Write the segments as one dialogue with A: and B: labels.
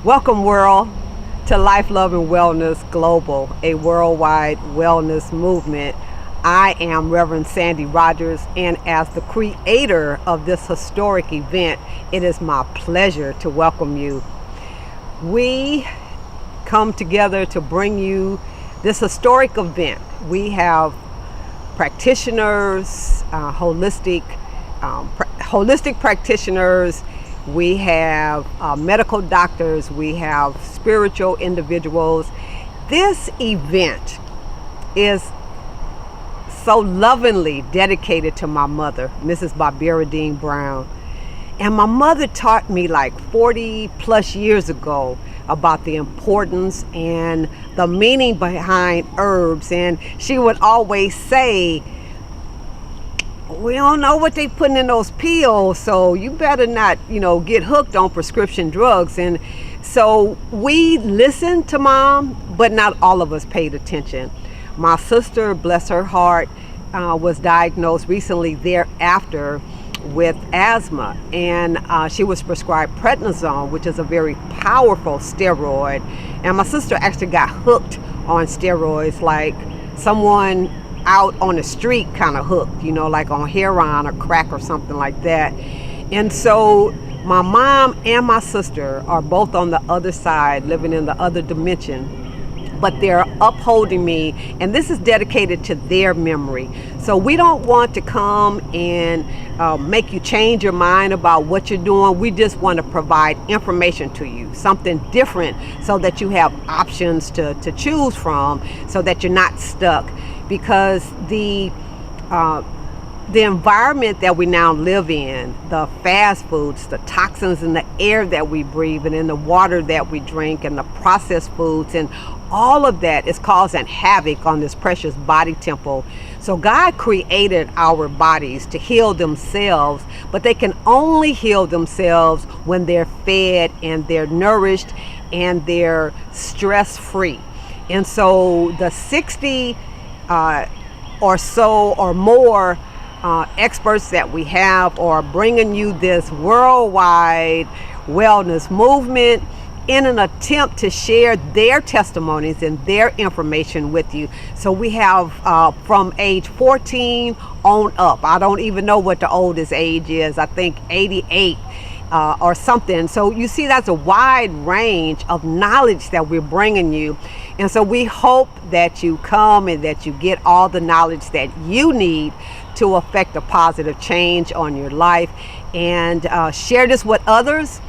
A: Welcome, world, to Life, Love, and Wellness Global, a worldwide wellness movement. I am Reverend Sandy Rodgers, and as the creator of this historic event, it is my pleasure to welcome you. We come together to bring you this historic event. We have practitioners, holistic practitioners. We have medical doctors. We have spiritual individuals. This event is so lovingly dedicated to my mother, Mrs. Barbara Dean Brown. And my mother taught me like 40 plus years ago about the importance and the meaning behind herbs. And she would always say, we don't know what they putting in those pills, so you better not, get hooked on prescription drugs. And so we listened to Mom, but not all of us paid attention. My sister, bless her heart, was diagnosed recently thereafter with asthma, and she was prescribed prednisone, which is a very powerful steroid. And my sister actually got hooked on steroids, like someone out on the street kind of hooked, like on heroin or crack or something like that. And so my mom and my sister are both on the other side, living in the other dimension, but they're upholding me, and this is dedicated to their memory. So we don't want to come and make you change your mind about what you're doing. We just want to provide information to you, something different, so that you have options to choose from, so that you're not stuck. Because the environment that we now live in, the fast foods, the toxins in the air that we breathe and in the water that we drink, and the processed foods, and all of that is causing havoc on this precious body temple. So God created our bodies to heal themselves, but they can only heal themselves when they're fed and they're nourished and they're stress-free. And so the 60 or so or more experts that we have are bringing you this worldwide wellness movement in an attempt to share their testimonies and their information with you. So we have from age 14 on up. I don't even know what the oldest age is. I think 88 or something. So you see, that's a wide range of knowledge that we're bringing you. And so we hope that you come and that you get all the knowledge that you need to affect a positive change on your life, and share this with others.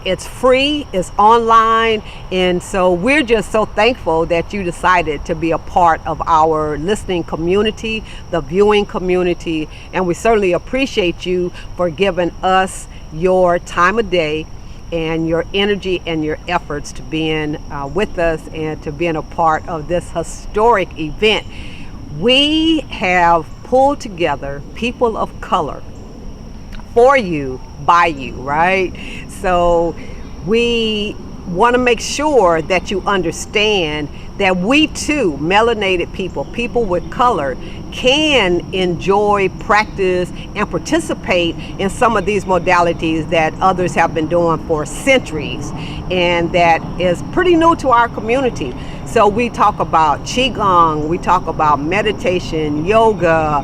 A: It's free, it's online, and so we're just so thankful that you decided to be a part of our listening community, the viewing community, and we certainly appreciate you for giving us your time of day and your energy and your efforts to being with us and to being a part of this historic event. We have pulled together people of color for you, by you, right? So we want to make sure that you understand that we too, melanated people with color, can enjoy, practice, and participate in some of these modalities that others have been doing for centuries, and that is pretty new to our community. So we talk about Qigong, we talk about meditation, yoga,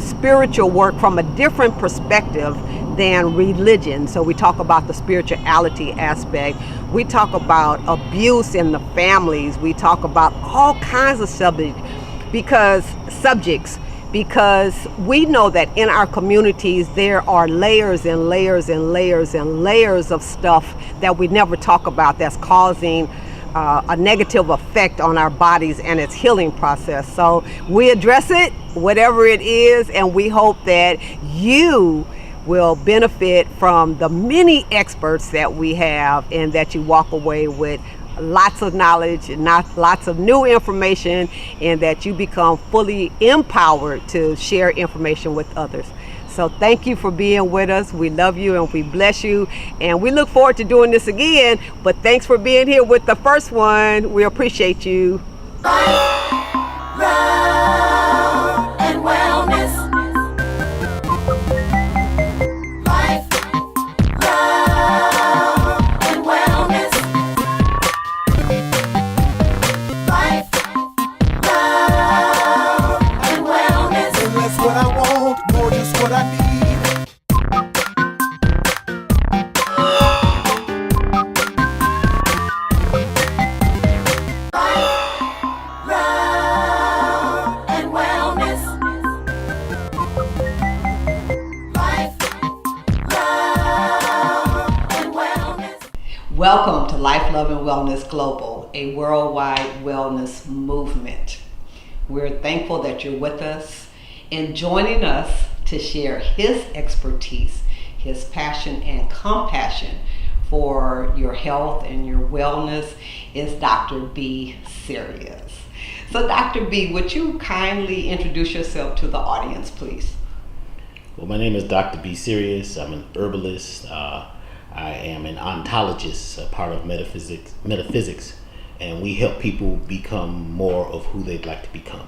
A: spiritual work from a different perspective than religion. So we talk about the spirituality aspect. We talk about abuse in the families. We talk about all kinds of subjects because we know that in our communities there are layers and layers and layers and layers of stuff that we never talk about that's causing a negative effect on our bodies and its healing process. So we address it, whatever it is, and we hope that you will benefit from the many experts that we have, and that you walk away with lots of knowledge and lots of new information, and that you become fully empowered to share information with others. So thank you for being with us. We love you and we bless you, and we look forward to doing this again. But thanks for being here with the first one. We appreciate you.
B: Life, love, and wellness. Life, love, and wellness.
A: Welcome to Life, Love, and Wellness Global, a worldwide wellness movement. We're thankful that you're with us and joining us to share his expertise, his passion and compassion for your health and your wellness is Dr. B. Serious. So Dr. B, would you kindly introduce yourself to the audience, please?
C: Well, my name is Dr. B. Serious. I'm an herbalist. I am an ontologist, a part of metaphysics, and we help people become more of who they'd like to become.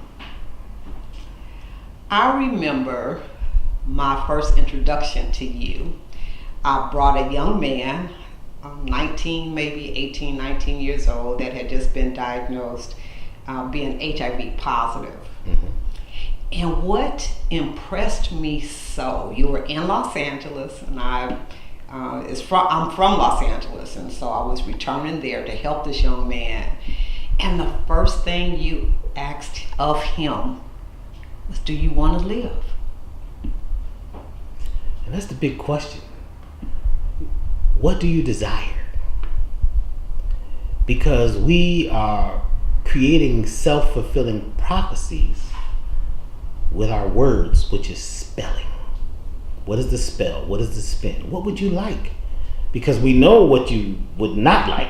A: I remember my first introduction to you. I brought a young man, 19, maybe 18, 19 years old, that had just been diagnosed being HIV positive.
C: Mm-hmm.
A: And what impressed me so, you were in Los Angeles, and I'm from Los Angeles, and so I was returning there to help this young man. And the first thing you asked of him was, do you want to live?
C: And that's the big question. What do you desire? Because we are creating self-fulfilling prophecies with our words, which is spelling. What is the spell? What is the spin? What would you like? Because we know what you would not like,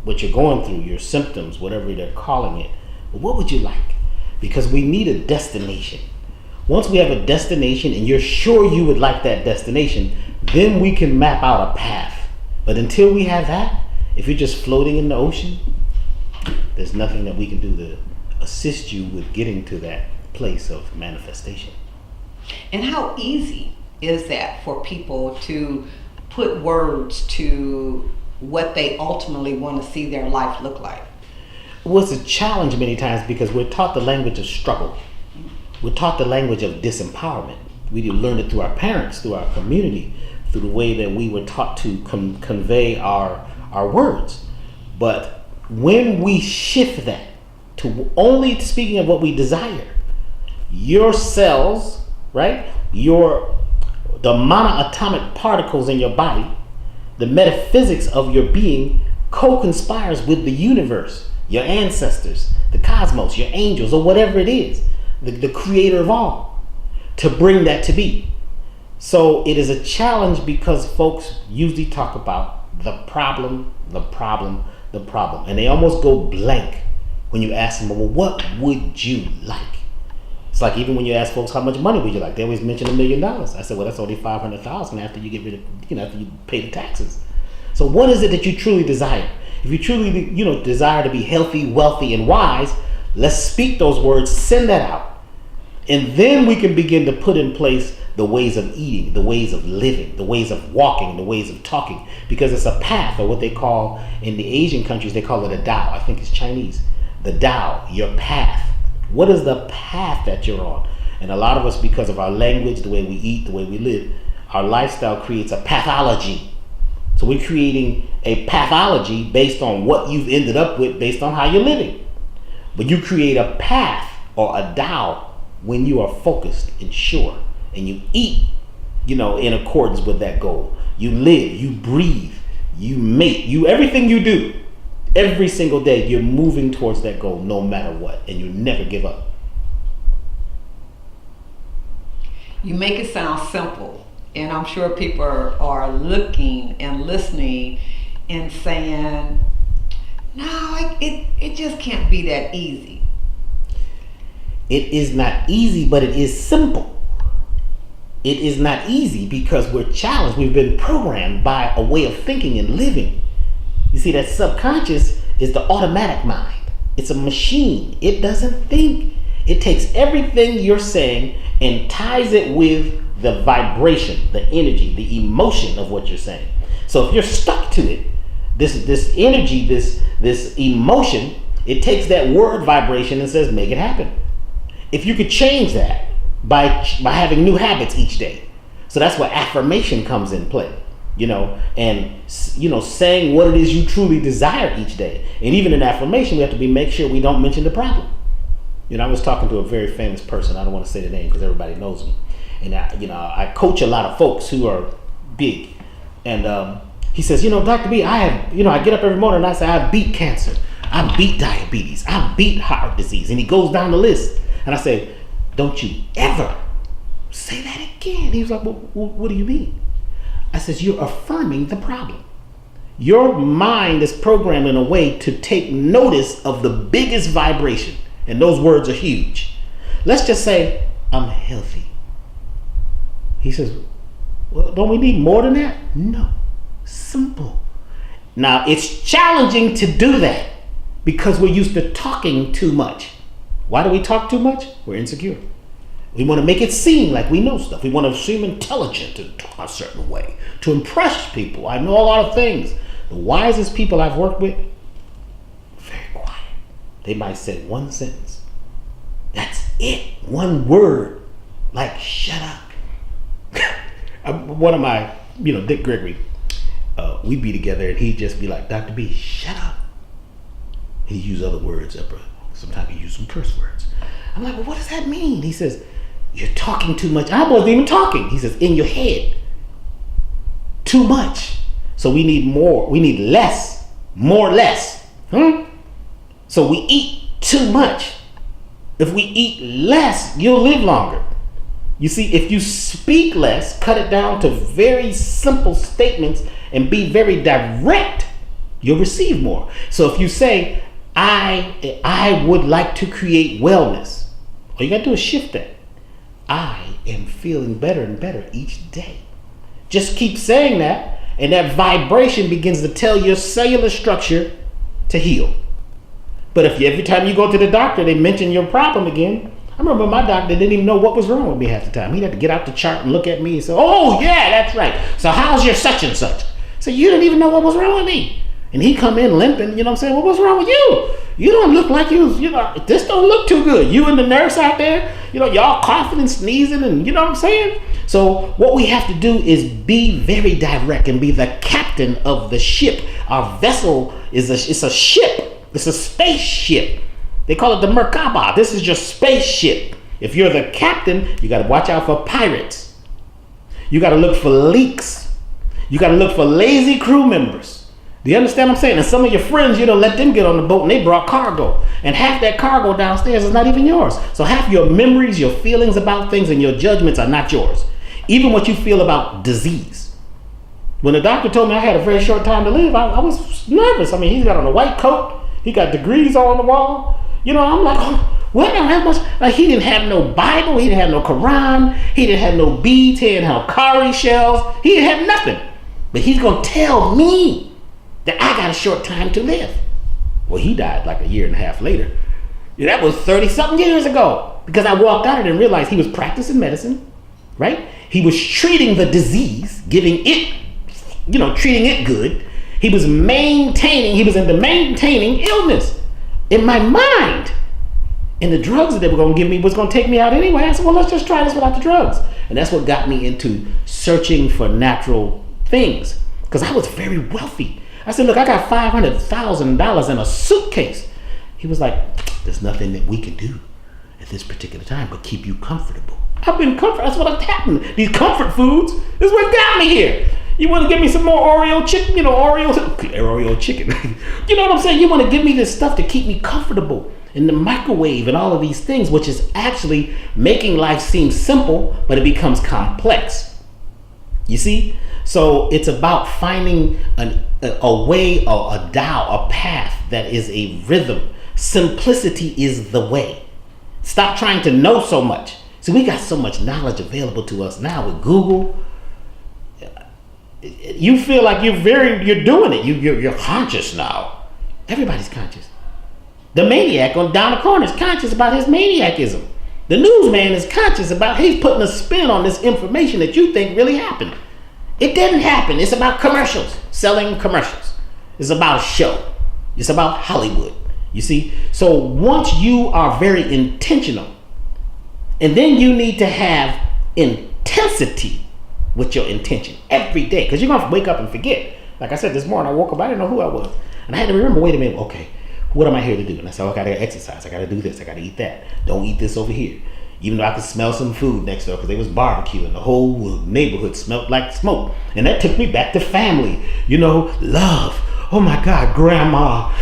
C: what you're going through, your symptoms, whatever they're calling it. But what would you like? Because we need a destination. Once we have a destination and you're sure you would like that destination, then we can map out a path. But until we have that, if you're just floating in the ocean, there's nothing that we can do to assist you with getting to that place of manifestation.
A: And how easy is that for people to put words to what they ultimately want to see their life look like?
C: Well, it's a challenge many times because we're taught the language of struggle. We're taught the language of disempowerment. We learned it through our parents, through our community, through the way that we were taught to convey our words. But when we shift that to only speaking of what we desire, your cells, right? The monoatomic particles in your body, the metaphysics of your being co-conspires with the universe, your ancestors, the cosmos, your angels, or whatever it is, the creator of all, to bring that to be. So it is a challenge because folks usually talk about the problem, and they almost go blank when you ask them, well, what would you like? It's like even when you ask folks how much money would you like, they always mention $1 million. I said, well, that's only $500,000 after you get rid of, after you pay the taxes. So what is it that you truly desire? If you truly, desire to be healthy, wealthy, and wise, let's speak those words, send that out, and then we can begin to put in place the ways of eating, the ways of living, the ways of walking, the ways of talking, because it's a path, or what they call in the Asian countries, they call it a Tao. I think it's Chinese. The Tao, your path. What is the path that you're on? And a lot of us, because of our language, the way we eat, the way we live, our lifestyle creates a pathology. So we're creating a pathology based on what you've ended up with, based on how you're living. But you create a path or a Tao when you are focused and sure, and you eat, in accordance with that goal. You live, you breathe, you mate, everything you do. Every single day, you're moving towards that goal no matter what, and you never give up.
A: You make it sound simple, and I'm sure people are looking and listening and saying, no, it just can't be that easy.
C: It is not easy, but it is simple. It is not easy because we're challenged. We've been programmed by a way of thinking and living. You see, that subconscious is the automatic mind. It's a machine. It doesn't think. It takes everything you're saying and ties it with the vibration, the energy, the emotion of what you're saying. So if you're stuck to it, this energy, this emotion, it takes that word vibration and says, make it happen. If you could change that by having new habits each day. So that's where affirmation comes in play. Saying what it is you truly desire each day. And even in affirmation, we have to make sure we don't mention the problem. I was talking to a very famous person. I don't want to say the name because everybody knows him. And I coach a lot of folks who are big. And He says, Dr. B, I get up every morning and I say, I beat cancer. I beat diabetes. I beat heart disease. And he goes down the list. And I say, don't you ever say that again. He was like, well, what do you mean? I says, you're affirming the problem. Your mind is programmed in a way to take notice of the biggest vibration. And those words are huge. Let's just say, I'm healthy. He says, well, don't we need more than that? No. Simple. Now, it's challenging to do that because we're used to talking too much. Why do we talk too much? We're insecure. We want to make it seem like we know stuff. We want to seem intelligent and talk a certain way to impress people. I know a lot of things. The wisest people I've worked with, very quiet. They might say one sentence. That's it. One word. Like, shut up. One of my, Dick Gregory, we'd be together and he'd just be like, Dr. B, shut up. He'd use other words. Sometimes he'd use some curse words. I'm like, well, what does that mean? He says, you're talking too much. I wasn't even talking. He says, in your head. Too much. So we need more. We need less. More less. So we eat too much. If we eat less, you'll live longer. You see, if you speak less, cut it down to very simple statements and be very direct, you'll receive more. So if you say, I would like to create wellness, all you got to do is shift that. I am feeling better and better each day. Just keep saying that, and that vibration begins to tell your cellular structure to heal. But if every time you go to the doctor, they mention your problem again. I remember my doctor didn't even know what was wrong with me half the time. He had to get out the chart and look at me and say, oh yeah, that's right. So how's your such and such? So you didn't even know what was wrong with me. And he come in limping, well, what's wrong with you? You don't look like this don't look too good. You and the nurse out there, y'all coughing and sneezing and you know what I'm saying? So what we have to do is be very direct and be the captain of the ship. Our vessel is a ship. It's a spaceship. They call it the Merkaba. This is your spaceship. If you're the captain, you got to watch out for pirates. You got to look for leaks. You got to look for lazy crew members. Do you understand what I'm saying? And some of your friends, let them get on the boat and they brought cargo. And half that cargo downstairs is not even yours. So half your memories, your feelings about things, and your judgments are not yours. Even what you feel about disease. When the doctor told me I had a very short time to live, I was nervous. He's got on a white coat. He got degrees on the wall. I'm like, oh, what? I don't have much. Like, he didn't have no Bible. He didn't have no Quran. He didn't have no beads. He didn't have cowrie shells. He didn't have nothing. But he's going to tell me that I got a short time to live. Well, he died like a year and a half later. That was 30-something years ago. Because I walked out of it and realized he was practicing medicine, right? He was treating the disease, giving it, treating it good. He was into maintaining illness in my mind. And the drugs that they were going to give me was going to take me out anyway. I said, well, let's just try this without the drugs. And that's what got me into searching for natural things. Because I was very wealthy. I said, look, I got $500,000 in a suitcase. He was like, there's nothing that we can do at this particular time but keep you comfortable. I've been comfortable. That's what happened. These comfort foods is what got me here. You want to give me some more Oreo chicken? Oreo chicken. You know what I'm saying? You want to give me this stuff to keep me comfortable in the microwave and all of these things, which is actually making life seem simple, but it becomes complex. You see? So it's about finding a way or a Tao, a path that is a rhythm. Simplicity is the way. Stop trying to know so much. See, we got so much knowledge available to us now with Google. You feel like you're doing it. You're conscious now. Everybody's conscious. The maniac on down the corner is conscious about his maniacism. The newsman is conscious about he's putting a spin on this information that you think really happened. It didn't happen. It's about commercials, selling commercials. It's about a show. It's about Hollywood. You see? So once you are very intentional, and then you need to have intensity with your intention every day, because you're going to wake up and forget. Like I said this morning, I woke up, I didn't know who I was. And I had to remember, wait a minute, okay, what am I here to do? And I said, I got to exercise, I got to do this, I got to eat that. Don't eat this over here. Even though I could smell some food next door because they was barbecuing. The whole neighborhood smelled like smoke. And that took me back to family. Love. Oh my God, grandma,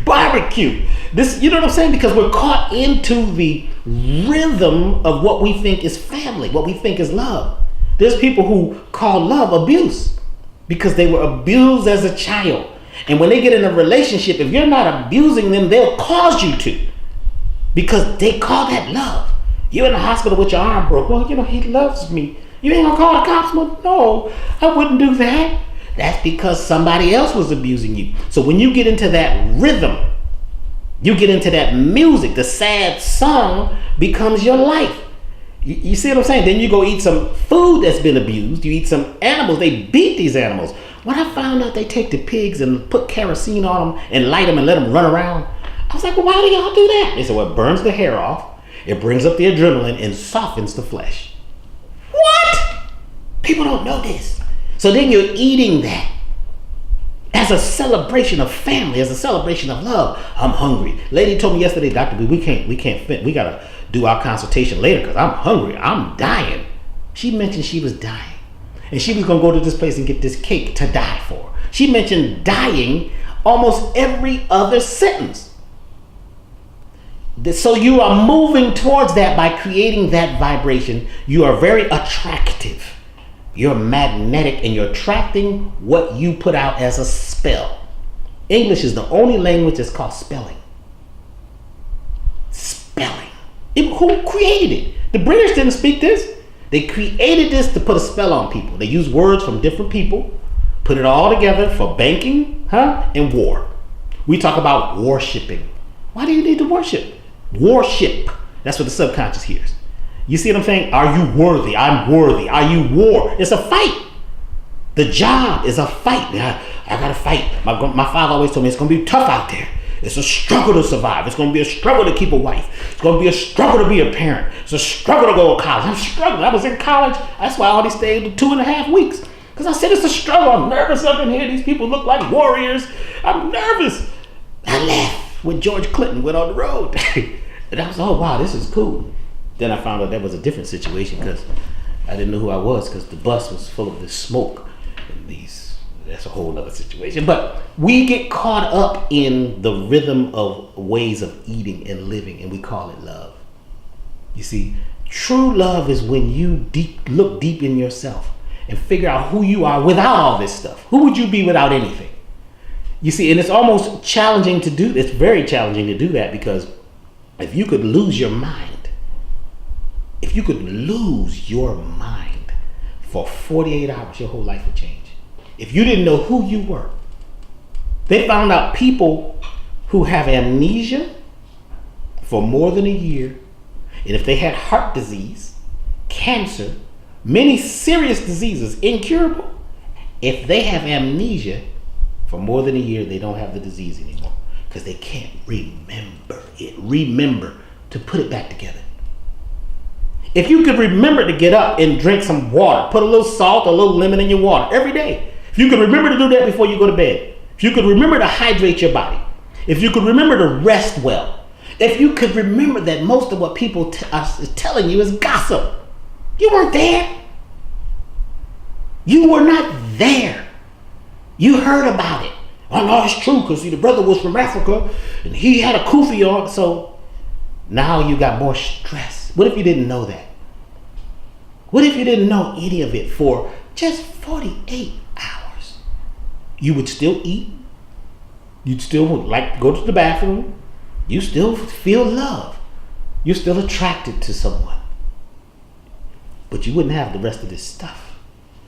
C: barbecue. This, you know what I'm saying? Because we're caught into the rhythm of what we think is family, what we think is love. There's people who call love abuse because they were abused as a child. And when they get in a relationship, if you're not abusing them, they'll cause you to. Because they call that love. You're in the hospital with your arm broke. Well, he loves me. You ain't gonna call the cops? Well, no, I wouldn't do that. That's because somebody else was abusing you. So when you get into that rhythm, you get into that music, the sad song becomes your life. You see what I'm saying? Then you go eat some food that's been abused. You eat some animals. They beat these animals. When I found out they take the pigs and put kerosene on them and light them and let them run around, I was like, well, why do y'all do that? They said, well, it burns the hair off. It brings up the adrenaline and softens the flesh. What? People don't know this. So then you're eating that as a celebration of family, as a celebration of love. I'm hungry. Lady told me yesterday, Dr. B, we can't fit. We gotta do our consultation later because I'm hungry. I'm dying. She mentioned she was dying. And she was gonna go to this place and get this cake to die for. She mentioned dying almost every other sentence. So you are moving towards that by creating that vibration. You are very attractive. You're magnetic and you're attracting what you put out as a spell. English is the only language that's called spelling. Spelling. Who created it? The British didn't speak this. They created this to put a spell on people. They use words from different people, put it all together for banking, and war. We talk about worshiping. Why do you need to worship? Worship. That's what the subconscious hears. You see what I'm saying? Are you worthy? I'm worthy. Are you war? It's a fight. The job is a fight. I gotta fight. My father always told me it's gonna be tough out there. It's a struggle to survive. It's gonna be a struggle to keep a wife. It's gonna be a struggle to be a parent. It's a struggle to go to college. I'm struggling. I was in college. That's why I only stayed 2.5 weeks. Because I said it's a struggle. I'm nervous up in here. These people look like warriors. I'm nervous. I left when George Clinton went on the road. And I was, oh wow, this is cool. Then I found out that was a different situation because I didn't know who I was because the bus was full of this smoke and that's a whole other situation. But we get caught up in the rhythm of ways of eating and living, and we call it love. You see, true love is when you look deep in yourself and figure out who you are without all this stuff. Who would you be without anything? You see, and it's almost challenging to do. It's very challenging to do that because if you could lose your mind, if you could lose your mind for 48 hours, your whole life would change. If you didn't know who you were, they found out people who have amnesia for more than a year, and if they had heart disease, cancer, many serious diseases, incurable, if they have amnesia for more than a year, they don't have the disease anymore because they can't remember to put it back together. If you could remember to get up and drink some water, put a little salt, a little lemon in your water every day. If you could remember to do that before you go to bed. If you could remember to hydrate your body. If you could remember to rest well. If you could remember that most of what people are telling you is gossip. You weren't there. You were not there. You heard about it. Oh no, it's true because the brother was from Africa and he had a kufi on. So now you got more stress. What if you didn't know that? What if you didn't know any of it for just 48 hours? You would still eat. You'd still like to go to the bathroom. You still feel love. You're still attracted to someone. But you wouldn't have the rest of this stuff.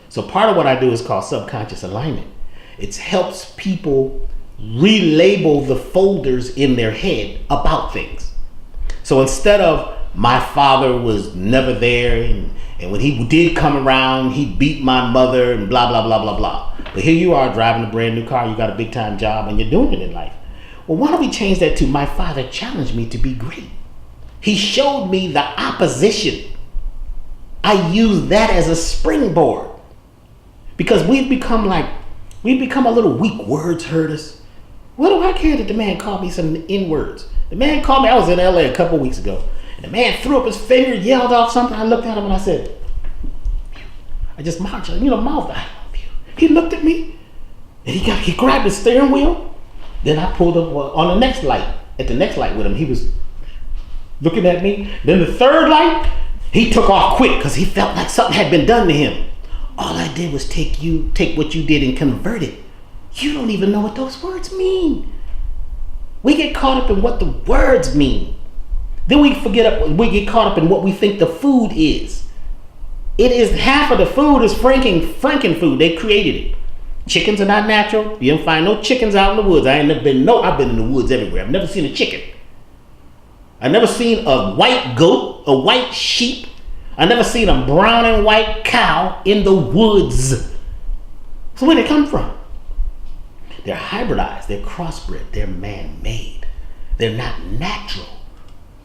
C: So part of what I do is called subconscious alignment. It helps people relabel the folders in their head about things. So instead of my father was never there, and when he did come around, he beat my mother and blah, blah, blah, blah, blah. But here you are driving a brand new car, you got a big time job, and you're doing it in life. Well, why don't we change that to my father challenged me to be great? He showed me the opposition. I use that as a springboard. Because we've become a little weak. Words hurt us. What do I care that the man called me some N-words? The man called me, I was in LA a couple weeks ago. The man threw up his finger, yelled off something. I looked at him and I said, I just mouthed, mouth, I love you. He looked at me and he grabbed his steering wheel. Then I pulled up on the next light, at the next light with him. He was looking at me. Then the third light, he took off quick because he felt like something had been done to him. All I did was take what you did and convert it. You don't even know what those words mean. We get caught up in what the words mean. Then we get caught up in what we think the food is. It is half of the food is Franken food. They created it. Chickens are not natural. You don't find no chickens out in the woods. I've been in the woods everywhere. I've never seen a chicken. I've never seen a white goat, a white sheep. I've never seen a brown and white cow in the woods. So where they come from? They're hybridized, they're crossbred, they're man-made. They're not natural.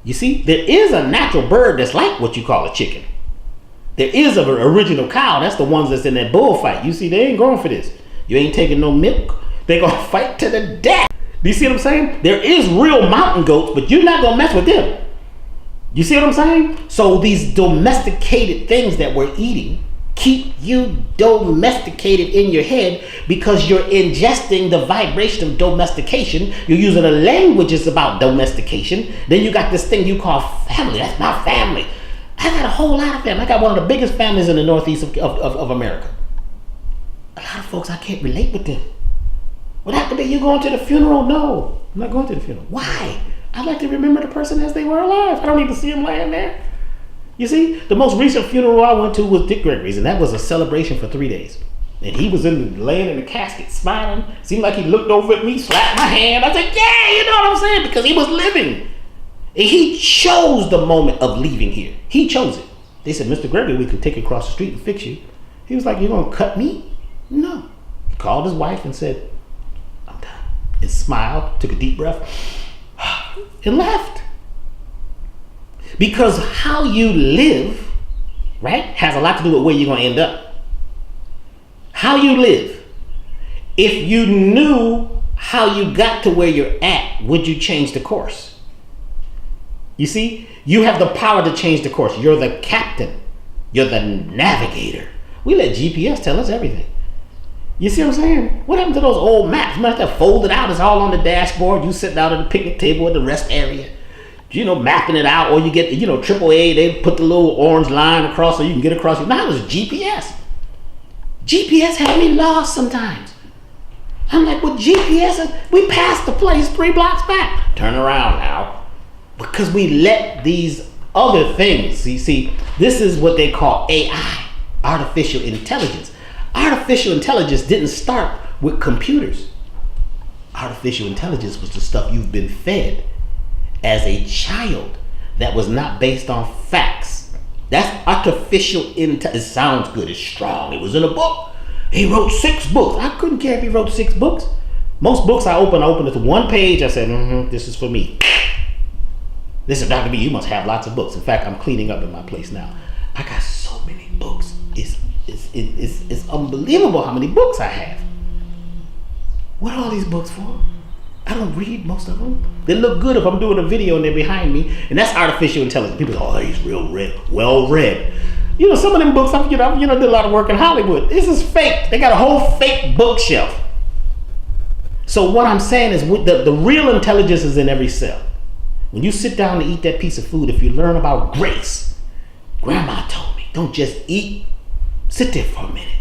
C: You see, there is a natural bird that's like what you call a chicken. There is an original cow, that's the ones that's in that bullfight. You see, they ain't going for this. You ain't taking no milk. They're gonna fight to the death. Do you see what I'm saying? There is real mountain goats, but you're not gonna mess with them. You see what I'm saying? So these domesticated things that we're eating keep you domesticated in your head because you're ingesting the vibration of domestication. You're using the languages about domestication. Then you got this thing you call family. That's my family. I got a whole lot of family. I got one of the biggest families in the northeast of America. A lot of folks, I can't relate with them. What happened to you going to the funeral? No, I'm not going to the funeral. Why? I like to remember the person as they were alive. I don't need to see them laying there. You see, the most recent funeral I went to was Dick Gregory's, and that was a celebration for 3 days. And he was laying in the casket, smiling. Seemed like he looked over at me, slapped my hand. I said, yeah, you know what I'm saying? Because he was living. And he chose the moment of leaving here. He chose it. They said, Mr. Gregory, we can take you across the street and fix you. He was like, you're going to cut me? No. He called his wife and said, I'm done. And smiled, took a deep breath, and left. Because how you live, right, has a lot to do with where you're going to end up. How you live. If you knew how you got to where you're at, would you change the course? You see, you have the power to change the course. You're the captain. You're the navigator. We let GPS tell us everything. You see what I'm saying? What happened to those old maps? Remember that folded out? It's all on the dashboard. You sitting out at the picnic table at the rest area. Mapping it out, or you get, AAA, they put the little orange line across so you can get across. Now it was GPS. GPS had me lost sometimes. I'm like, well, GPS, we passed the place 3 blocks back. Turn around now. Because we let these other things, see, this is what they call AI, artificial intelligence. Artificial intelligence didn't start with computers. Artificial intelligence was the stuff you've been fed as a child that was not based on facts. That's artificial intelligence. It sounds good, it's strong. It was in a book. He wrote 6 books. I couldn't care if he wrote 6 books. Most books I open it to 1 page. I said, this is for me. Listen, Dr. B, you must have lots of books. In fact, I'm cleaning up in my place now. I got so many books. It's unbelievable how many books I have. What are all these books for? I don't read most of them. They look good if I'm doing a video and they're behind me. And that's artificial intelligence. People say, he's real read, well read. Some of them books, I did a lot of work in Hollywood. This is fake. They got a whole fake bookshelf. So what I'm saying is the real intelligence is in every cell. When you sit down to eat that piece of food, if you learn about grace, Grandma told me, don't just eat, sit there for a minute.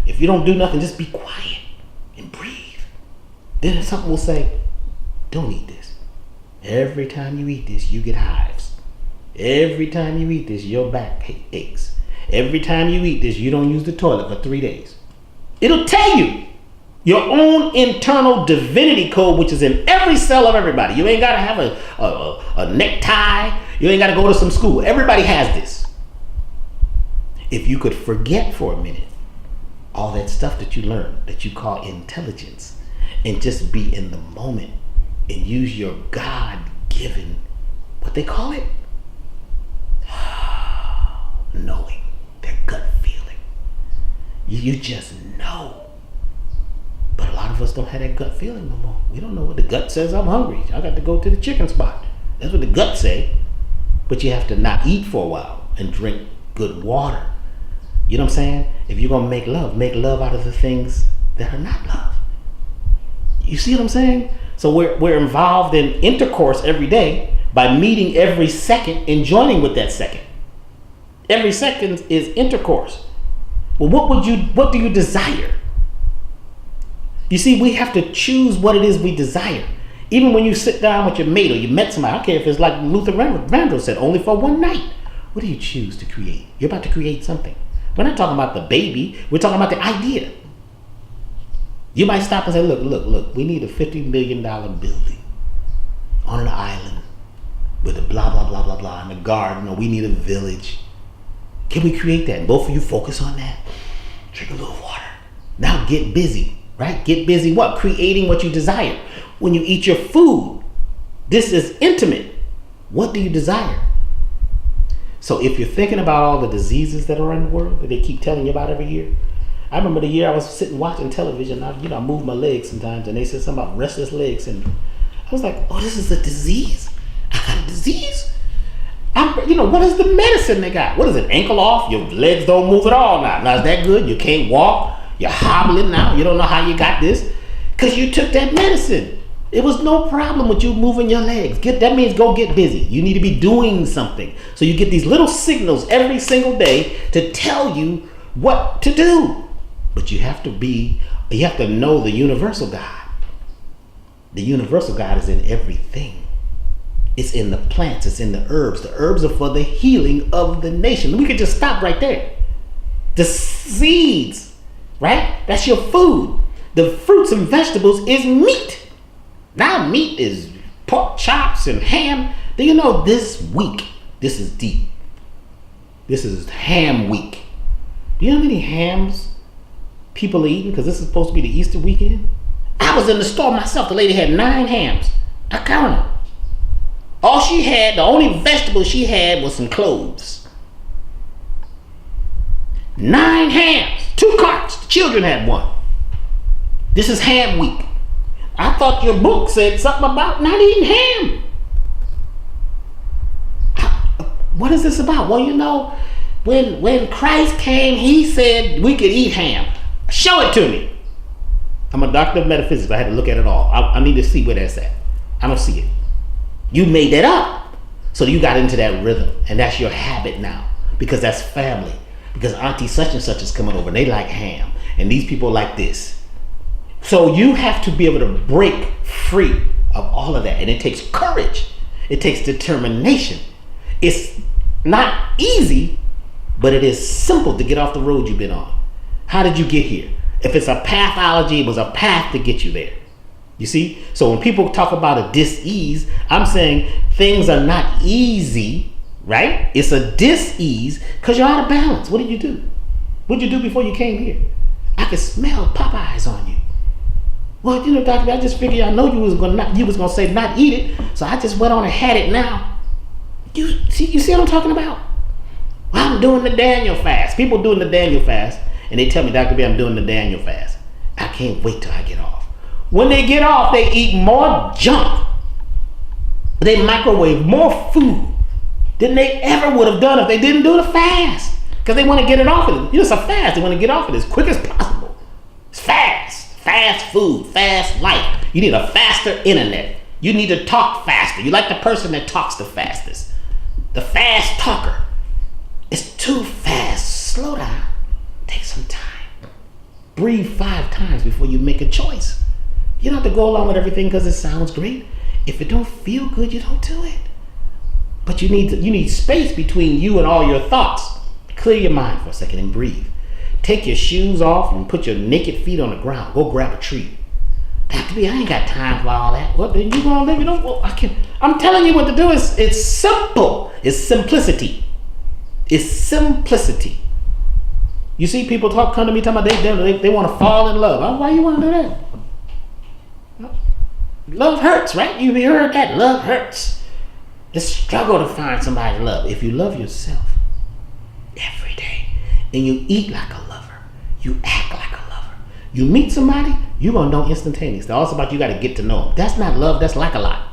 C: If you don't do nothing, just be quiet and breathe. Then something will say, don't eat this. Every time you eat this, you get hives. Every time you eat this, your back aches. Every time you eat this, you don't use the toilet for 3 days. It'll tell you your own internal divinity code, which is in every cell of everybody. You ain't got to have a necktie. You ain't got to go to some school. Everybody has this. If you could forget for a minute all that stuff that you learned, that you call intelligence, and just be in the moment and use your God-given, what they call it? Knowing, their gut feeling. You just know. But a lot of us don't have that gut feeling no more. We don't know what the gut says. I'm hungry. I got to go to the chicken spot. That's what the gut say. but you have to not eat for a while and drink good water. You know what I'm saying? If you're gonna make love out of the things that are not love. You see what I'm saying? So we're involved in intercourse every day by meeting every second and joining with that second. Every second is intercourse. Well, what do you desire? You see, we have to choose what it is we desire. Even when you sit down with your mate or you met somebody, I don't care if it's like Luther Vandross said, only for one night. What do you choose to create? You're about to create something. We're not talking about the baby. We're talking about the idea. You might stop and say, look, we need a $50 million building on an island with a blah, blah, blah, blah, blah, in a garden, or we need a village. Can we create that? And both of you focus on that. Drink a little water. Now get busy, right? Get busy what? Creating what you desire. When you eat your food, this is intimate. What do you desire? So if you're thinking about all the diseases that are in the world that they keep telling you about every year, I remember the year I was sitting watching television. I move my legs sometimes, and they said something about restless leg syndrome. I was like, oh, this is a disease? I got a disease? What is the medicine they got? What is it? Ankle off? Your legs don't move at all now. Now, is that good? You can't walk? You're hobbling now? You don't know how you got this? Because you took that medicine. It was no problem with you moving your legs. That means go get busy. You need to be doing something. So you get these little signals every single day to tell you what to do. But you have to know the universal God. The universal God is in everything. It's in the plants, it's in the herbs. The herbs are for the healing of the nation. We could just stop right there. The seeds, right? That's your food. The fruits and vegetables is meat. Now meat is pork chops and ham. Do you know this week, this is deep. This is ham week. Do you know how many hams people are eating? Because this is supposed to be the Easter weekend. I was in the store myself. The lady had 9 hams. I counted them. All she had, the only vegetable she had was some cloves. 9 hams. 2 carts. The children had 1. This is ham week. I thought your book said something about not eating ham. What is this about? Well, when Christ came, he said we could eat ham. Show it to me. I'm a doctor of metaphysics. I had to look at it all. I need to see where that's at. I don't see it. You made that up. So you got into that rhythm, and that's your habit now, because that's family. Because Auntie such and such is coming over and they like ham, and these people like this. So you have to be able to break free of all of that, and it takes courage. It takes determination. It's not easy, but it is simple to get off the road you've been on. How did you get here? If it's a pathology, it was a path to get you there. You see? So when people talk about a dis-ease, I'm saying things are not easy, right? It's a dis-ease because you're out of balance. What did you do? What did you do before you came here? I could smell Popeyes on you. Well, doctor, I just figured I know you was gonna say not eat it, so I just went on and had it now. You see what I'm talking about? Well, I'm doing the Daniel fast. People doing the Daniel fast, and they tell me, Dr. B, I'm doing the Daniel fast. I can't wait till I get off. When they get off, they eat more junk. They microwave more food than they ever would have done if they didn't do the fast. Because they want to get it off of it. It's a fast. They want to get off it as quick as possible. It's fast. Fast food. Fast life. You need a faster internet. You need to talk faster. You like the person that talks the fastest. The fast talker. It's too fast. Slow down. Take some time. Breathe 5 times before you make a choice. You don't have to go along with everything because it sounds great. If it don't feel good, you don't do it. But you need space between you and all your thoughts. Clear your mind for a second and breathe. Take your shoes off and put your naked feet on the ground. Go grab a tree. Dr. B, I ain't got time for all that. What, then you gonna live? I'm telling you what to do. It's simple. It's simplicity. It's simplicity. You see people come to me talking about they want to fall in love. Why you want to do that? Love hurts, right? You heard that? Love hurts. It's a struggle to find somebody to love. If you love yourself every day and you eat like a lover, you act like a lover, you meet somebody, you're going to know instantaneously. Also about you got to get to know them. That's not love. That's like a lot.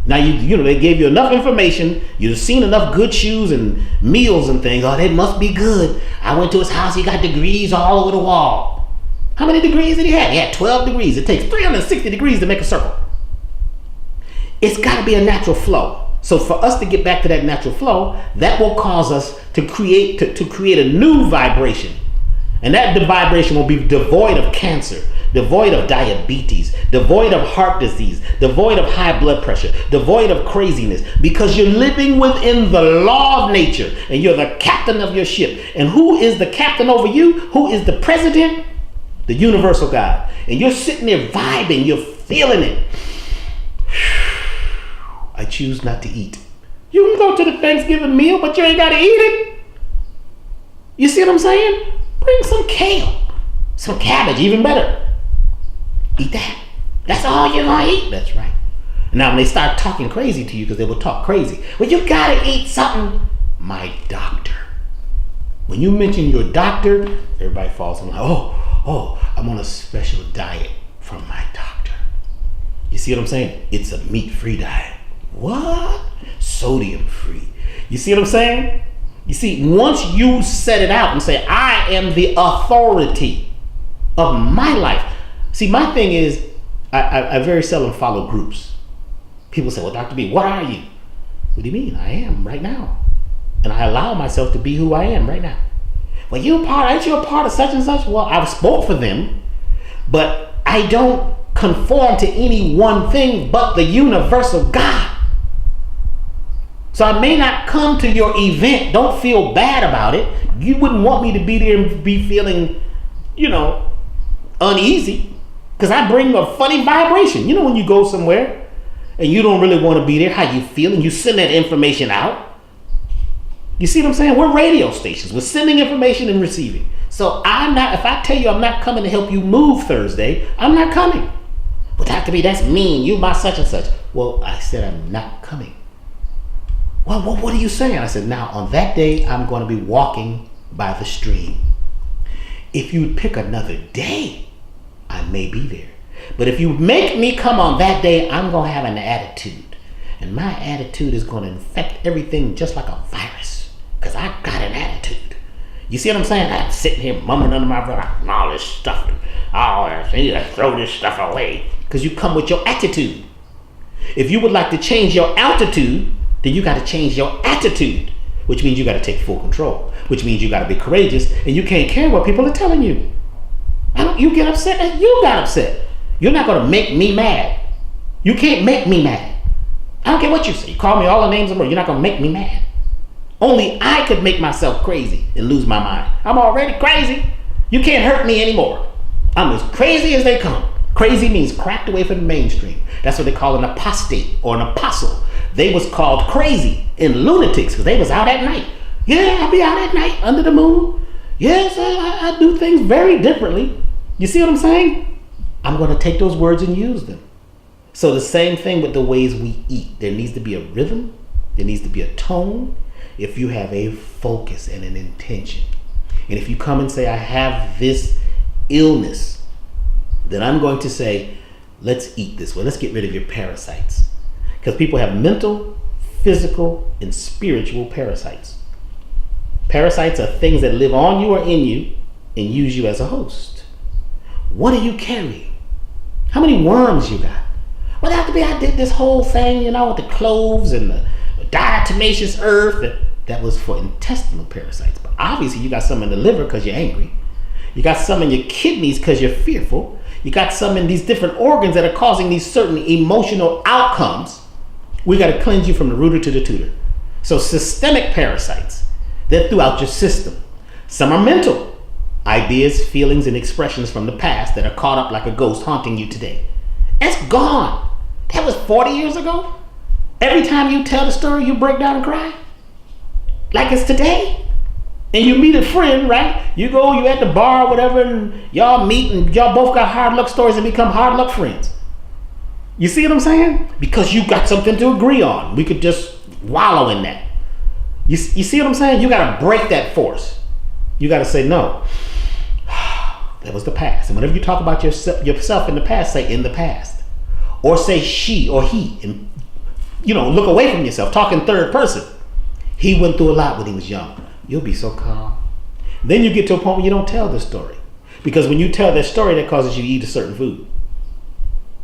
C: Now you know they gave you enough information. You've seen enough good shoes and meals and things. Oh, they must be good. I went to his house. He got degrees all over the wall. How many degrees did he have? He had 12 degrees. It takes 360 degrees to make a circle. It's got to be a natural flow. So for us to get back to that natural flow, that will cause us to create a new vibration. And that vibration will be devoid of cancer, devoid of diabetes, devoid of heart disease, devoid of high blood pressure, devoid of craziness, because you're living within the law of nature and you're the captain of your ship. And who is the captain over you? Who is the president? The universal God. And you're sitting there vibing, you're feeling it. I choose not to eat. You can go to the Thanksgiving meal, but you ain't got to eat it. You see what I'm saying? Bring some kale, some cabbage, even better. Eat that. That's all you're going to eat. That's right. Now, when they start talking crazy to you, because they will talk crazy, well, you got to eat something. My doctor. When you mention your doctor, everybody falls in line. Oh, I'm on a special diet from my doctor. You see what I'm saying? It's a meat-free diet. What? Sodium-free. You see what I'm saying? You see, once you set it out and say, I am the authority of my life. See, my thing is, I very seldom follow groups. People say, well, Dr. B, what are you? What do you mean? I am right now. And I allow myself to be who I am right now. Well, aren't you a part of such and such? Well, I've spoke for them, but I don't conform to any one thing but the universal God. So I may not come to your event. Don't feel bad about it. You wouldn't want me to be there and be feeling, uneasy, because I bring a funny vibration. You know, when you go somewhere and you don't really want to be there, how you feel, and you send that information out. You see what I'm saying? We're radio stations. We're sending information and receiving. So if I tell you I'm not coming to help you move Thursday, I'm not coming. Well, Dr. B, that's mean. You my such and such. Well, I said I'm not coming. Well, what are you saying? I said, now on that day, I'm going to be walking by the stream. If you pick another day, I may be there. But if you make me come on that day, I'm going to have an attitude. And my attitude is going to infect everything just like a virus. Because I got an attitude. You see what I'm saying? I'm sitting here mumbling under my breath, all this stuff. I need to throw this stuff away. Because you come with your attitude. If you would like to change your altitude, then you got to change your attitude, which means you got to take full control, which means you got to be courageous, and you can't care what people are telling you. You get upset and you got upset. You're not going to make me mad. You can't make me mad. I don't care what you say. You call me all the names of the world. You're not going to make me mad. Only I could make myself crazy and lose my mind. I'm already crazy. You can't hurt me anymore. I'm as crazy as they come. Crazy means cracked away from the mainstream. That's what they call an apostate or an apostle. They was called crazy and lunatics because they was out at night. Yeah, I'll be out at night under the moon. Yes, I do things very differently. You see what I'm saying? I'm going to take those words and use them. So the same thing with the ways we eat. There needs to be a rhythm. There needs to be a tone. If you have a focus and an intention. And if you come and say, I have this illness, then I'm going to say, let's eat this way. Let's get rid of your parasites. Because people have mental, physical, and spiritual parasites. Parasites are things that live on you or in you and use you as a host. What are you carrying? How many worms you got? Well, Dr. B, I did this whole thing, with the cloves and the diatomaceous earth. That was for intestinal parasites. But obviously you got some in the liver because you're angry. You got some in your kidneys because you're fearful. You got some in these different organs that are causing these certain emotional outcomes. We got to cleanse you from the rooter to the tutor. So systemic parasites, they're throughout your system. Some are mental. Ideas, feelings, and expressions from the past that are caught up like a ghost haunting you today. That's gone. That was 40 years ago. Every time you tell the story, you break down and cry. Like it's today. And you meet a friend, right? You at the bar or whatever, and y'all meet, and y'all both got hard luck stories and become hard luck friends. You see what I'm saying? Because you got something to agree on. We could just wallow in that. You see what I'm saying? You got to break that force. You got to say, no, that was the past. And whenever you talk about yourself in the past, say in the past. Or say she or he, and look away from yourself, talk in third person. He went through a lot when he was young. You'll be so calm. Then you get to a point where you don't tell this story. Because when you tell that story, that causes you to eat a certain food.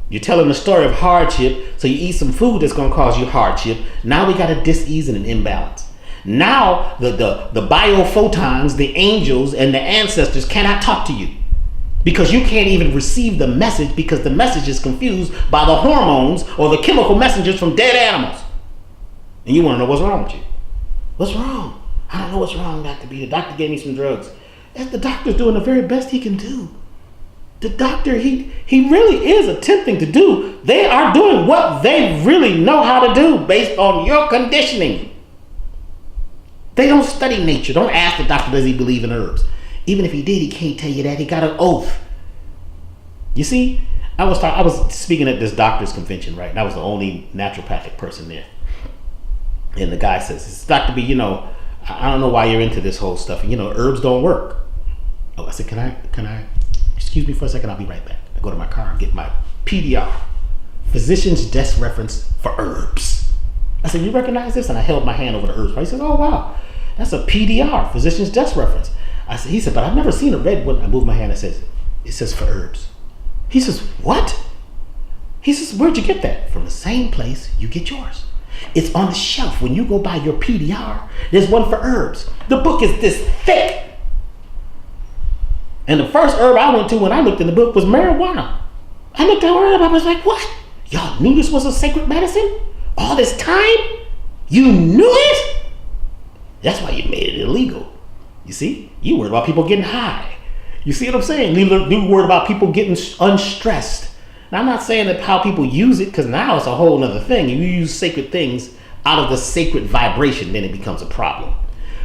C: You're telling the story of hardship, so you eat some food that's going to cause you hardship. Now we got a dis-ease and an imbalance. Now the biophotons, the angels, and the ancestors cannot talk to you. Because you can't even receive the message because the message is confused by the hormones or the chemical messengers from dead animals. And you want to know what's wrong with you. What's wrong? I don't know what's wrong, Dr. B. The doctor gave me some drugs. The doctor's doing the very best he can do. The doctor, he really is attempting to do. They are doing what they really know how to do based on your conditioning. They don't study nature. Don't ask the doctor, does he believe in herbs? Even if he did, he can't tell you that. He got an oath. You see, I was speaking at this doctor's convention, right? And I was the only naturopathic person there. And the guy says, Dr. B, I don't know why you're into this whole stuff. Herbs don't work. Oh, I said, can I, excuse me for a second, I'll be right back. I go to my car and get my PDR, Physician's Desk Reference for Herbs. I said, you recognize this? And I held my hand over the herbs. He said, oh, wow, that's a PDR, Physician's Desk Reference. He said, but I've never seen a red one. I moved my hand and it says for herbs. He says, what? He says, where'd you get that? From the same place you get yours. It's on the shelf. When you go buy your PDR, there's one for herbs. The book is this thick. And the first herb I went to when I looked in the book was marijuana. I looked at herb, I was like, what? Y'all knew this was a sacred medicine? All this time? You knew it? That's why you made it illegal. You see? You worried about people getting high. You see what I'm saying? You worried about people getting unstressed. Now, I'm not saying that how people use it, because now it's a whole other thing. If you use sacred things out of the sacred vibration, then it becomes a problem.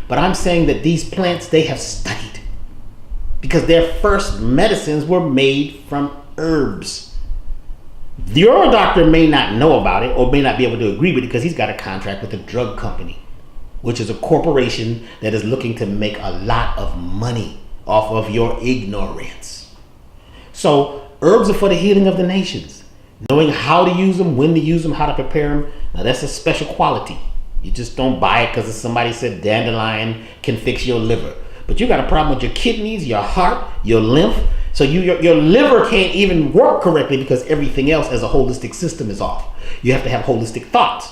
C: But I'm saying that these plants, they have studied. Because their first medicines were made from herbs. Your doctor may not know about it or may not be able to agree with it because he's got a contract with a drug company, which is a corporation that is looking to make a lot of money off of your ignorance. So herbs are for the healing of the nations. Knowing how to use them, when to use them, how to prepare them. Now that's a special quality. You just don't buy it because somebody said dandelion can fix your liver. But you got a problem with your kidneys, your heart, your lymph. So your liver can't even work correctly because everything else as a holistic system is off. You have to have holistic thoughts.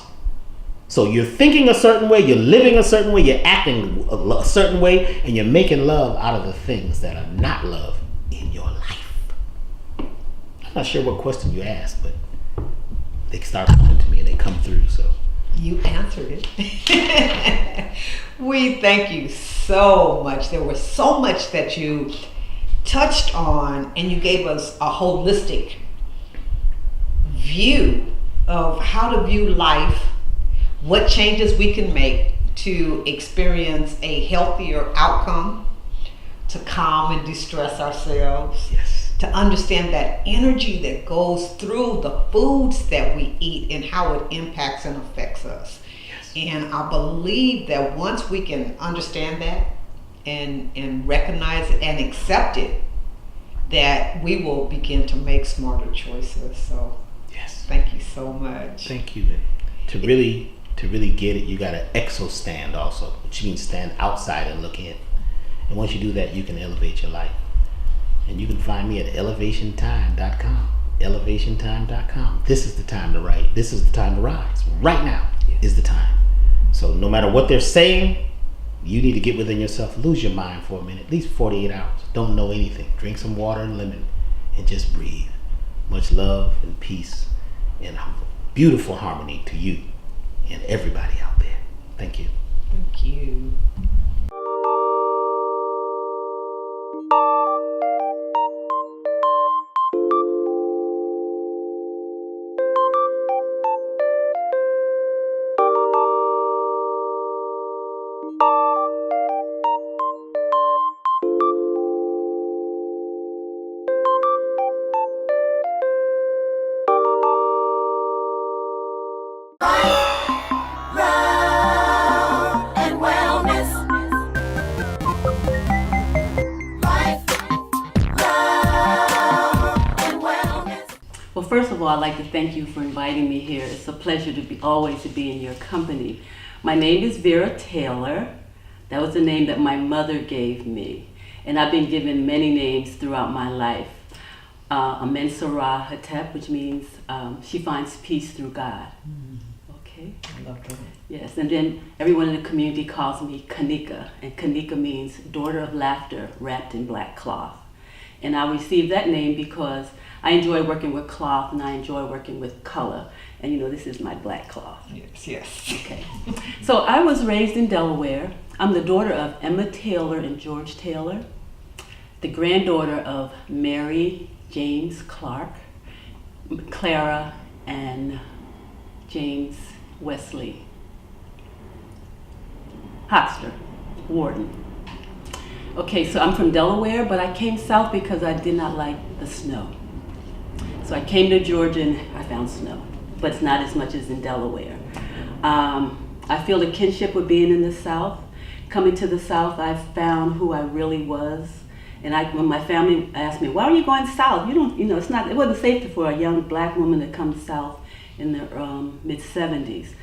C: So you're thinking a certain way, you're living a certain way, you're acting a certain way, and you're making love out of the things that are not love in your life. I'm not sure what question you asked, but they start coming to me and they come through. So
A: You answered it. We thank you so much. There was so much that you touched on, and you gave us a holistic view of how to view life, what changes we can make to experience a healthier outcome, to calm and de-stress ourselves.
C: yes,
A: To understand that energy that goes through the foods that we eat and how it impacts and affects us.
C: yes,
A: And I believe that once we can understand that and recognize it and accept it, that we will begin to make smarter choices. So
C: yes.
A: thank you so much.
C: Thank you. To really get it, you got an exo stand also, which means stand outside and look in. And once you do that, you can elevate your life. And you can find me at elevationtime.com. Elevationtime.com. This is the time to write. This is the time to rise. Right now is the time. So no matter what they're saying, you need to get within yourself. Lose your mind for a minute, at least 48 hours. Don't know anything. Drink some water and lemon and just breathe. Much love and peace and beautiful harmony to you and everybody out there. Thank you.
A: Thank you.
B: Love and wellness.
D: first of all, I'd like to thank you for inviting me here. It's a pleasure to be always to be in your company. My name is Vera Taylor. That was the name that my mother gave me. And I've been given many names throughout my life. Amen Sarah Hatep, which means she finds peace through God. Okay?
E: I love that.
D: Yes, and then everyone in the community calls me Kanika, and Kanika means daughter of laughter wrapped in black cloth. And I received that name because I enjoy working with cloth and I enjoy working with color. And you know, this is my black cloth.
E: Yes, yes.
D: Okay. So I was raised in Delaware. I'm the daughter of Emma Taylor and George Taylor, the granddaughter of Mary James Clark, Clara, and James Wesley Hoxter, Warden. Okay, so I'm from Delaware, but I came south because I did not like the snow. So I came to Georgia and I found snow, but it's not as much as in Delaware. I feel a kinship with being in the South. Coming to the South, I found who I really was. And when my family asked me, why are you going south? You don't, it wasn't safe for a young black woman to come south in the mid-70s.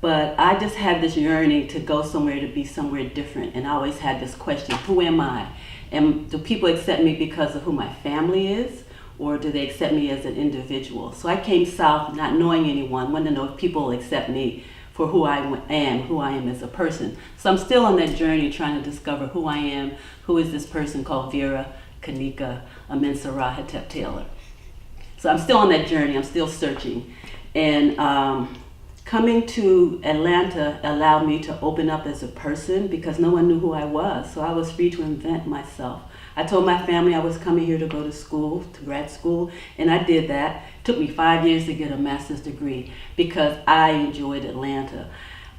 D: But I just had this yearning to go somewhere, to be somewhere different. And I always had this question, who am I? And do people accept me because of who my family is? Or do they accept me as an individual? So I came south not knowing anyone, wanted to know if people accept me for who I am as a person. So I'm still on that journey trying to discover who I am, who is this person called Vera Kanika Amensarah Hatep Taylor. So I'm still on that journey, I'm still searching. And coming to Atlanta allowed me to open up as a person because no one knew who I was. So I was free to invent myself. I told my family I was coming here to go to school, to grad school, and I did that. It took me 5 years to get a master's degree because I enjoyed Atlanta.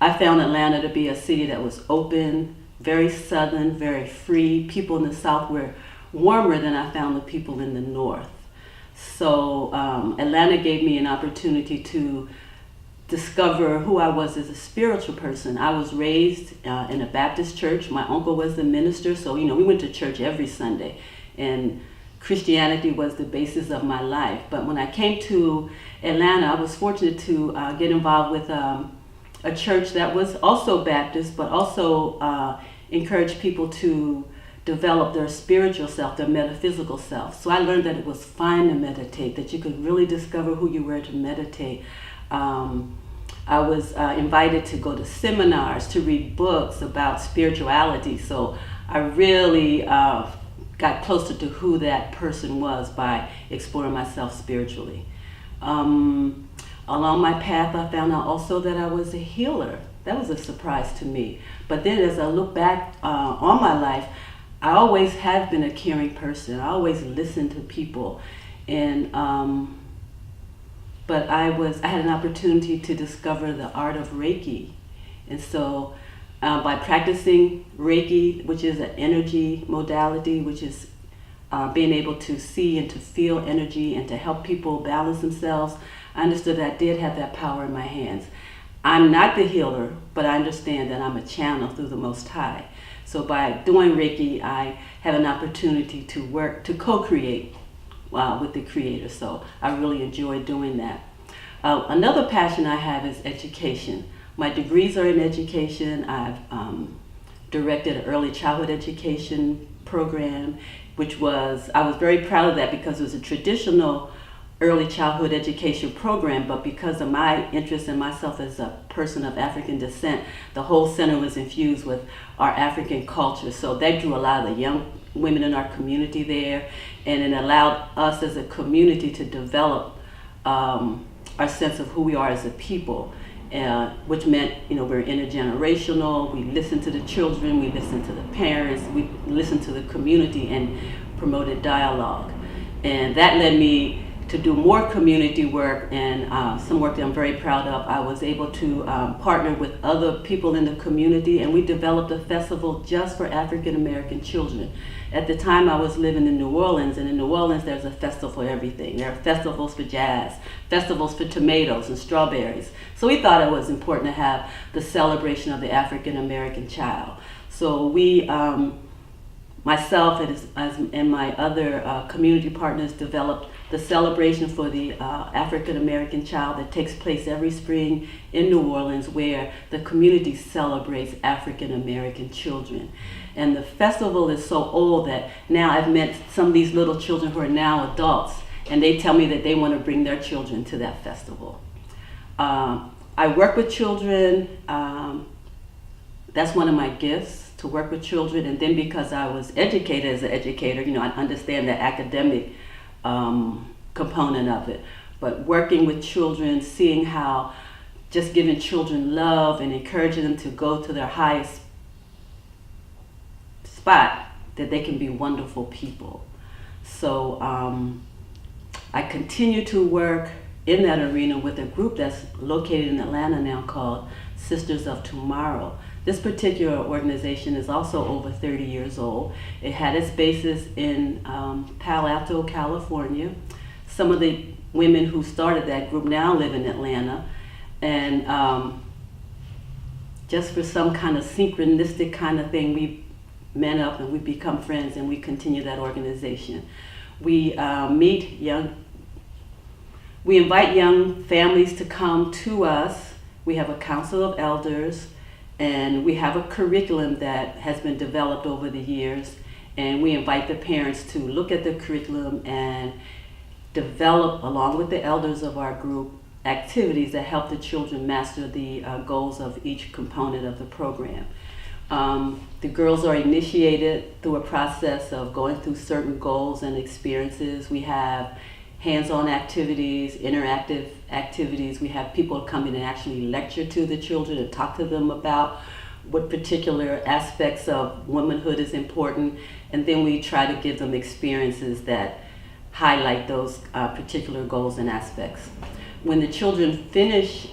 D: I found Atlanta to be a city that was open, very southern, very free. People in the South were warmer than I found the people in the North. So Atlanta gave me an opportunity to discover who I was as a spiritual person. I was raised in a Baptist church. My uncle was the minister, so we went to church every Sunday, and Christianity was the basis of my life. But when I came to Atlanta, I was fortunate to get involved with a church that was also Baptist, but also encouraged people to develop their spiritual self, their metaphysical self. So I learned that it was fine to meditate, that you could really discover who you were to meditate. I was invited to go to seminars, to read books about spirituality. So I really got closer to who that person was by exploring myself spiritually. Along my path, I found out also that I was a healer. That was a surprise to me. But then as I look back on my life, I always have been a caring person. I always listened to people. And but I had an opportunity to discover the art of Reiki. And so by practicing Reiki, which is an energy modality, which is being able to see and to feel energy and to help people balance themselves, I understood that I did have that power in my hands. I'm not the healer, but I understand that I'm a channel through the Most High. So by doing Reiki, I have an opportunity to work, to co-create with the Creator. So I really enjoy doing that. Another passion I have is education. My degrees are in education. I've directed an early childhood education program, I was very proud of that because it was a traditional early childhood education program, but because of my interest in myself as a person of African descent, the whole center was infused with our African culture. So that drew a lot of the young women in our community there, and it allowed us as a community to develop our sense of who we are as a people, which meant, we're intergenerational, we listen to the children, we listen to the parents, we listen to the community and promoted dialogue. And that led me to do more community work and some work that I'm very proud of. I was able to partner with other people in the community, and we developed a festival just for African American children. At the time I was living in New Orleans, and in New Orleans there's a festival for everything. There are festivals for jazz, festivals for tomatoes and strawberries. So we thought it was important to have the celebration of the African American child. So we, myself and my other community partners developed the celebration for the African American child that takes place every spring in New Orleans, where the community celebrates African American children. And the festival is so old that now I've met some of these little children who are now adults, and they tell me that they want to bring their children to that festival. I work with children. That's one of my gifts, to work with children. And then because I was educated as an educator, I understand the academic component of it. But working with children, seeing how just giving children love and encouraging them to go to their highest spot, that they can be wonderful people. So I continue to work in that arena with a group that's located in Atlanta now called Sisters of Tomorrow. This particular organization is also over 30 years old. It had its basis in Palo Alto, California. Some of the women who started that group now live in Atlanta. And just for some kind of synchronistic kind of thing, we met up and we become friends, and we continue that organization. We we invite young families to come to us. We have a council of elders, and we have a curriculum that has been developed over the years, and we invite the parents to look at the curriculum and develop, along with the elders of our group, activities that help the children master the goals of each component of the program. The girls are initiated through a process of going through certain goals and experiences. We have hands-on activities, interactive activities. We have people come in and actually lecture to the children and talk to them about what particular aspects of womanhood is important, and then we try to give them experiences that highlight those particular goals and aspects. When the children finish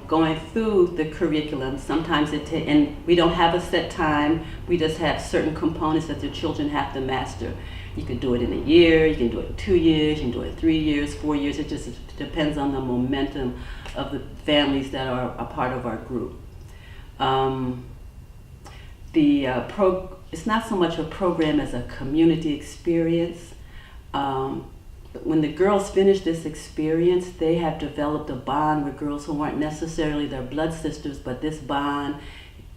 D: going through the curriculum, sometimes and we don't have a set time, we just have certain components that the children have to master. You can do it in a year, you can do it in 2 years, you can do it in 3 years, 4 years. It just depends on the momentum of the families that are a part of our group. It's not so much a program as a community experience. But when the girls finish this experience, they have developed a bond with girls who aren't necessarily their blood sisters, but this bond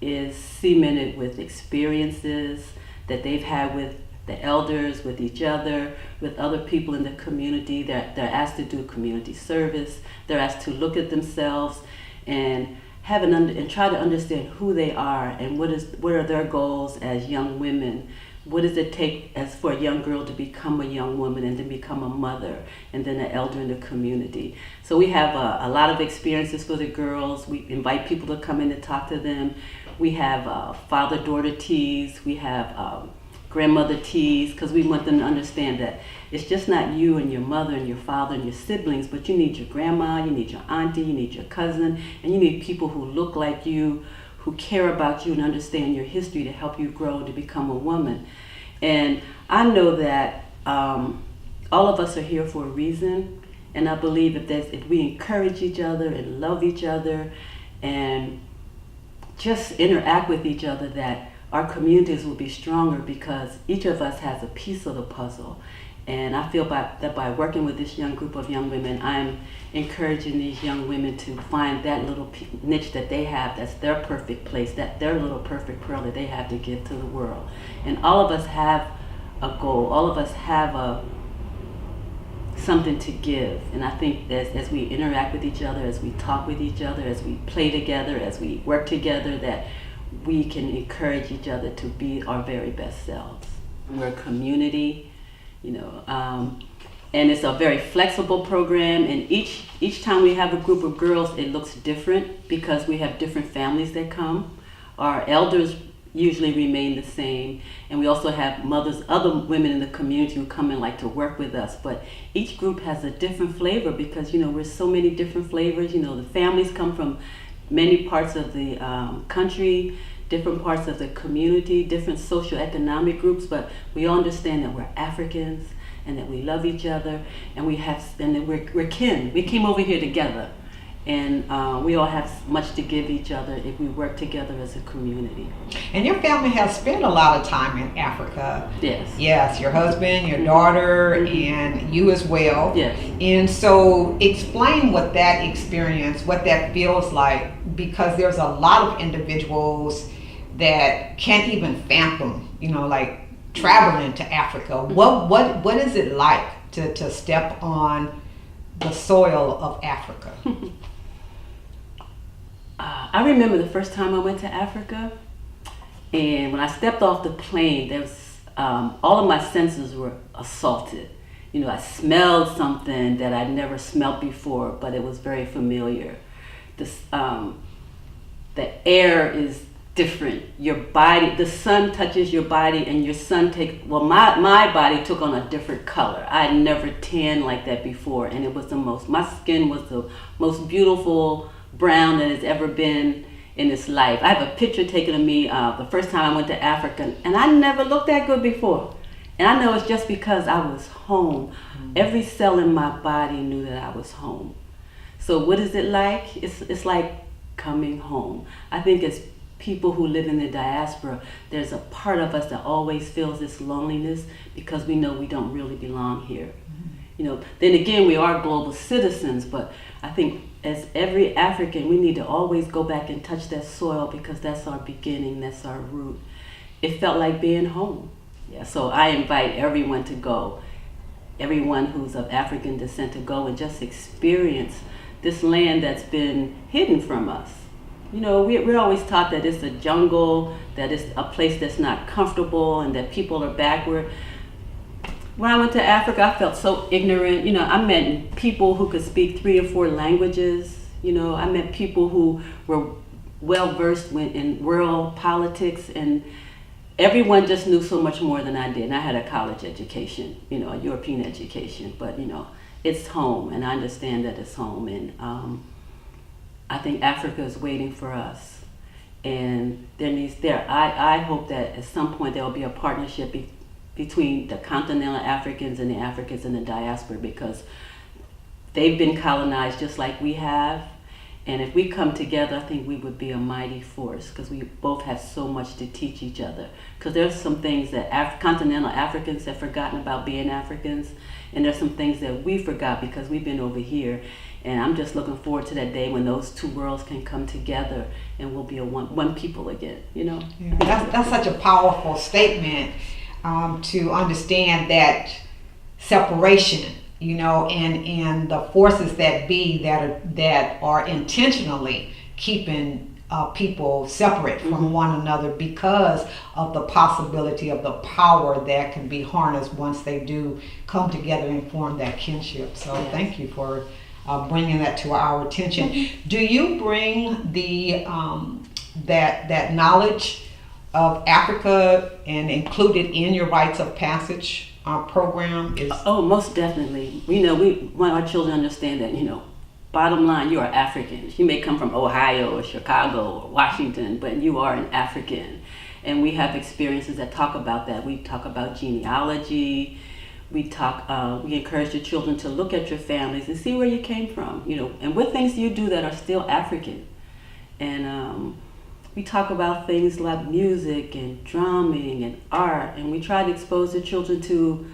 D: is cemented with experiences that they've had with the elders, with each other, with other people in the community. They're asked to do community service. They're asked to look at themselves and and try to understand who they are and what are their goals as young women. What does it take for a young girl to become a young woman and then become a mother and then an elder in the community? So we have a lot of experiences for the girls. We invite people to come in and talk to them. We have father-daughter teas. We have grandmother teas, because we want them to understand that it's just not you and your mother and your father and your siblings, but you need your grandma, you need your auntie, you need your cousin, and you need people who look like you, who care about you and understand your history to help you grow to become a woman. And I know that all of us are here for a reason, and I believe if we encourage each other and love each other and just interact with each other, that our communities will be stronger, because each of us has a piece of the puzzle. And I feel that by working with this young group of young women, I'm encouraging these young women to find that little niche that they have, that's their perfect place, that their little perfect pearl that they have to give to the world. And all of us have a goal. All of us have something to give. And I think that as we interact with each other, as we talk with each other, as we play together, as we work together, that we can encourage each other to be our very best selves. We're a community, and it's a very flexible program, and each time we have a group of girls, it looks different because we have different families that come. Our elders usually remain the same, and we also have mothers, other women in the community who come and like to work with us, but each group has a different flavor because we're so many different flavors. The families come from many parts of the country, different parts of the community, different socioeconomic groups, but we all understand that we're Africans and that we love each other, and that we're kin. We came over here together, And we all have much to give each other if we work together as a community.
E: And your family has spent a lot of time in Africa.
D: Yes.
E: Yes, your husband, your daughter, and you as well.
D: Yes.
E: And so explain what that experience, what that feels like, because there's a lot of individuals that can't even fathom, like traveling to Africa. What is it like to step on the soil of Africa?
D: I remember the first time I went to Africa, and when I stepped off the plane, there was all of my senses were assaulted. I smelled something that I'd never smelled before, but it was very familiar. The air is different. Your body, the sun touches your body, and your sun my body took on a different color. I had never tanned like that before, and it was my skin was the most beautiful brown that has ever been in its life. I have a picture taken of me the first time I went to Africa, and I never looked that good before. And I know it's just because I was home. Every cell in my body knew that I was home. So what is it like? It's like coming home. I think as people who live in the diaspora, there's a part of us that always feels this loneliness because we know we don't really belong here. Then again, we are global citizens, but I think as every African, we need to always go back and touch that soil because that's our beginning, that's our root. It felt like being home. Yeah, so I invite everyone to go, everyone who's of African descent to go and just experience this land that's been hidden from us. We're always taught that it's a jungle, that it's a place that's not comfortable, and that people are backward. When I went to Africa, I felt so ignorant. I met people who could speak 3 or 4 languages. I met people who were well versed in world politics, and everyone just knew so much more than I did. And I had a college education, a European education, but it's home, and I understand that it's home. And I think Africa is waiting for us, and I hope that at some point there will be a partnership between the continental Africans and the Africans in the diaspora, because they've been colonized just like we have. And if we come together, I think we would be a mighty force, because we both have so much to teach each other. Because there's some things that continental Africans have forgotten about being Africans, and there's some things that we forgot because we've been over here. And I'm just looking forward to that day when those two worlds can come together and we'll be one people again,
E: Yeah, that's such a powerful statement, to understand that separation, and the forces that be that are intentionally keeping people separate from one another because of the possibility of the power that can be harnessed once they do come together and form that kinship. So thank you for bringing that to our attention. Do you bring the that knowledge of Africa and include it in your rites of passage program?
D: Most definitely. We want our children to understand that, bottom line, you are African. You may come from Ohio or Chicago or Washington, but you are an African. And we have experiences that talk about that. We talk about genealogy. We encourage the children to look at your families and see where you came from, and what things do you do that are still African. And we talk about things like music and drumming and art, and we try to expose the children to,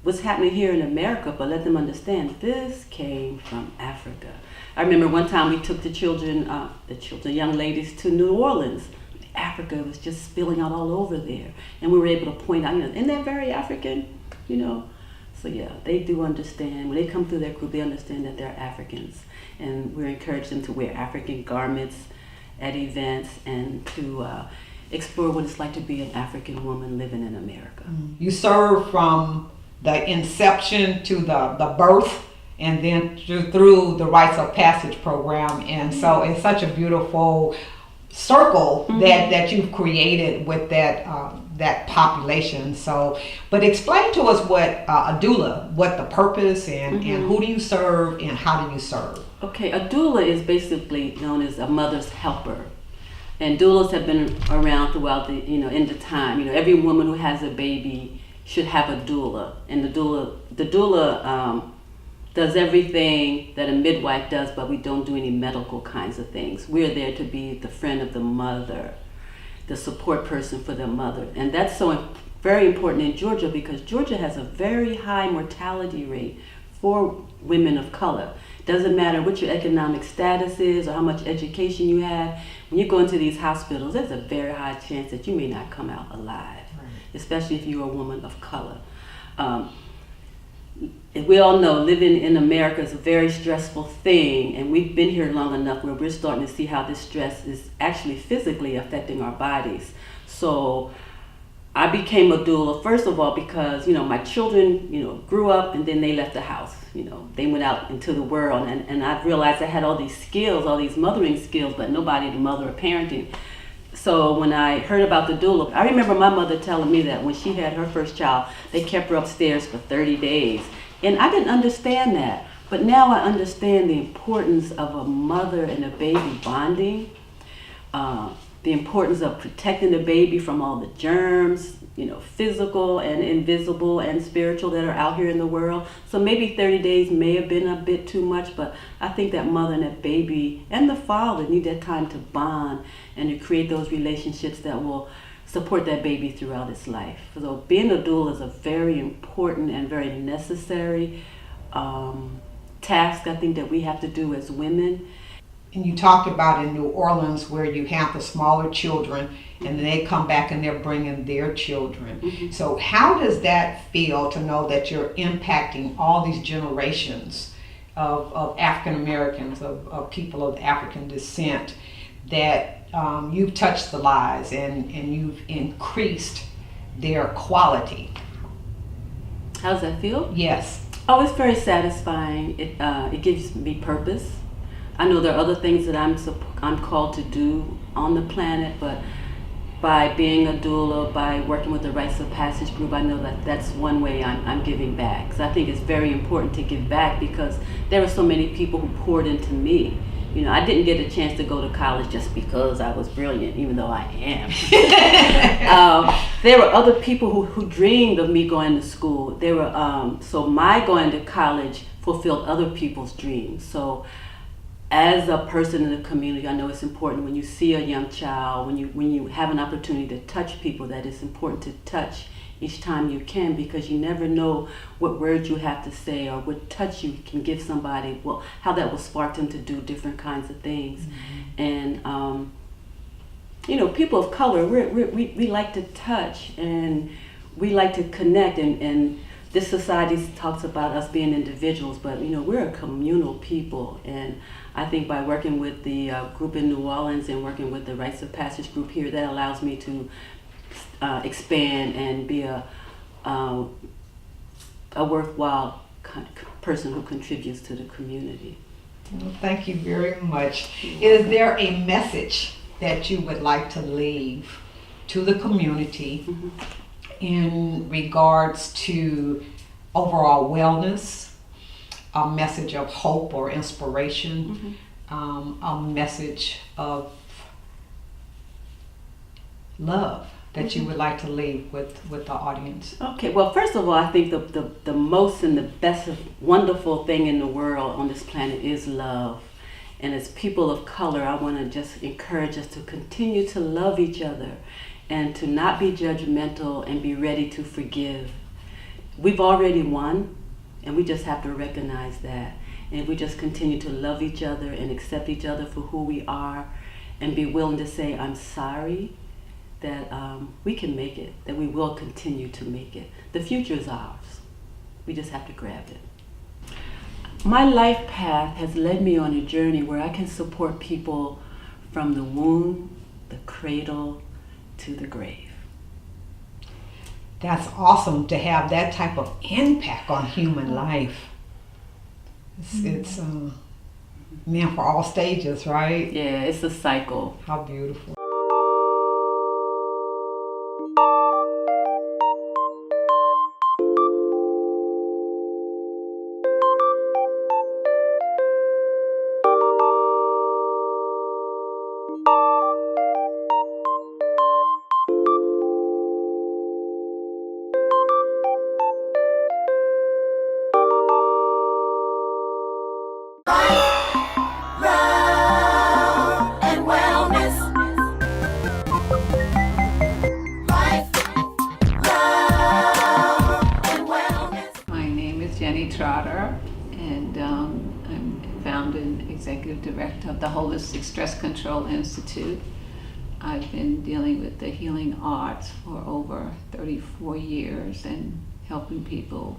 D: what's happening here in America, but let them understand this came from Africa. I remember one time we took the young ladies to New Orleans. Africa was just spilling out all over there, and we were able to point out, isn't that very African? So yeah, they do understand. When they come through their group, they understand that they're Africans, and we encourage them to wear African garments at events and to explore what it's like to be an African woman living in America.
E: You serve from the inception to the birth, and then through the rites of passage program, and so it's such a beautiful circle that you've created with that population. So, but explain to us what a doula, what the purpose and who do you serve and how do you serve?
D: Okay, a doula is basically known as a mother's helper, and doulas have been around throughout the in the time. Every woman who has a baby should have a doula, and the doula does everything that a midwife does, but we don't do any medical kinds of things. We're there to be the friend of the mother, the support person for the mother. And that's so very important in Georgia, because Georgia has a very high mortality rate for women of color. Doesn't matter what your economic status is or how much education you have. When you go into these hospitals, there's a very high chance that you may not come out alive, especially if you're a woman of color. We all know living in America is a very stressful thing, and we've been here long enough where we're starting to see how this stress is actually physically affecting our bodies. So I became a doula, first of all, because, my children, grew up and then they left the house. They went out into the world, and I realized I had all these skills, all these mothering skills, but nobody to mother or parenting. So when I heard about the doula, I remember my mother telling me that when she had her first child, they kept her upstairs for 30 days. And I didn't understand that. But now I understand the importance of a mother and a baby bonding, the importance of protecting the baby from all the germs, physical and invisible and spiritual that are out here in the world. So maybe 30 days may have been a bit too much, but I think that mother and that baby and the father need that time to bond and to create those relationships that will support that baby throughout its life. So being a doula is a very important and very necessary task, I think, that we have to do as women.
E: And you talked about in New Orleans where you have the smaller children and then they come back and they're bringing their children.
D: Mm-hmm.
E: So how does that feel to know that you're impacting all these generations of African Americans, of people of African descent, that you've touched the lives and you've increased their quality?
D: How does that feel?
E: Yes.
D: Oh, it's very satisfying. It gives me purpose. I know there are other things that I'm called to do on the planet, but by being a doula, by working with the Rites of Passage group, I know that that's one way I'm giving back. So I think it's very important to give back because there were so many people who poured into me. I didn't get a chance to go to college just because I was brilliant, even though I am. There were other people who dreamed of me going to school. So my going to college fulfilled other people's dreams. So as a person in the community, I know it's important when you see a young child, when you have an opportunity to touch people, that it's important to touch each time you can, because you never know what words you have to say or what touch you can give somebody, how that will spark them to do different kinds of things. Mm-hmm. And people of color, we like to touch and we like to connect, and this society talks about us being individuals, but we're a communal people. And I think by working with the group in New Orleans and working with the Rites of Passage group here, that allows me to expand and be a worthwhile person who contributes to the community.
E: Well, thank you very much. Is there a message that you would like to leave to the community mm-hmm. in regards to overall wellness, a message of hope or inspiration, mm-hmm. A message of love that mm-hmm. you would like to leave with the audience?
D: Okay, well, first of all, I think the most and the best wonderful thing in the world on this planet is love. And as people of color, I want to just encourage us to continue to love each other and to not be judgmental and be ready to forgive. We've already won, and we just have to recognize that. And if we just continue to love each other and accept each other for who we are and be willing to say, I'm sorry, that we can make it, that we will continue to make it. The future is ours. We just have to grab it. My life path has led me on a journey where I can support people from the womb, the cradle, to the grave.
E: That's awesome to have that type of impact on human life. It's meant for all stages, right?
D: Yeah, it's a cycle.
E: How beautiful.
F: founder and executive director of the Holistic Stress Control Institute. I've been dealing with the healing arts for over 34 years and helping people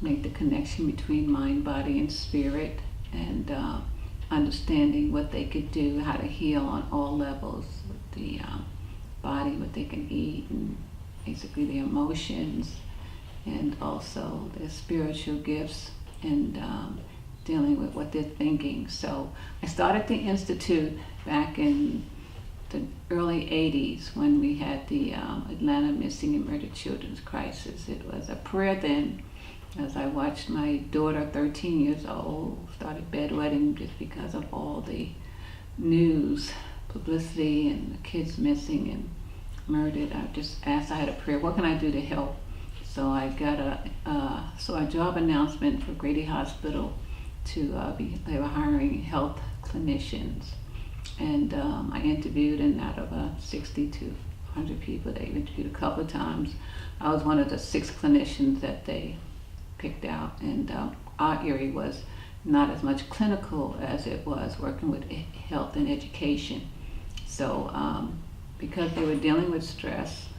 F: make the connection between mind, body, and spirit, and understanding what they could do, how to heal on all levels with the body, what they can eat, and basically the emotions, and also their spiritual gifts, and dealing with what they're thinking. So I started the Institute back in the early 80s when we had the Atlanta Missing and Murdered Children's Crisis. It was a prayer then, as I watched my daughter, 13 years old, started bedwetting just because of all the news, publicity, and the kids missing and murdered. I just asked, I had a prayer, what can I do to help? So I got a job announcement for Grady Hospital they were hiring health clinicians. And I interviewed, and out of 60 to 100 people they interviewed a couple of times, I was one of the 6 clinicians that they picked out. And our area was not as much clinical as it was working with health and education. So because they were dealing with stress,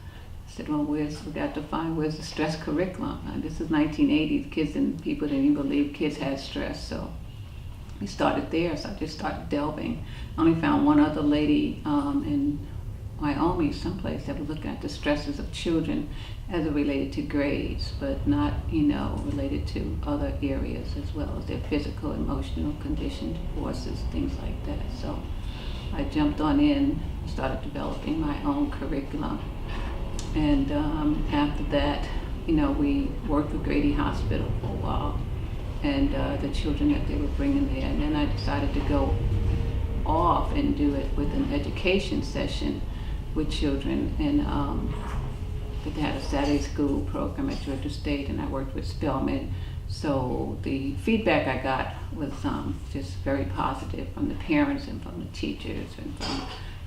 F: I said, well, we got to find where's the stress curriculum. This is 1980s. Kids and people didn't even believe kids had stress. So we started there. So I just started delving. I only found one other lady in Wyoming, someplace, that was looking at the stresses of children as it related to grades, but not, related to other areas as well as their physical, emotional condition, divorces, things like that. So I jumped on in, started developing my own curriculum. And after that, we worked with Grady Hospital for a while, and the children that they were bringing there. And then I decided to go off and do it with an education session with children. And they had a Saturday school program at Georgia State, and I worked with Spelman. So the feedback I got was just very positive from the parents and from the teachers and from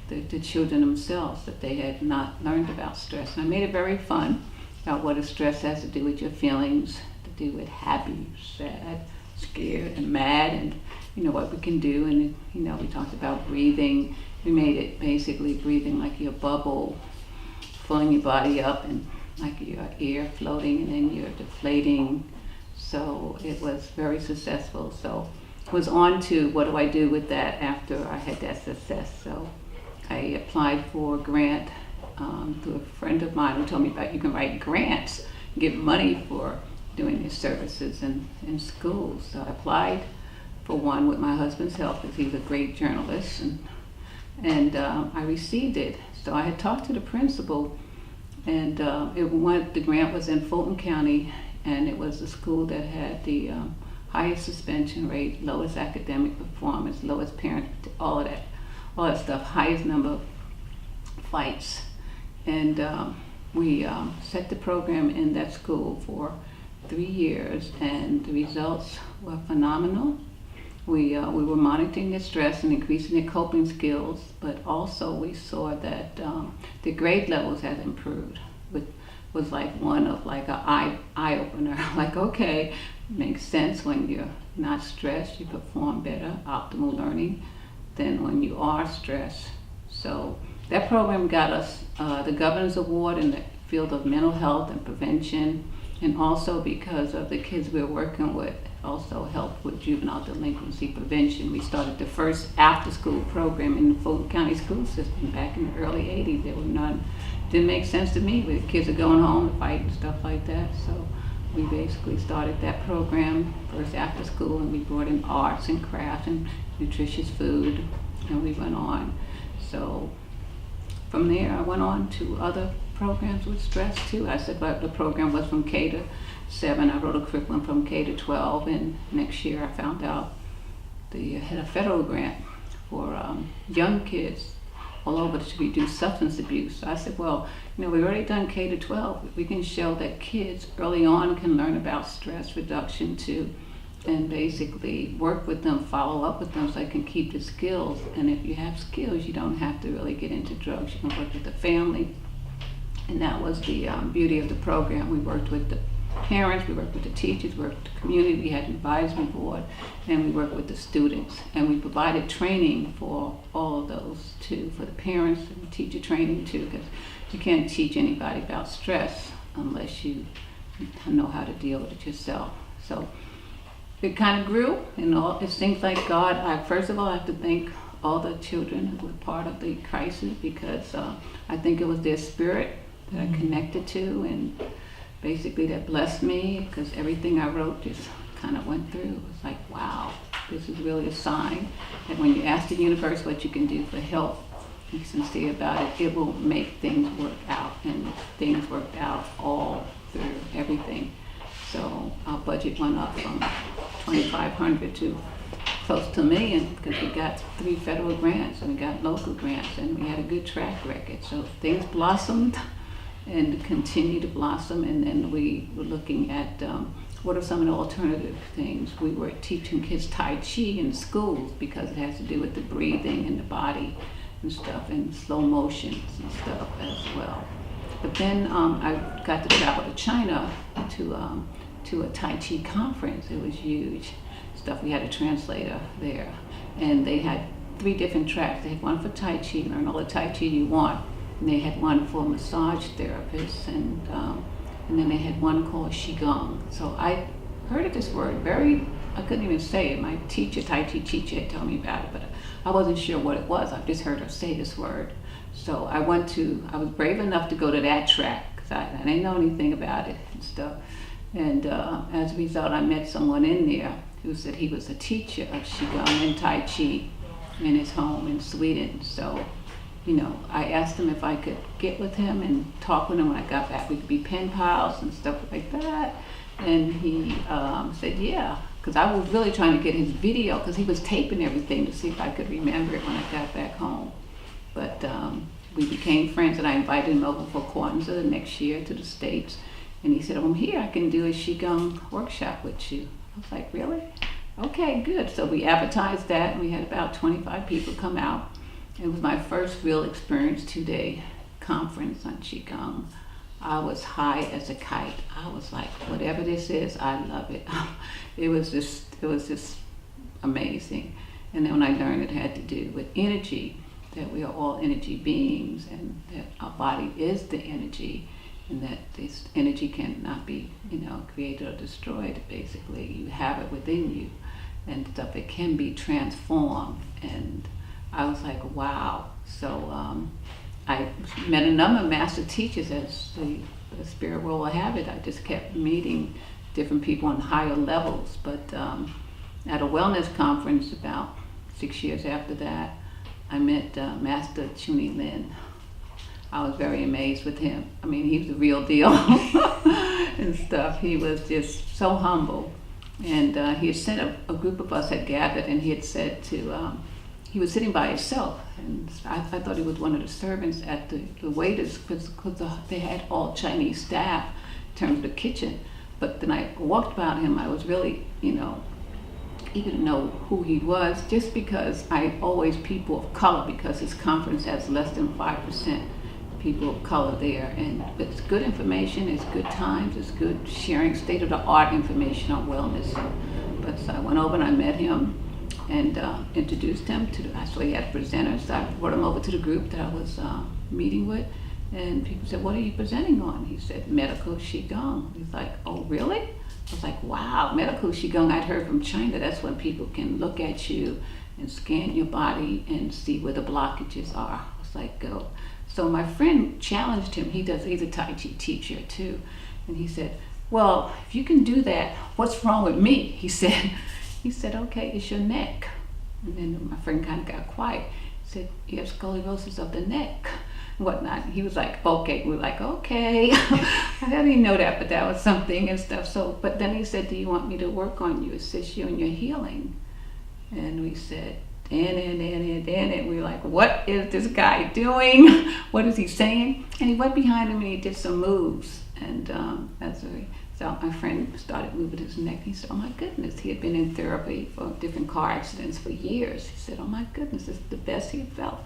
F: the children themselves, that they had not learned about stress. And I made it very fun about what stress has to do with your feelings, to do with happy, sad, scared, and mad, and what we can do. And we talked about breathing. We made it basically breathing like your bubble, filling your body up, and like your air floating, and then you're deflating. So it was very successful. So I was on to what do I do with that after I had that success. So I applied for a grant through a friend of mine who told me about you can write grants, get money for doing these services in schools. So I applied for one with my husband's help, because he's a great journalist, and I received it. So I had talked to the principal, and the grant was in Fulton County, and it was the school that had the highest suspension rate, lowest academic performance, lowest parent, all that stuff, highest number of fights. And we set the program in that school for 3 years, and the results were phenomenal. We were monitoring their stress and increasing their coping skills, but also we saw that the grade levels had improved, which was like one of like an eye opener. Like, okay, makes sense, when you're not stressed, you perform better, optimal learning, than when you are stressed. So that program got us the Governor's Award in the field of mental health and prevention, and also because of the kids we were working with, also helped with juvenile delinquency prevention. We started the first after-school program in the Fulton County school system back in the early 80s. There were none. Didn't make sense to me, where the kids are going home to fight and stuff like that. So we basically started that program first after school, and we brought in arts and crafts and nutritious food, and we went on. So from there, I went on to other programs with stress too. I said, but the program was from K to 7. I wrote a curriculum from K to 12, and next year I found out they had a federal grant for young kids all over to reduce substance abuse. So I said, well, we've already done K to 12. We can show that kids early on can learn about stress reduction too, and basically work with them, follow up with them, so they can keep the skills. And if you have skills, you don't have to really get into drugs. You can work with the family. And that was the beauty of the program. We worked with the parents, we worked with the teachers, we worked with the community, we had an advisory board, and we worked with the students. And we provided training for all of those too, for the parents and teacher training too, because you can't teach anybody about stress unless you know how to deal with it yourself. So it kind of grew, and it seems like God. First of all, I have to thank all the children who were part of the crisis, because I think it was their spirit that I connected to, and basically that blessed me, because everything I wrote just kind of went through. It was like, wow, this is really a sign that when you ask the universe what you can do for help, be sincere about it, it will make things work out, and things worked out all through everything. So our budget went up from $2,500 to close to $1 million, because we got 3 federal grants and we got local grants, and we had a good track record. So things blossomed and continue to blossom. And then we were looking at what are some of the alternative things. We were teaching kids Tai Chi in schools, because it has to do with the breathing and the body and stuff, and slow motions and stuff as well. But then I got to travel to China to a Tai Chi conference. It was huge stuff. We had a translator there, and they had 3 different tracks. They had one for Tai Chi, learn all the Tai Chi you want, and they had one for massage therapists, and then they had one called Qigong. So I heard of this word, I couldn't even say it. My teacher, Tai Chi teacher, had told me about it, but I wasn't sure what it was. I just heard her say this word. So I was brave enough to go to that track, because I didn't know anything about it and stuff. And as a result, I met someone in there who said he was a teacher of Qigong and Tai Chi in his home in Sweden. So, I asked him if I could get with him and talk with him when I got back. We could be pen pals and stuff like that. And he said, yeah, because I was really trying to get his video, because he was taping everything to see if I could remember it when I got back home. But we became friends, and I invited him over for Kwanzaa the next year to the States. And he said, I'm here, I can do a Qigong workshop with you. I was like, really? Okay, good. So we advertised that, and we had about 25 people come out. It was my first real experience, 2-day conference on Qigong. I was high as a kite. I was like, whatever this is, I love it. It was just amazing. And then when I learned it had to do with energy, that we are all energy beings, and that our body is the energy, and that this energy cannot be, created or destroyed. Basically, you have it within you, and stuff. It can be transformed. And I was like, wow. So I met a number of master teachers, as the spirit world will have it. I just kept meeting different people on higher levels. But at a wellness conference about 6 years after that, I met Master Chuni Lin. I was very amazed with him. I mean, he was the real deal and stuff. He was just so humble. And he had sent a group of us had gathered, and he had said he was sitting by himself. And I thought he was one of the servants at the waiters, because they had all Chinese staff in terms of the kitchen. But then I walked by him, I was really, eager to know who he was, just because people of color, because his conference has less than 5% people of color there, and it's good information, it's good times, it's good sharing state-of-the-art information on wellness. But so I went over and I met him and introduced him so he had presenters. So I brought him over to the group that I was meeting with, and people said, what are you presenting on? He said, medical Qigong. He's like, oh, really? I was like, wow, medical Qigong. I'd heard from China, that's when people can look at you and scan your body and see where the blockages are. I was like, go. So my friend challenged him. He's a Tai Chi teacher too. And he said, well, if you can do that, what's wrong with me? He said, okay, it's your neck. And then my friend kind of got quiet. He said, you have scoliosis of the neck, and whatnot. He was like, okay. We were like, okay. I didn't know that, but that was something and stuff. So, but then he said, do you want me to work on you, assist you in your healing? And we said, Dan it. We were like, what is this guy doing? What is he saying? And he went behind him and he did some moves. And so my friend started moving his neck. He said, oh my goodness. He had been in therapy for different car accidents for years. He said, oh my goodness, this is the best he had felt.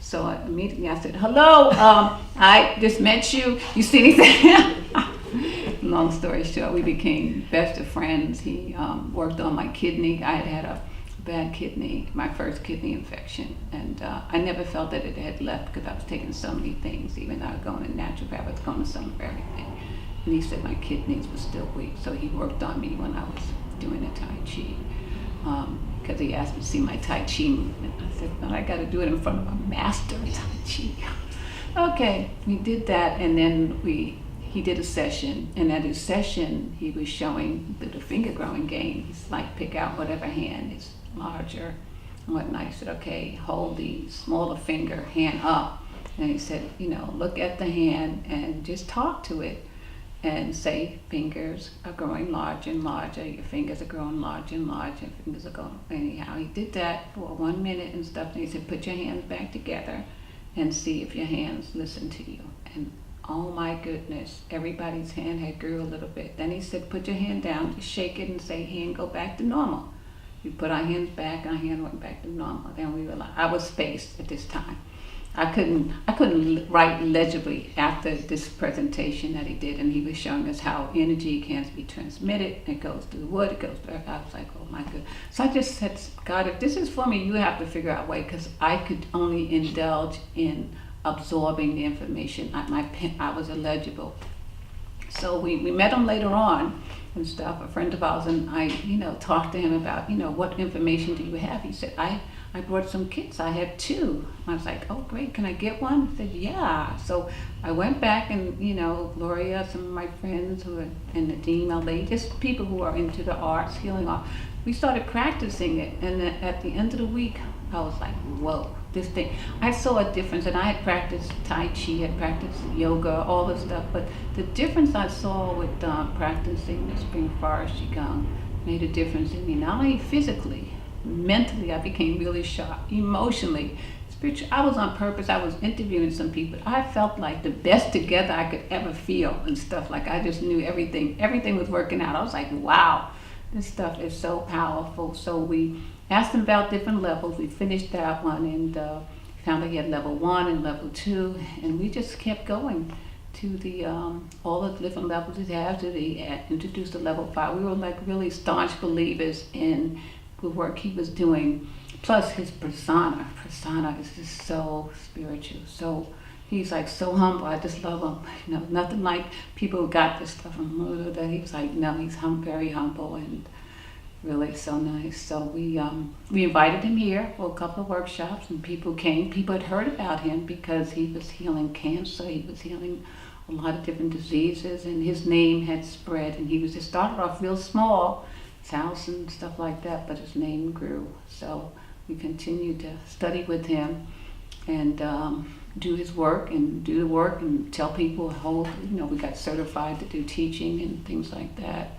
F: So immediately I said, hello, I just met you. You see anything? long story short, we became best of friends. He worked on my kidney. I had a bad kidney, my first kidney infection, and I never felt that it had left because I was taking so many things. Even though I was going to naturopath, I was going to some for everything. And he said my kidneys were still weak, so he worked on me when I was doing the Tai Chi. Because he asked me to see my Tai Chi movement. I said, no, I got to do it in front of a master Tai Chi. Okay, we did that, and then he did a session, and at his session, he was showing the finger growing game. He's like, pick out whatever hand is larger and whatnot. I said, okay, hold the smaller finger, hand up. And he said, look at the hand and just talk to it and say, fingers are growing larger and larger, your fingers are growing larger and larger, your fingers are going, anyhow. He did that for 1 minute and stuff, and he said, put your hands back together and see if your hands listen to you. And oh my goodness, everybody's hand had grew a little bit. Then he said, put your hand down, just shake it and say, hand, go back to normal. We put our hands back, our hand went back to normal. Then we realized, I was spaced at this time. I couldn't write legibly after this presentation that he did, and he was showing us how energy can be transmitted. It goes through wood, it goes through earth. I was like, oh my God. So I just said, God, if this is for me, you have to figure out a way, because I could only indulge in absorbing the information. I was illegible. So we met him later on and stuff, a friend of ours, and I, talked to him about, what information do you have? He said, I brought some kits. I have 2. I was like, oh great, can I get one? He said, yeah. So I went back and, Gloria, some of my friends who are, and Nadeem Ali, just people who are into the arts, healing art, we started practicing it. And then at the end of the week, I was like, whoa, this thing. I saw a difference, and I had practiced Tai Chi, had practiced yoga, all this stuff, but the difference I saw with practicing the Spring Forest Qigong made a difference in me, not only physically, mentally. I became really sharp, emotionally, spiritually. I was on purpose. I was interviewing some people. I felt like the best together I could ever feel and stuff. Like I just knew everything was working out. I was like, wow, this stuff is so powerful. So we asked him about different levels. We finished that one and found that he had level 1 and level 2, and we just kept going to the all the different levels he has. To the introduced to level 5. We were like really staunch believers in the work he was doing, plus his persona is just so spiritual. So he's like so humble. I just love him. Nothing like people who got this stuff from Muda. That he was like, no, he's very humble and really so nice. So we invited him here for a couple of workshops, and people came. People had heard about him because he was healing cancer. He was healing a lot of different diseases, and his name had spread. And he was just started off real small, house and stuff like that, but his name grew. So we continued to study with him and do his work and do the work and tell people we got certified to do teaching and things like that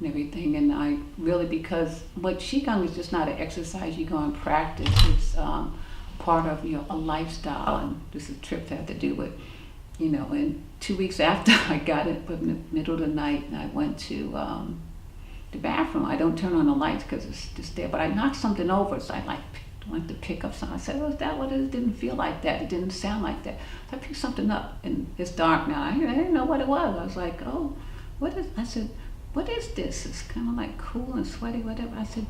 F: and everything. And I really, because what Qigong is just not an exercise you go and practice, it's part of a lifestyle. And this is a trip that had to do with, and 2 weeks after I got it, in the middle of the night, and I went to the bathroom. I don't turn on the lights because it's just there, but I knocked something over, so I went to pick up something. I said, is that what it is? It didn't feel like that. It didn't sound like that. So I picked something up, and it's dark now. I didn't know what it was. I was like, oh, I said, what is this? It's kind of like cool and sweaty, whatever. I said,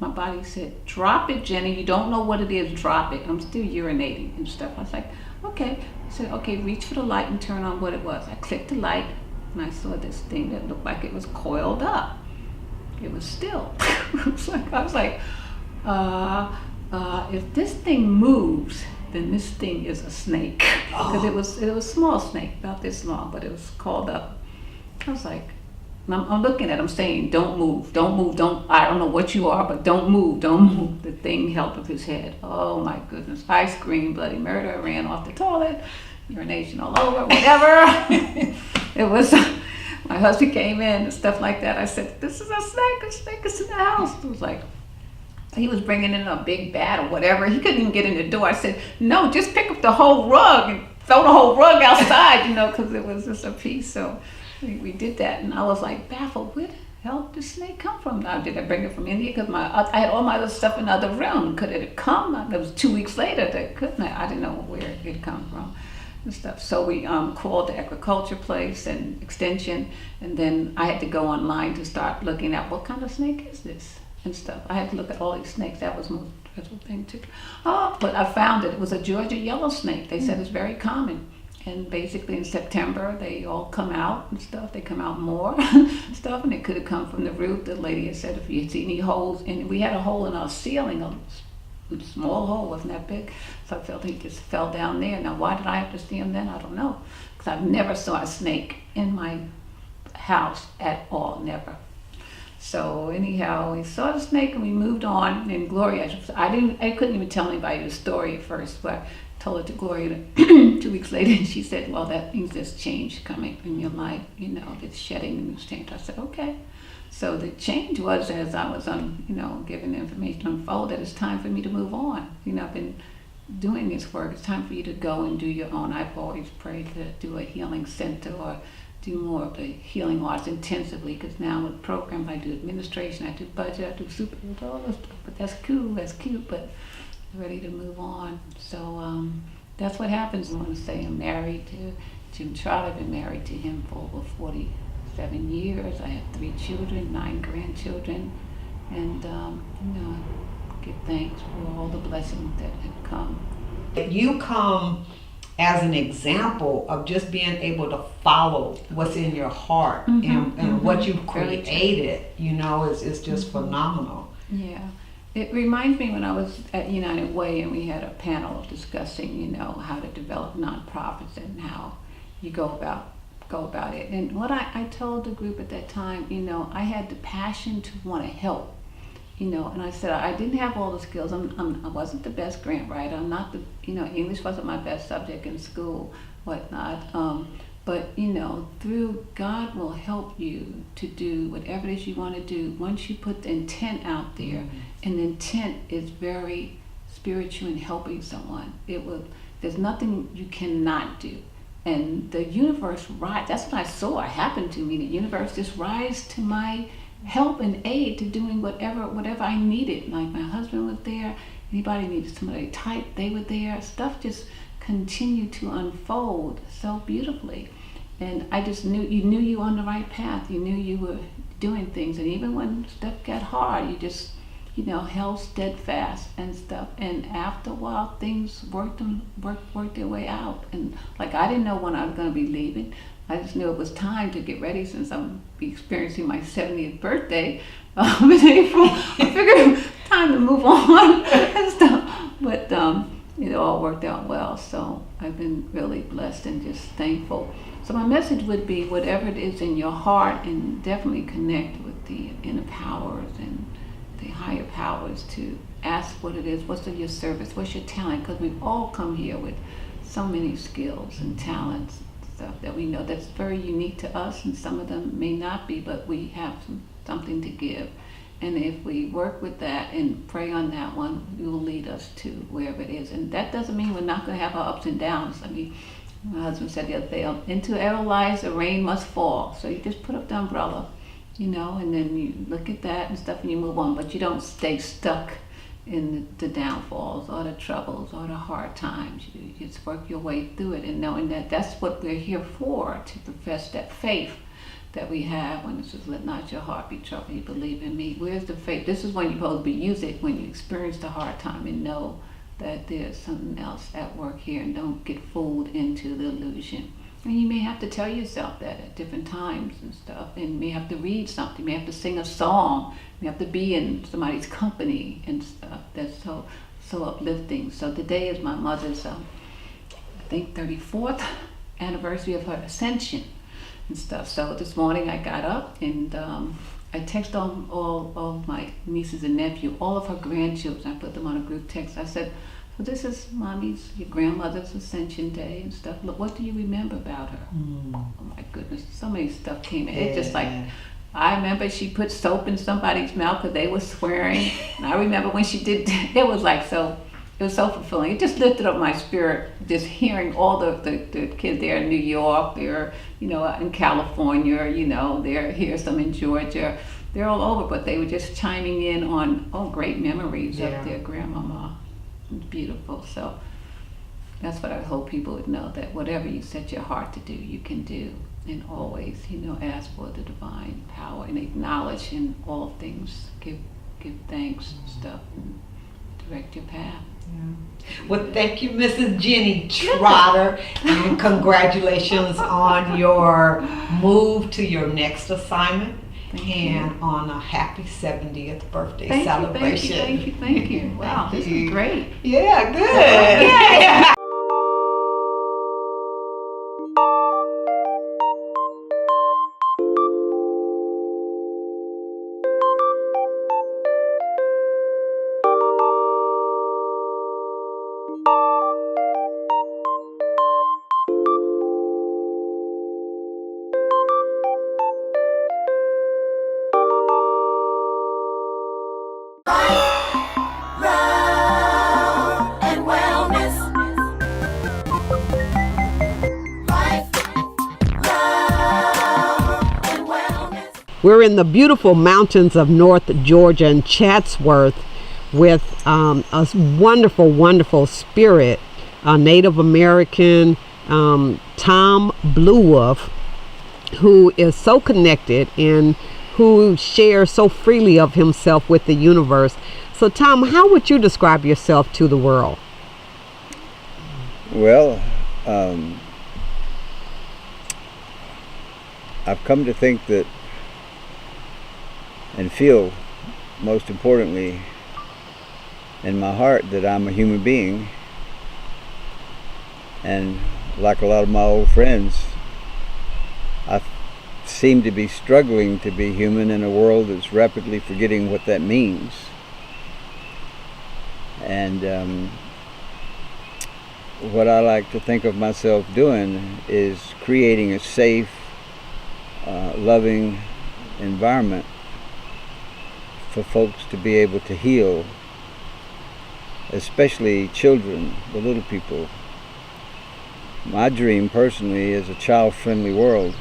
F: my body said, drop it, Jenny. You don't know what it is, drop it. I'm still urinating and stuff. I was like, okay. I said, okay, reach for the light and turn on what it was. I clicked the light, and I saw this thing that looked like it was coiled up. It was still. I was like, if this thing moves, then this thing is a snake. Because it was a small snake, about this long, but it was coiled up. I was like, I'm looking at him saying, don't move, I don't know what you are, but don't move. The thing held up his head. Oh my goodness. I screamed bloody murder. I ran off the toilet, urination all over, whatever. It was... My husband came in and stuff like that. I said, this is a snake is in the house. It was like, he was bringing in a big bat or whatever. He couldn't even get in the door. I said, no, just pick up the whole rug and throw the whole rug outside, because it was just a piece. So we did that, and I was like baffled. Where the hell did the snake come from? Now, did I bring it from India? Because I had all my other stuff in the other room. Could it have come? It was 2 weeks later. I didn't know where it had come from. and stuff. So we called the agriculture place and extension, and then I had to go online to start looking at what kind of snake is this and stuff. I had to look at all these snakes. That was the most dreadful thing too. But I found it. It was a Georgia yellow snake. They said it's very common. And basically in September, they all come out and stuff. They come out more stuff, and it could have come from the roof. The lady had said if you see any holes, and we had a hole in our ceiling, a small hole, wasn't that big. So I felt he just fell down there. Now, why did I have to see him then? I don't know. Because I've never saw a snake in my house at all, never. So anyhow, we saw the snake and we moved on. And Gloria, I couldn't even tell anybody the story at first, but I told it to Gloria 2 weeks later, and she said, well, that means there's change coming in your life, it's shedding and it's change. I said, okay. So the change was as I was giving the information unfold that it's time for me to move on. I've been doing this work. It's time for you to go and do your own. I've always prayed to do a healing center or do more of the healing arts intensively, because now with programs I do administration, I do budget, I do supervision, all this stuff. But that's cool, that's cute, but I'm ready to move on. So that's what happens. I want to say I'm married to Jim Trout. I've been married to him for over 47 years. I have 3 children, 9 grandchildren, and give thanks for all the blessings that have come.
E: You come as an example of just being able to follow what's in your heart and what you created, is just phenomenal.
F: Yeah. It reminds me when I was at United Way and we had a panel discussing, how to develop nonprofits and how you go about it. And what I told the group at that time, I had the passion to want to help, and I said I didn't have all the skills. I wasn't the best grant writer. I'm not the, English wasn't my best subject in school, whatnot. But through God will help you to do whatever it is you want to do once you put the intent out there. And the intent is very spiritual in helping someone. There's nothing you cannot do. And the universe that's what I saw happen to me. The universe just rise to my help and aid to doing whatever I needed. Like my husband was there, anybody needed somebody to type, they were there. Stuff just continued to unfold so beautifully. And I just knew you were on the right path. You knew you were doing things. And even when stuff got hard, you just, held steadfast and stuff. And after a while, things worked their way out. And like, I didn't know when I was going to be leaving. I just knew it was time to get ready since I'm experiencing my 70th birthday in April. I figured time to move on and stuff. But it all worked out well. So I've been really blessed and just thankful. So my message would be whatever it is in your heart, and definitely connect with the inner powers and the higher powers to ask what it is, what's of your service, what's your talent, because we've all come here with so many skills and talents, stuff that we know that's very unique to us, and some of them may not be, but we have something to give. And if we work with that and pray on that one, it will lead us to wherever it is. And that doesn't mean we're not going to have our ups and downs. I mean, my husband said the other day, into our lives the rain must fall. So you just put up the umbrella, and then you look at that and stuff and you move on. But you don't stay stuck in the downfalls or the troubles or the hard times. You just work your way through it, and knowing that that's what we're here for, to profess that faith that we have when it says, let not your heart be troubled, you believe in me. Where's the faith? This is when you're supposed to be use it when you experience the hard time and know that there's something else at work here, and don't get fooled into the illusion. And you may have to tell yourself that at different times and stuff, and you may have to read something, you may have to sing a song, you have to be in somebody's company and stuff. That's so uplifting. So today is my mother's, I think 34th anniversary of her ascension and stuff. So this morning I got up and I texted all of my nieces and nephews, all of her grandchildren. I put them on a group text. I said, so this is Mommy's, your grandmother's Ascension Day and stuff. Look, what do you remember about her? Oh my goodness, so many stuff came in. It's just like, I remember she put soap in somebody's mouth because they were swearing. And I remember when she did, it was so fulfilling. It just lifted up my spirit, just hearing all the kids there in New York, they're, in California, they're here, some in Georgia. They're all over, but they were just chiming in on, great memories of their grandmama. Beautiful. So that's what I hope people would know, that whatever you set your heart to do, you can do. And always, ask for the divine power and acknowledge in all things, give thanks and stuff, and direct your path.
E: Well, thank you, Mrs. Jenny Trotter, and congratulations on your move to your next assignment and on a happy 70th birthday celebration.
F: Thank you. Wow, this is great.
E: Yeah, good.
B: Love and wellness. Life, love and wellness.
A: We're in the beautiful mountains of North Georgia in Chatsworth with a wonderful, wonderful spirit, a Native American, Tom Bluewolf, who is so connected and who shares so freely of himself with the universe. So Tom, how would you describe yourself to the world?
G: Well, I've come to think that, and feel most importantly in my heart, that I'm a human being, and like a lot of my old friends, I seem to be struggling to be human in a world that's rapidly forgetting what that means. And what I like to think of myself doing is creating a safe, loving environment for folks to be able to heal, especially children, the little people. My dream personally is a child-friendly world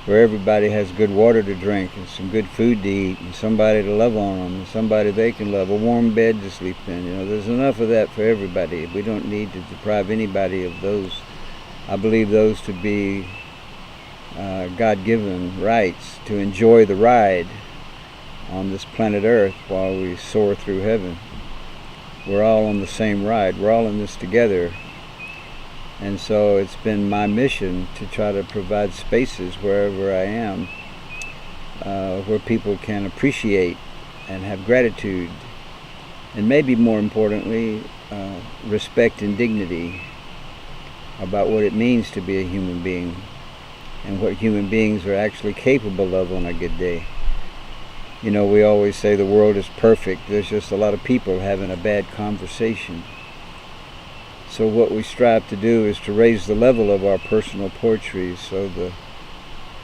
G: where everybody has good water to drink and some good food to eat and somebody to love on them and somebody they can love, a warm bed to sleep in. There's enough of that for everybody. We don't need to deprive anybody of those. I believe those to be God-given rights to enjoy the ride on this planet Earth while we soar through heaven. We're all on the same ride. We're all in this together. And so it's been my mission to try to provide spaces wherever I am where people can appreciate and have gratitude, and maybe more importantly, respect and dignity about what it means to be a human being and what human beings are actually capable of on a good day. We always say the world is perfect. There's just a lot of people having a bad conversation. So what we strive to do is to raise the level of our personal poetry so the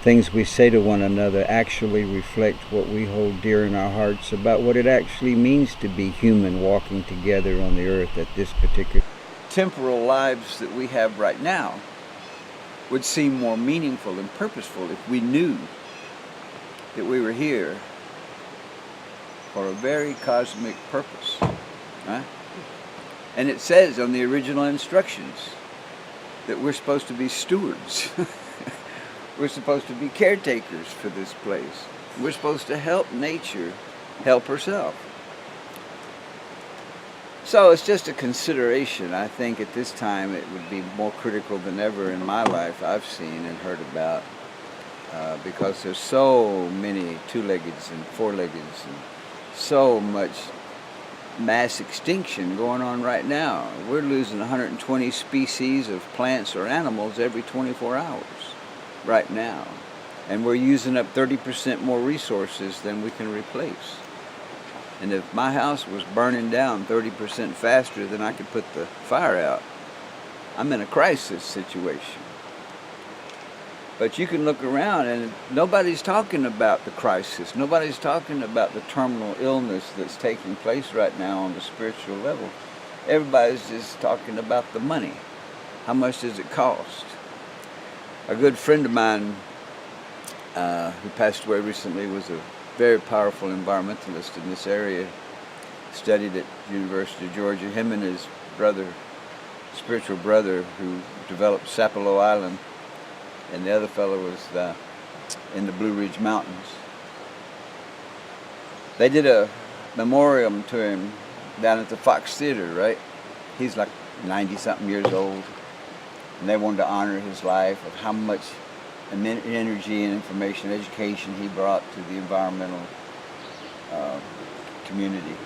G: things we say to one another actually reflect what we hold dear in our hearts about what it actually means to be human walking together on the earth at this particular temporal lives that we have right now would seem more meaningful and purposeful if we knew that we were here for a very cosmic purpose, right? And it says on the original instructions that we're supposed to be stewards. We're supposed to be caretakers for this place. We're supposed to help nature help herself. So it's just a consideration. I think at this time it would be more critical than ever in my life I've seen and heard about because there's so many two-leggeds and four-leggeds and so much mass extinction going on right now. We're losing 120 species of plants or animals every 24 hours right now. And we're using up 30% more resources than we can replace. And if my house was burning down 30% faster than I could put the fire out, I'm in a crisis situation. But you can look around and nobody's talking about the crisis. Nobody's talking about the terminal illness that's taking place right now on the spiritual level. Everybody's just talking about the money. How much does it cost? A good friend of mine who passed away recently was a very powerful environmentalist in this area. Studied at University of Georgia. Him and his brother spiritual brother who developed Sapelo Island, and the other fellow was in the Blue Ridge Mountains. They did a memoriam to him down at the Fox Theater, right? He's like 90-something years old, and they wanted to honor his life of how much energy and information, education he brought to the environmental community.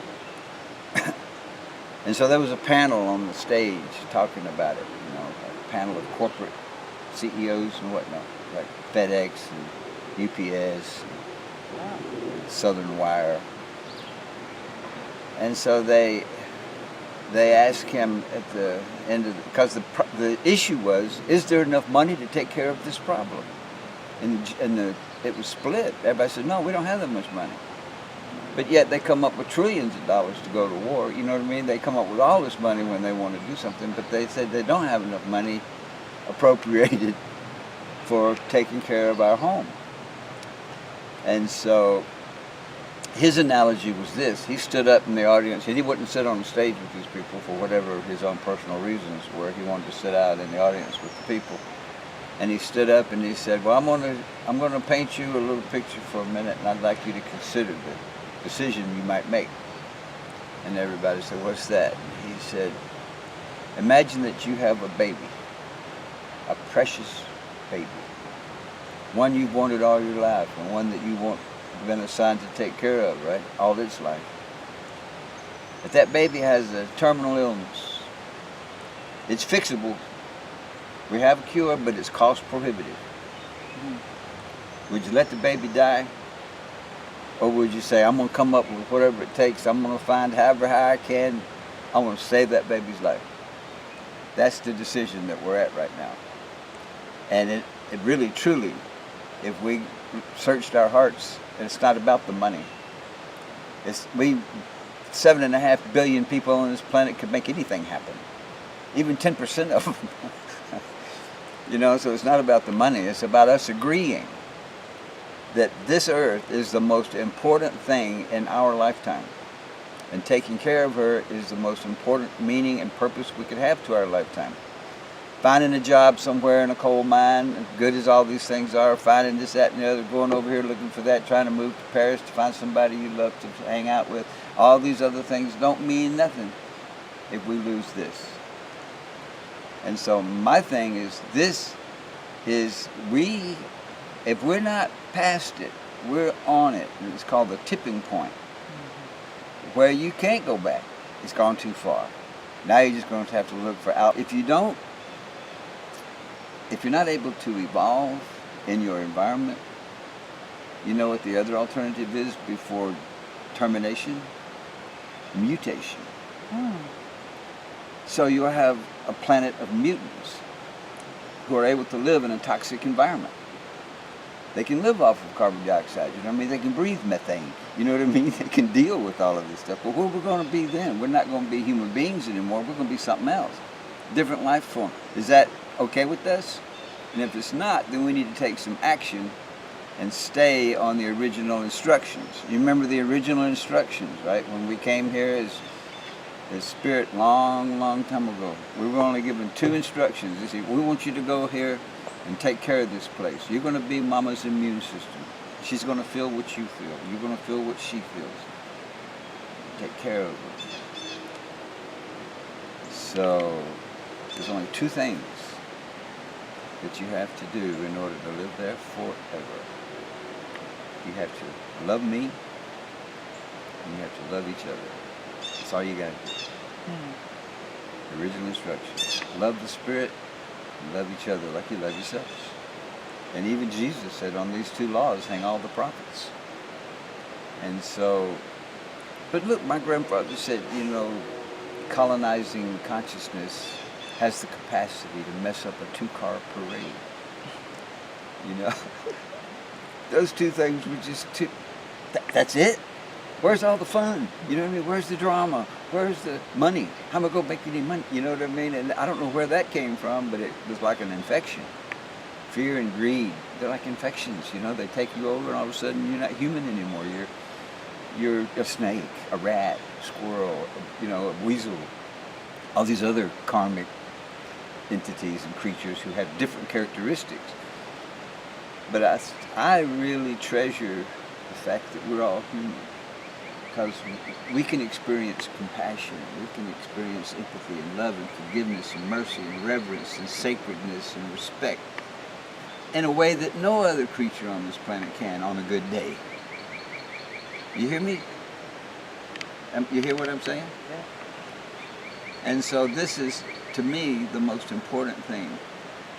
G: And so there was a panel on the stage talking about it, a panel of corporate CEOs and whatnot, like FedEx and UPS, and Southern Wire. And so they asked him at the end of because the issue was, is there enough money to take care of this problem? And it was split. Everybody said, no, we don't have that much money. But yet they come up with trillions of dollars to go to war. You know what I mean? They come up with all this money when they want to do something, but they said they don't have enough money appropriated for taking care of our home. And so his analogy was this. He stood up in the audience, and he wouldn't sit on the stage with these people for whatever his own personal reasons were. He wanted to sit out in the audience with the people. And he stood up and he said, well, I'm going to paint you a little picture for a minute, and I'd like you to consider the decision you might make. And everybody said, what's that? And he said, imagine that you have a baby, a precious baby, one you've wanted all your life, and one that you've been assigned to take care of, right, all its life. But that baby has a terminal illness. It's fixable. We have a cure, but it's cost prohibitive. Would you let the baby die? Or would you say, I'm going to come up with whatever it takes, I'm going to find however high I can, I'm going to save that baby's life? That's the decision that we're at right now. And it really, truly, if we searched our hearts, and it's not about the money. 7.5 billion people on this planet could make anything happen. Even 10% of them. So it's not about the money, it's about us agreeing that this earth is the most important thing in our lifetime. And taking care of her is the most important meaning and purpose we could have to our lifetime. Finding a job somewhere in a coal mine, as good as all these things are, finding this, that, and the other, going over here looking for that, trying to move to Paris to find somebody you love to hang out with, all these other things don't mean nothing if we lose this. And so my thing is, if we're not past it, we're on it. It's called the tipping point, where you can't go back. It's gone too far. Now you're just going to have to look for out. If you're not able to evolve in your environment, you know what the other alternative is before termination? Mutation. So you'll have a planet of mutants who are able to live in a toxic environment. They can live off of carbon dioxide, They can breathe methane, you know what I mean? They can deal with all of this stuff. But what we're going to be then? We're not going to be human beings anymore. We're going to be something else. Different life form. Is that okay with us? And if it's not, then we need to take some action and stay on the original instructions. You remember the original instructions, right? When we came here as spirit long time ago, we were only given 2 instructions. They said, we want you to go here and take care of this place. You're going to be mama's immune system. She's going to feel what you feel. You're going to feel what she feels. Take care of her. So there's only 2 things that you have to do in order to live there forever. You have to love me, and you have to love each other. That's all you got to do. The original instructions. Love the Spirit and love each other like you love yourselves. And even Jesus said on these 2 laws hang all the prophets. And so, but look, my grandfather said, colonizing consciousness has the capacity to mess up a 2-car parade. Those 2 things were just too, that's it? Where's all the fun? You know what I mean? Where's the drama? Where's the money? How am I going to make any money? You know what I mean? And I don't know where that came from, but it was like an infection. Fear and greed, they're like infections. They take you over and all of a sudden you're not human anymore. You're a snake, a rat, a squirrel, a weasel, all these other karmic entities and creatures who have different characteristics. But I really treasure the fact that we're all human, because we can experience compassion, we can experience empathy and love and forgiveness and mercy and reverence and sacredness and respect in a way that no other creature on this planet can on a good day. You hear me? You hear what I'm saying?
F: Yeah.
G: And so this is, to me, the most important thing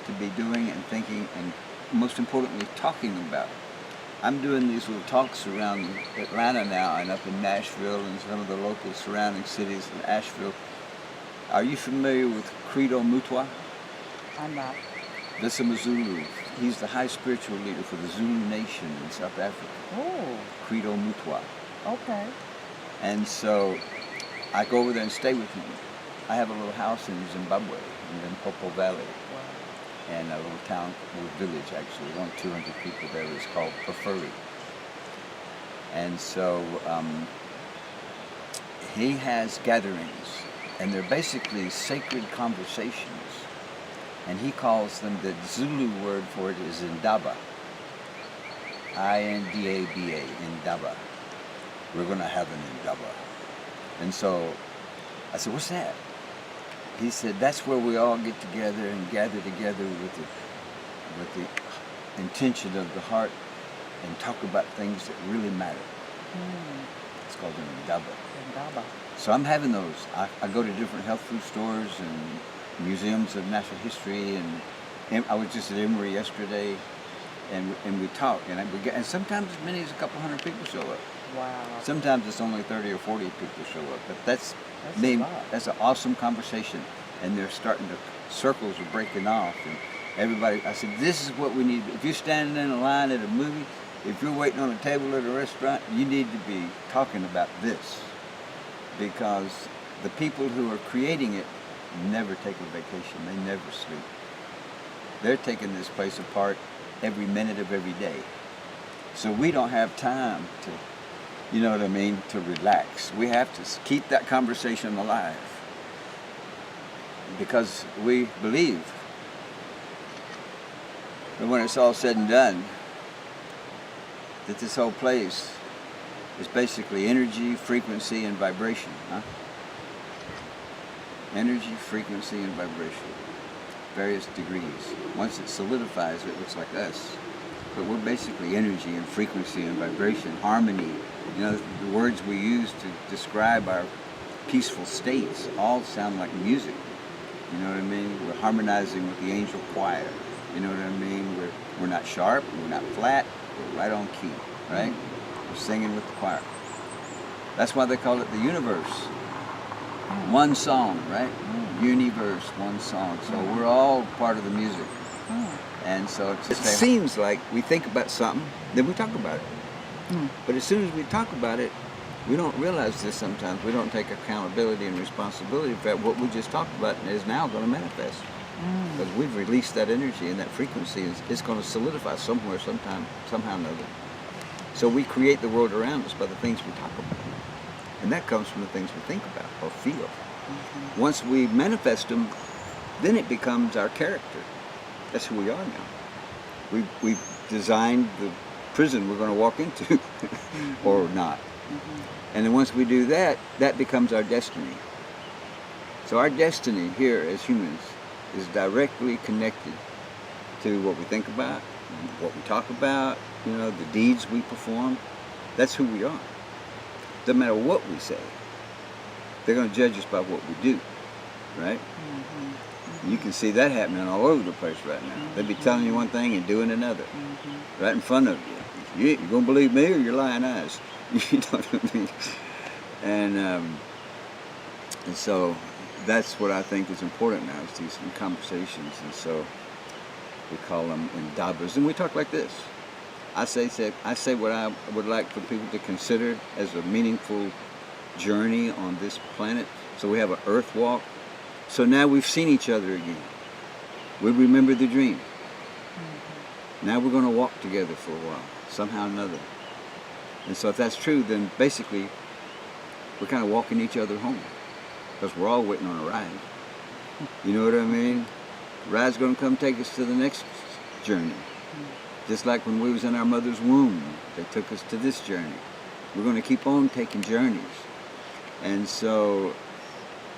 G: to be doing and thinking, and most importantly, talking about. I'm doing these little talks around Atlanta now and up in Nashville and some of the local surrounding cities in Asheville. Are you familiar with Credo Mutwa?
F: I'm not.
G: Vissama Zulu. He's the high spiritual leader for the Zulu nation in South Africa.
F: Oh,
G: Credo Mutwa.
F: okay.
G: And so I go over there and stay with him. I have a little house in Zimbabwe, in Limpopo Valley. And a little town, a little village actually, 200 people there, is called Pafuri. And so he has gatherings, and they're basically sacred conversations. And he calls them, the Zulu word for it is Indaba. I-N-D-A-B-A, Indaba. We're going to have an Indaba. And so I said, what's that? He said, that's where we all get together and gather together with the intention of the heart and talk about things that really matter. It's called an Indaba. So I'm having those. I go to different health food stores and museums of natural history, and I was just at Emory yesterday, and we talk, and sometimes as many as a couple hundred people show up.
F: Wow.
G: Sometimes it's only 30 or 40 people show up, but that's
F: a lot.
G: That's an awesome conversation, and they're starting to, circles are breaking off, and everybody, I said, this is what we need. If you're standing in a line at a movie, if you're waiting on a table at a restaurant, you need to be talking about this, because the people who are creating it never take a vacation. They never sleep. They're taking this place apart every minute of every day. So we don't have time to, you know what I mean, to relax. We have to keep that conversation alive, because we believe that when it's all said and done, that this whole place is basically energy, frequency, and vibration. Energy, frequency, and vibration. Various degrees. Once it solidifies, it looks like us. But we're basically energy and frequency and vibration, harmony. You know, the words we use to describe our peaceful states all sound like music. You know what I mean? We're harmonizing with the angel choir. You know what I mean? We're not sharp, we're not flat, we're right on key, right? We're singing with the choir. That's why they call it the universe. One song, right? Universe, one song. So we're all part of the music. And so it seems like we think about something, then we talk about it. But as soon as we talk about it, we don't realize this sometimes. We don't take accountability and responsibility for what we just talked about is now going to manifest. Because we've released that energy and that frequency, and it's going to solidify somewhere, sometime, somehow or another. So we create the world around us by the things we talk about. And that comes from the things we think about or feel. Once we manifest them, then it becomes our character. That's who we are now. We've designed the prison we're going to walk into, or not. And then once we do that, that becomes our destiny. So our destiny here as humans is directly connected to what we think about, what we talk about, you know, the deeds we perform. That's who we are. Doesn't matter what we say. They're going to judge us by what we do, right? You can see that happening all over the place right now. They'll be telling you one thing and doing another, right in front of you. You're going to believe me or your lying eyes? You know what I mean? And so that's what I think is important now, is these conversations. And so we call them indabas. And we talk like this. I say what I would like for people to consider as a meaningful journey on this planet. So we have an earth walk. So now we've seen each other again. We remember the dream. Now we're going to walk together for a while, somehow or another. And so if that's true, then basically we're kind of walking each other home, because we're all waiting on a ride. You know what I mean? The ride's going to come take us to the next journey. Just like when we was in our mother's womb, they took us to this journey. We're going to keep on taking journeys. And so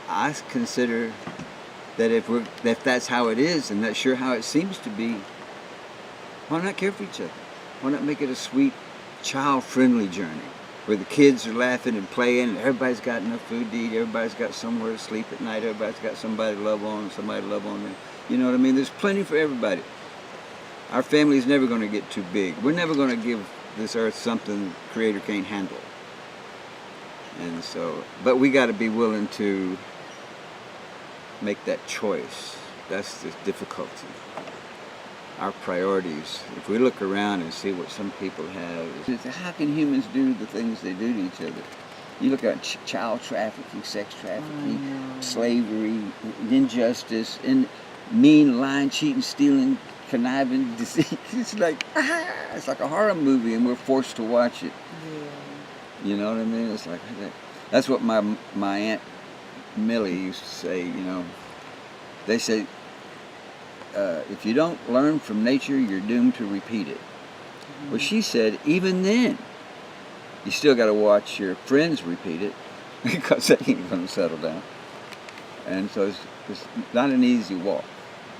G: I consider that if that's how it is, and that's sure how it seems to be, why not care for each other? Why not make it a sweet, child-friendly journey where the kids are laughing and playing, and everybody's got enough food to eat, everybody's got somewhere to sleep at night, everybody's got somebody to love on, somebody to love on them. You know what I mean? There's plenty for everybody. Our family's never going to get too big. We're never going to give this earth something the Creator can't handle. And so, but we got to be willing to make that choice. That's the difficulty. Our priorities. If we look around and see what some people have, it's how can humans do the things they do to each other? You look at child trafficking, sex trafficking, slavery, injustice, and mean, lying, cheating, stealing, conniving, deceit. It's like a horror movie, and we're forced to watch it. Yeah. You know what I mean? It's like that's what my Aunt Millie used to say. You know, they say if you don't learn from nature, you're doomed to repeat it. Mm-hmm. Well, she said even then, you still got to watch your friends repeat it because they ain't going to settle down. And so it's not an easy walk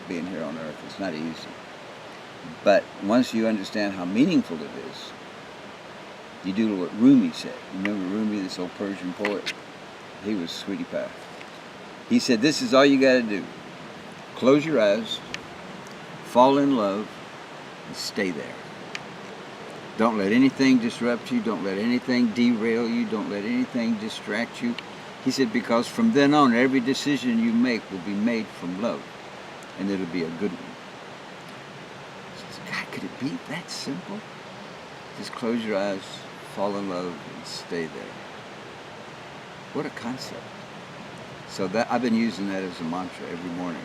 G: being here on earth. It's not easy. But once you understand how meaningful it is, you do what Rumi said. Remember Rumi, this old Persian poet? He was sweetie pie. He said, this is all you got to do. Close your eyes, fall in love, and stay there. Don't let anything disrupt you. Don't let anything derail you. Don't let anything distract you. He said, because from then on, every decision you make will be made from love. And it'll be a good one. God, could it be that simple? Just close your eyes, fall in love, and stay there. What a concept. So that I've been using that as a mantra every morning.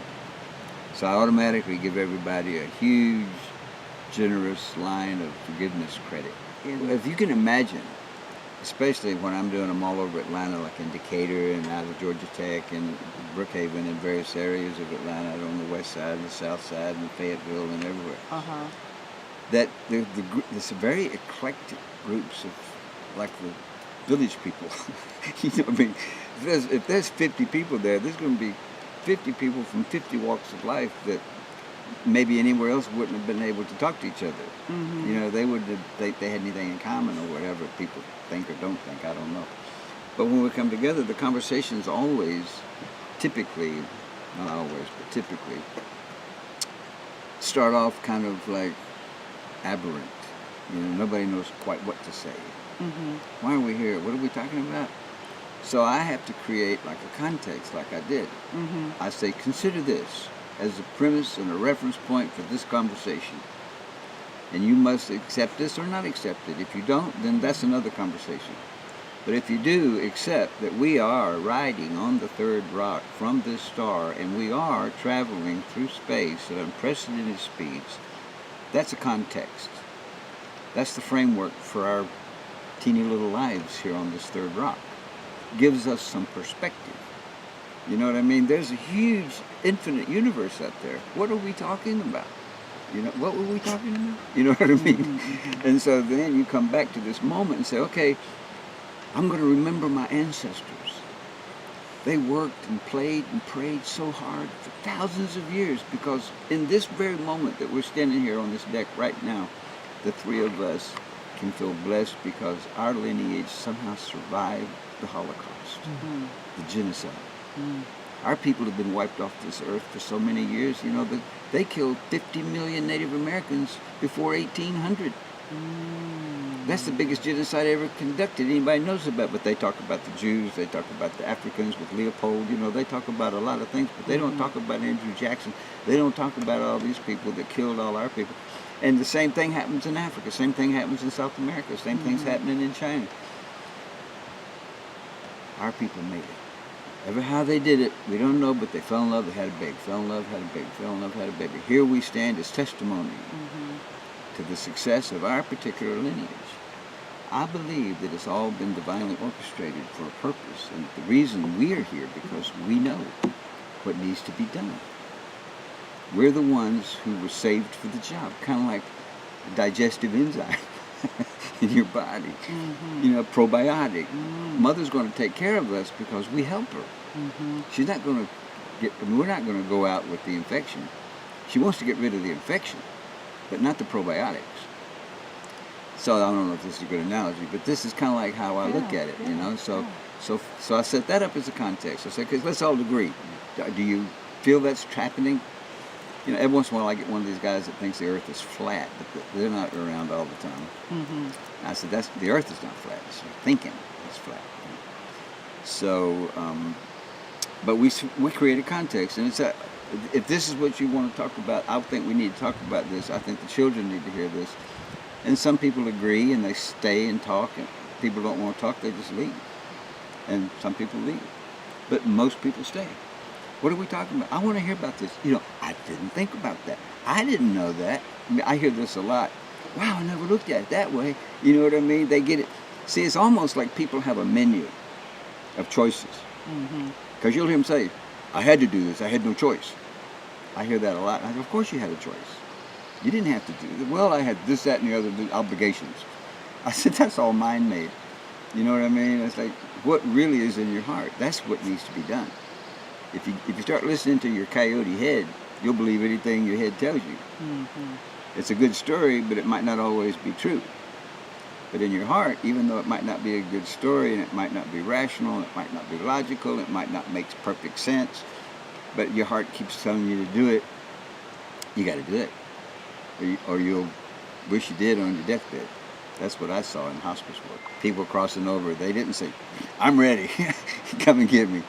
G: So I automatically give everybody a huge, generous line of forgiveness credit. If you can imagine, especially when I'm doing them all over Atlanta, like in Decatur and out of Georgia Tech and Brookhaven and various areas of Atlanta, out on the west side and the south side and Fayetteville and everywhere. That there's very eclectic groups of, like the village people. You know what I mean? If there's 50 people there, there's going to be 50 people from 50 walks of life that maybe anywhere else wouldn't have been able to talk to each other. Mm-hmm. You know, they had anything in common or whatever people think or don't think, I don't know. But when we come together, the conversations always, typically, not always, but typically, start off kind of like aberrant. You know, nobody knows quite what to say. Mm-hmm. Why are we here? What are we talking about? So I have to create like a context, like I did. Mm-hmm. I say, consider this as a premise and a reference point for this conversation. And you must accept this or not accept it. If you don't, then that's another conversation. But if you do accept that we are riding on the third rock from this star, and we are traveling through space at unprecedented speeds, that's a context. That's the framework for our teeny little lives here on this third rock. Gives us some perspective. You know what I mean? There's a huge, infinite universe out there. What are we talking about? You know, what were we talking about? You know what I mean? And so then you come back to this moment and say, okay, I'm going to remember my ancestors. They worked and played and prayed so hard for thousands of years, because in this very moment that we're standing here on this deck right now, the three of us can feel blessed because our lineage somehow survived the Holocaust, the genocide. Our people have been wiped off this earth for so many years. You know, they killed 50 million Native Americans before 1800. That's the biggest genocide ever conducted anybody knows about. But they talk about the Jews, they talk about the Africans with Leopold, you know, they talk about a lot of things, but they don't talk about Andrew Jackson. They don't talk about all these people that killed all our people. And the same thing happens in Africa, same thing happens in South America, same thing's happening in China. Our people made it. Ever how they did it, we don't know, but they fell in love, they had a baby, fell in love, had a baby, fell in love, had a baby. Here we stand as testimony to the success of our particular lineage. I believe that it's all been divinely orchestrated for a purpose, and the reason we are here because we know what needs to be done. We're the ones who were saved for the job, kind of like a digestive enzyme in your body. You know, probiotic. Mother's going to take care of us because we help her. She's not going to we're not going to go out with the infection. She wants to get rid of the infection, but not the probiotics. So I don't know if this is a good analogy, but this is kind of like how I look at it, you know. So I set that up as a context. I said, because let's all agree. Do you feel that's happening? You know, every once in a while I get one of these guys that thinks the Earth is flat, but they're not around all the time. I said, the Earth is not flat. It's your thinking it's flat. So, but we create a context, and it's if this is what you want to talk about, I think we need to talk about this. I think the children need to hear this. And some people agree and they stay and talk, and people don't want to talk, they just leave. And some people leave. But most people stay. What are we talking about? I want to hear about this. You know, I didn't think about that. I didn't know that. I mean, I hear this a lot. Wow, I never looked at it that way. You know what I mean? They get it. See, it's almost like people have a menu of choices. Because you'll hear them say, I had to do this. I had no choice. I hear that a lot. I go, of course you had a choice. You didn't have to do it. Well, I had this, that, and the other obligations. I said, that's all mind-made. You know what I mean? It's like, what really is in your heart? That's what needs to be done. If you start listening to your coyote head, you'll believe anything your head tells you. It's a good story, but it might not always be true. But in your heart, even though it might not be a good story, and it might not be rational, it might not be logical, it might not make perfect sense, but your heart keeps telling you to do it, you got to do it. Or you'll wish you did on your deathbed. That's what I saw in hospice work. People crossing over, they didn't say, I'm ready, come and get me.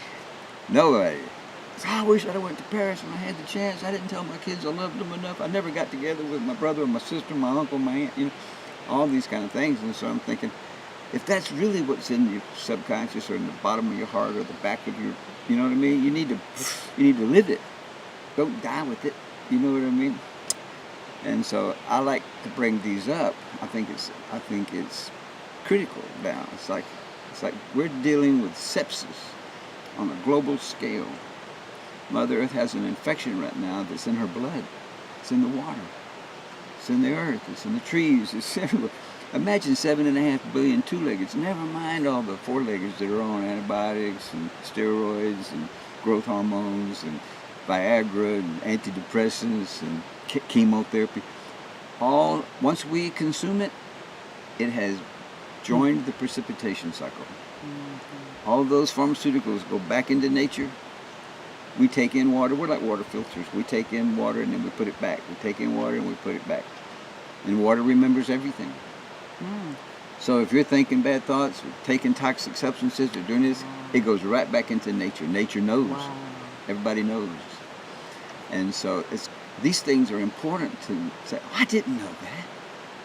G: Nobody. I wish I'd have went to Paris when I had the chance. I didn't tell my kids I loved them enough. I never got together with my brother or my sister, my uncle, my aunt, you know, all these kind of things. And so I'm thinking, if that's really what's in your subconscious or in the bottom of your heart or the back of your, you know what I mean? You need to live it. Don't die with it. You know what I mean? And so I like to bring these up. I think it's critical now. It's like we're dealing with sepsis on a global scale. Mother Earth has an infection right now that's in her blood. It's in the water. It's in the earth. It's in the trees. It's everywhere. Imagine 7.5 billion two-leggeds. Never mind all the four-leggeds that are on antibiotics and steroids and growth hormones and Viagra and antidepressants and chemotherapy. All once we consume it, it has joined the precipitation cycle. All those pharmaceuticals go back into nature. We take in water. We're like water filters. We take in water and then we put it back. We take in water and we put it back. And water remembers everything. So if you're thinking bad thoughts, or taking toxic substances, or doing this, it goes right back into nature. Nature knows. Everybody knows. And so these things are important to say, oh, I didn't know that.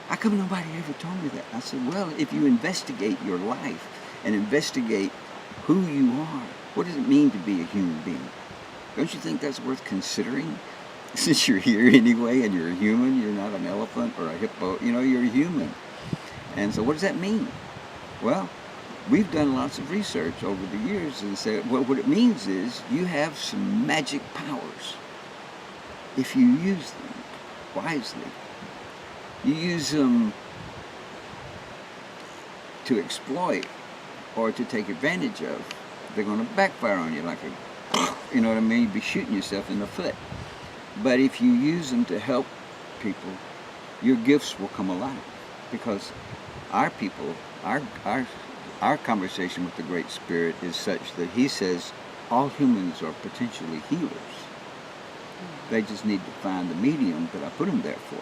G: How come nobody ever told me that? I said, well, if you investigate your life and investigate who you are, what does it mean to be a human being? Don't you think that's worth considering? Since you're here anyway and you're a human, you're not an elephant or a hippo, you know, you're a human. And so what does that mean? Well, we've done lots of research over the years and said, well, what it means is you have some magic powers if you use them wisely. You use them to exploit or to take advantage of. They're going to backfire on you like you know what I mean? You'd be shooting yourself in the foot. But if you use them to help people, your gifts will come alive. Because our people, our conversation with the Great Spirit is such that he says all humans are potentially healers. They just need to find the medium that I put them there for.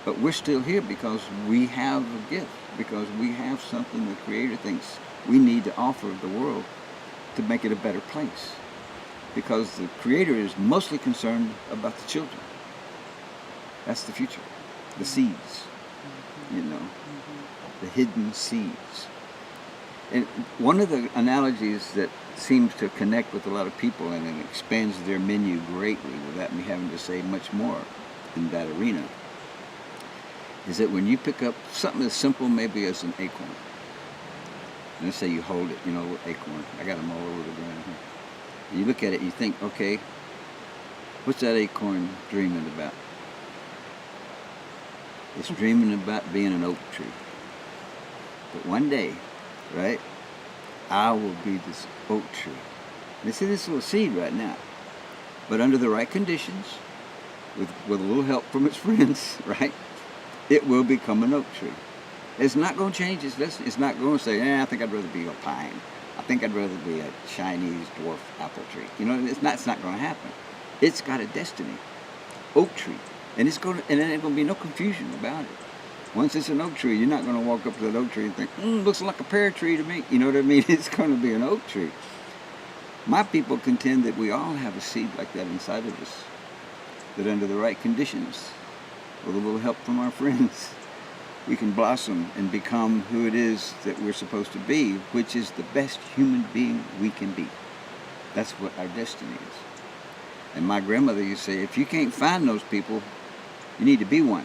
G: But we're still here because we have a gift, because we have something the Creator thinks we need to offer the world to make it a better place. Because the Creator is mostly concerned about the children. That's the future. The seeds, you know, the hidden seeds. And one of the analogies that seems to connect with a lot of people and it expands their menu greatly without me having to say much more in that arena is that when you pick up something as simple maybe as an acorn, and let's say you hold it, you know, acorn, I got them all over the ground here. And you look at it, you think, okay, What's that acorn dreaming about? It's dreaming about being an oak tree. But one day, right, I will be this oak tree. And see this little seed right now. But under the right conditions, with a little help from its friends, right, it will become an oak tree. It's not going to change its destiny. It's not going to say, I think I'd rather be a pine. I think I'd rather be a Chinese dwarf apple tree. You know, it's not going to happen. It's got a destiny. Oak tree. And there ain't going to be no confusion about it. Once it's an oak tree, you're not going to walk up to that oak tree and think, looks like a pear tree to me. You know what I mean? It's going to be an oak tree. My people contend that we all have a seed like that inside of us, that under the right conditions, with a little help from our friends, we can blossom and become who it is that we're supposed to be, which is the best human being we can be. That's what our destiny is. And my grandmother used to say, if you can't find those people, you need to be one.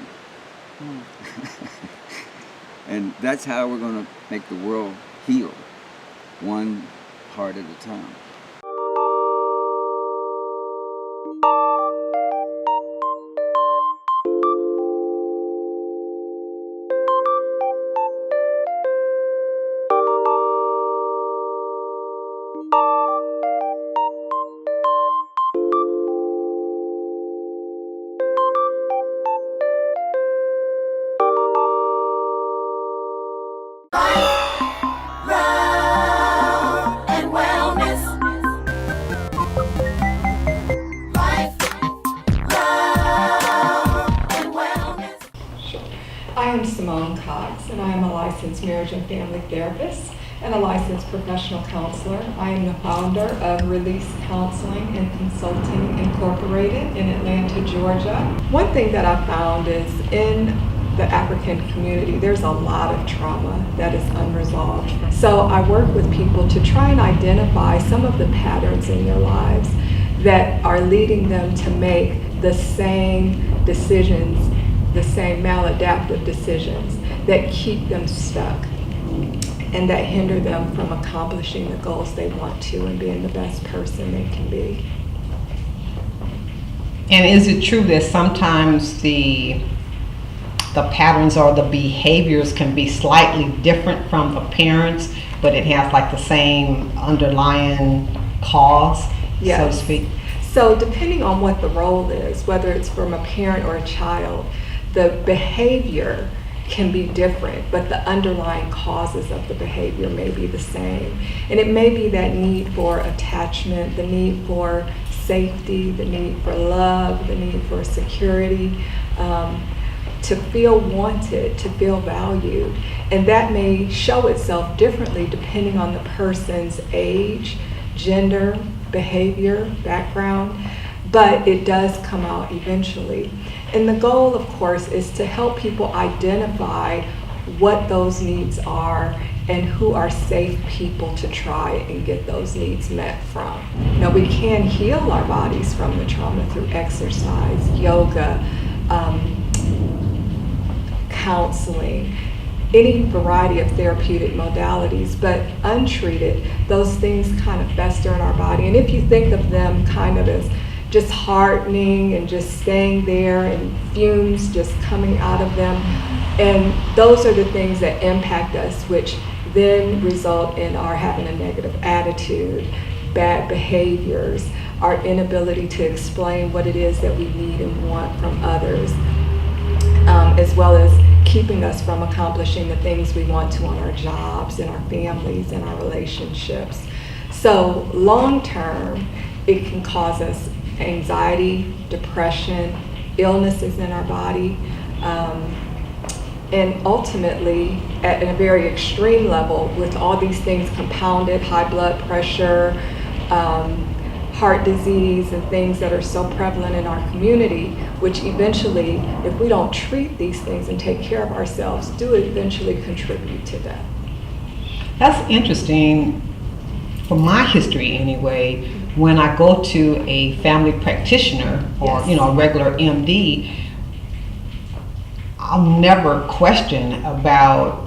G: And that's how we're going to make the world heal, one heart at a time.
B: Love and wellness. Life, love and wellness.
H: I am Simone Cox, and I am a licensed marriage and family therapist and a licensed professional counselor. I am the founder of Release Counseling and Consulting Incorporated in Atlanta, Georgia. One thing that I found is in the African community, there's a lot of trauma that is unresolved. So I work with people to try and identify some of the patterns in their lives that are leading them to make the same decisions, the same maladaptive decisions that keep them stuck and that hinder them from accomplishing the goals they want to and being the best person they can be.
A: And is it true that sometimes the patterns or the behaviors can be slightly different from the parents, but it has like the same underlying cause,
H: Yes.
A: so to speak?
H: So depending on what the role is, whether it's from a parent or a child, the behavior can be different, but the underlying causes of the behavior may be the same. And it may be that need for attachment, the need for safety, the need for love, the need for security, to feel wanted, to feel valued. And that may show itself differently depending on the person's age, gender, behavior, background, but it does come out eventually. And the goal, of course, is to help people identify what those needs are and who are safe people to try and get those needs met from. Now, we can heal our bodies from the trauma through exercise, yoga, counseling, any variety of therapeutic modalities, but untreated, those things kind of fester in our body. And if you think of them kind of as just hardening and just staying there and fumes just coming out of them, and those are the things that impact us, which then result in our having a negative attitude, bad behaviors, our inability to explain what it is that we need and want from others, as well as keeping us from accomplishing the things we want to on our jobs and our families and our relationships. So long term, it can cause us anxiety, depression, illnesses in our body, and ultimately, at a very extreme level, with all these things compounded, high blood pressure, heart disease, and things that are so prevalent in our community, which eventually, if we don't treat these things and take care of ourselves, do eventually contribute to death.
A: That's interesting. From my history anyway, when I go to a family practitioner or
H: Yes.
A: a regular MD, I'll never question about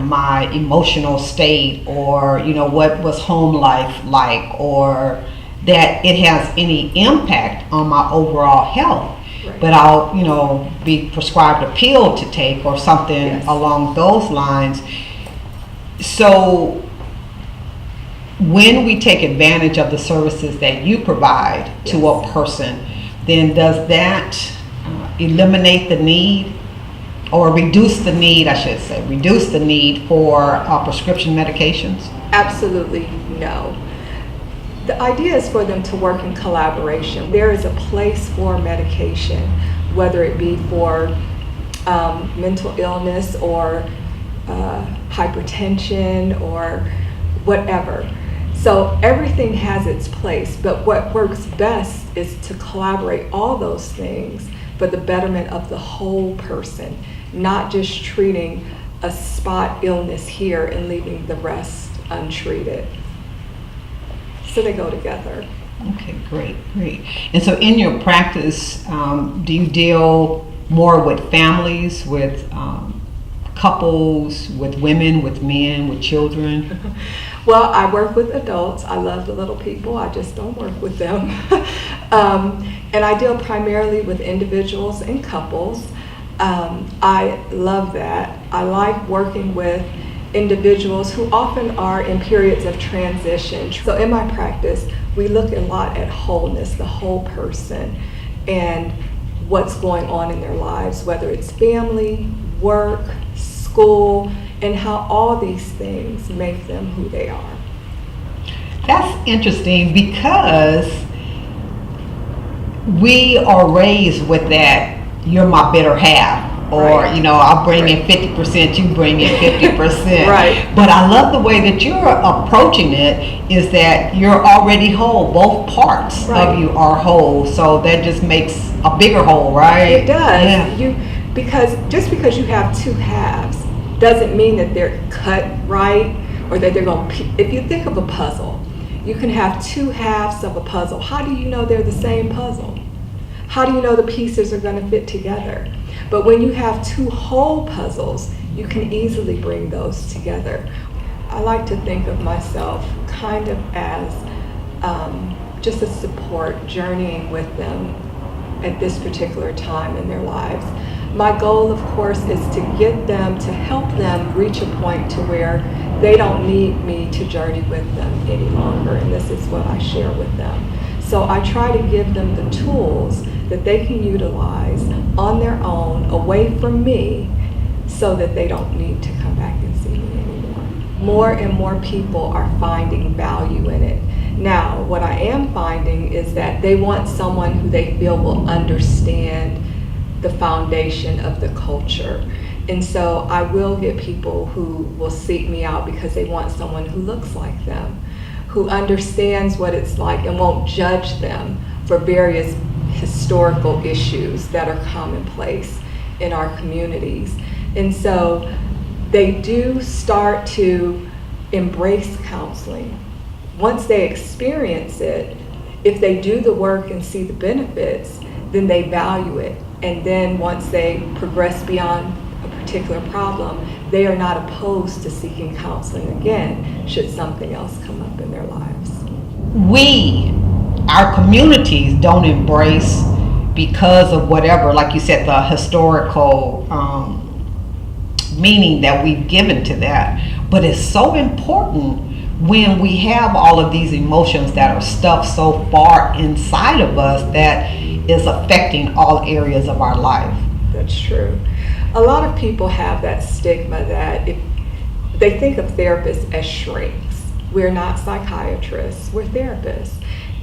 A: my emotional state or what was home life like, or
E: that it has any impact on my overall health.
H: Right.
E: But I'll, be prescribed a pill to take or something
H: Yes.
E: along those lines. So when we take advantage of the services that you provide to
H: Yes.
E: a person, then does that eliminate the need, or reduce the need, I should say, reduce the need for prescription medications?
H: Absolutely no. The idea is for them to work in collaboration. There is a place for medication, whether it be for mental illness or hypertension or whatever. So everything has its place, but what works best is to collaborate all those things for the betterment of the whole person, not just treating a spot illness here and leaving the rest untreated. So they go together.
E: Okay, great. And so in your practice, do you deal more with families, with couples, with women, with men, with children?
H: Well, I work with adults. I love the little people. I just don't work with them. And I deal primarily with individuals and couples. I love that. I like working with individuals who often are in periods of transition. So in my practice, we look a lot at wholeness, the whole person, and what's going on in their lives, whether it's family, work, school, and how all these things make them who they are.
E: That's interesting, because we are raised with that, you're my better half. Or,
H: Right.
E: I'll bring in 50%, you bring in 50%.
H: Right.
E: But I love the way that you're approaching it, is that you're already whole. Both parts
H: Right.
E: of you are whole. So that just makes a bigger whole, right?
H: It does.
E: Yeah.
H: Because just because you have two halves doesn't mean that they're cut right, or that they're going to, if you think of a puzzle, you can have two halves of a puzzle. How do you know they're the same puzzle? How do you know the pieces are going to fit together? But when you have two whole puzzles, you can easily bring those together. I like to think of myself kind of as just a support, journeying with them at this particular time in their lives. My goal, of course, is to get them, to help them reach a point to where they don't need me to journey with them any longer, and this is what I share with them. So I try to give them the tools that they can utilize on their own, away from me, so that they don't need to come back and see me anymore. More and more people are finding value in it. Now, what I am finding is that they want someone who they feel will understand the foundation of the culture. And so I will get people who will seek me out because they want someone who looks like them, who understands what it's like and won't judge them for various historical issues that are commonplace in our communities. And so they do start to embrace counseling. Once they experience it, if they do the work and see the benefits, then they value it. And then once they progress beyond a particular problem, they are not opposed to seeking counseling again should something else come up in their lives.
E: Our communities don't embrace, because of whatever, like you said, the historical meaning that we've given to that. But it's so important when we have all of these emotions that are stuffed so far inside of us that is affecting all areas of our life.
H: That's true. A lot of people have that stigma that if they think of therapists as shrinks. We're not psychiatrists, we're therapists.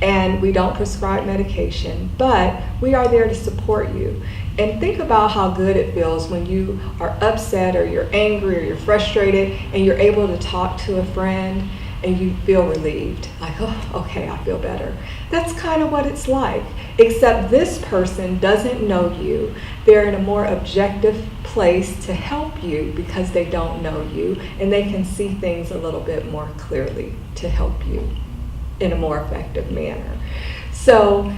H: And we don't prescribe medication, but we are there to support you. And think about how good it feels when you are upset or you're angry or you're frustrated and you're able to talk to a friend and you feel relieved. Like, oh, okay, I feel better. That's kind of what it's like, except this person doesn't know you. They're in a more objective place to help you because they don't know you, and they can see things a little bit more clearly to help you in a more effective manner. So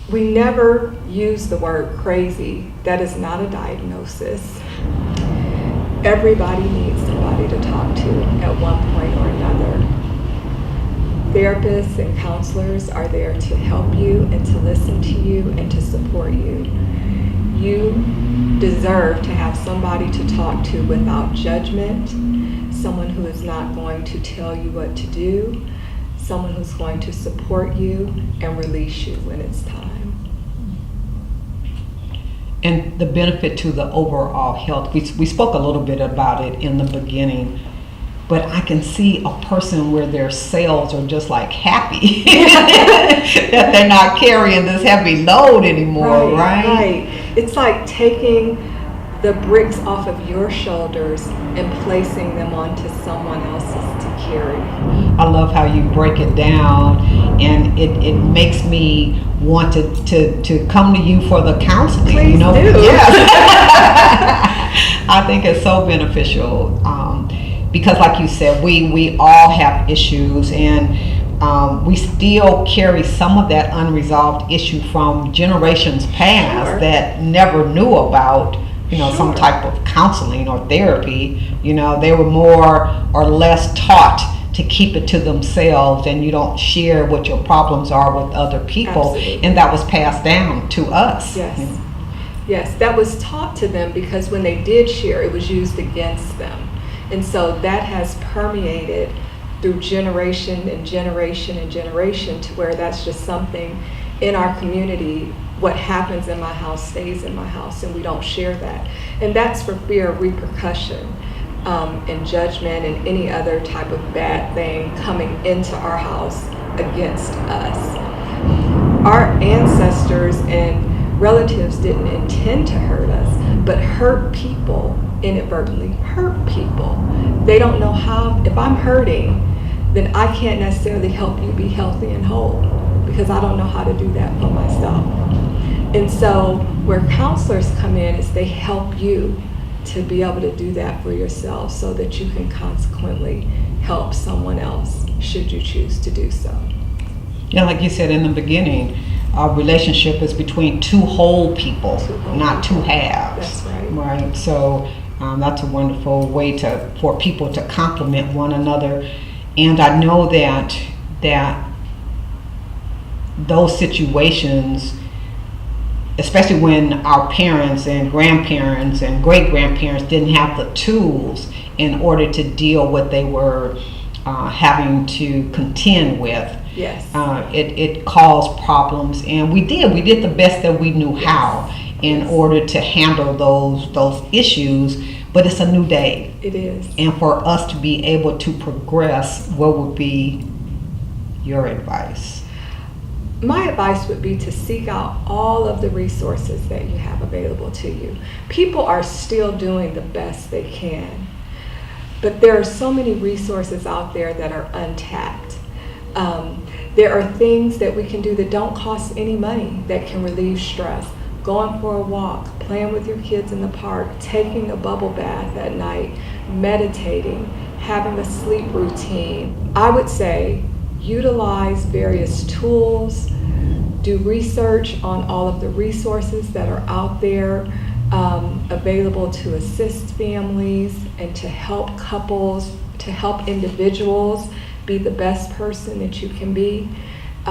H: we never use the word crazy. That is not a diagnosis. Everybody needs somebody to talk to at one point or another. Therapists and counselors are there to help you and to listen to you and to support you. You deserve to have somebody to talk to without judgment, someone who is not going to tell you what to do, someone who's going to support you and release you when it's time.
E: And the benefit to the overall health, we spoke a little bit about it in the beginning, but I can see a person where their cells are just like happy that they're not carrying this heavy load anymore, right?
H: It's like taking the bricks off of your shoulders and placing them onto someone else's to carry.
E: I love how you break it down, and it makes me want to come to you for the counseling.
H: Please do.
E: Yeah. I think it's so beneficial because, like you said, we all have issues, and we still carry some of that unresolved issue from generations past that never knew about some type of counseling or therapy. They were more or less taught to keep it to themselves, and you don't share what your problems are with other people.
H: Absolutely.
E: And that was passed down to us.
H: Yes, that was taught to them because when they did share, it was used against them. And so that has permeated through generation and generation and generation to where that's just something in our community. What happens in my house stays in my house, and we don't share that. And that's for fear of repercussion and judgment and any other type of bad thing coming into our house against us. Our ancestors and relatives didn't intend to hurt us, but hurt people inadvertently hurt people. They don't know how. If I'm hurting, then I can't necessarily help you be healthy and whole because I don't know how to do that for myself. And so where counselors come in is they help you to be able to do that for yourself so that you can consequently help someone else should you choose to do so.
E: Yeah, like you said in the beginning, our relationship is between two whole people, not two halves.
H: That's right.
E: Right. So that's a wonderful way for people to complement one another. And I know that those situations, especially when our parents and grandparents and great-grandparents didn't have the tools in order to deal with what they were having to contend with.
H: Yes.
E: It caused problems, and we did the best that we knew how in order to handle those issues. But it's a new day.
H: It is.
E: And for us to be able to progress, what would be your advice?
H: My advice would be to seek out all of the resources that you have available to you. People are still doing the best they can, but there are so many resources out there that are untapped. There are things that we can do that don't cost any money that can relieve stress. Going for a walk, playing with your kids in the park, taking a bubble bath at night, meditating, having a sleep routine. I would say utilize various tools, do research on all of the resources that are out there available to assist families and to help couples, to help individuals be the best person that you can be.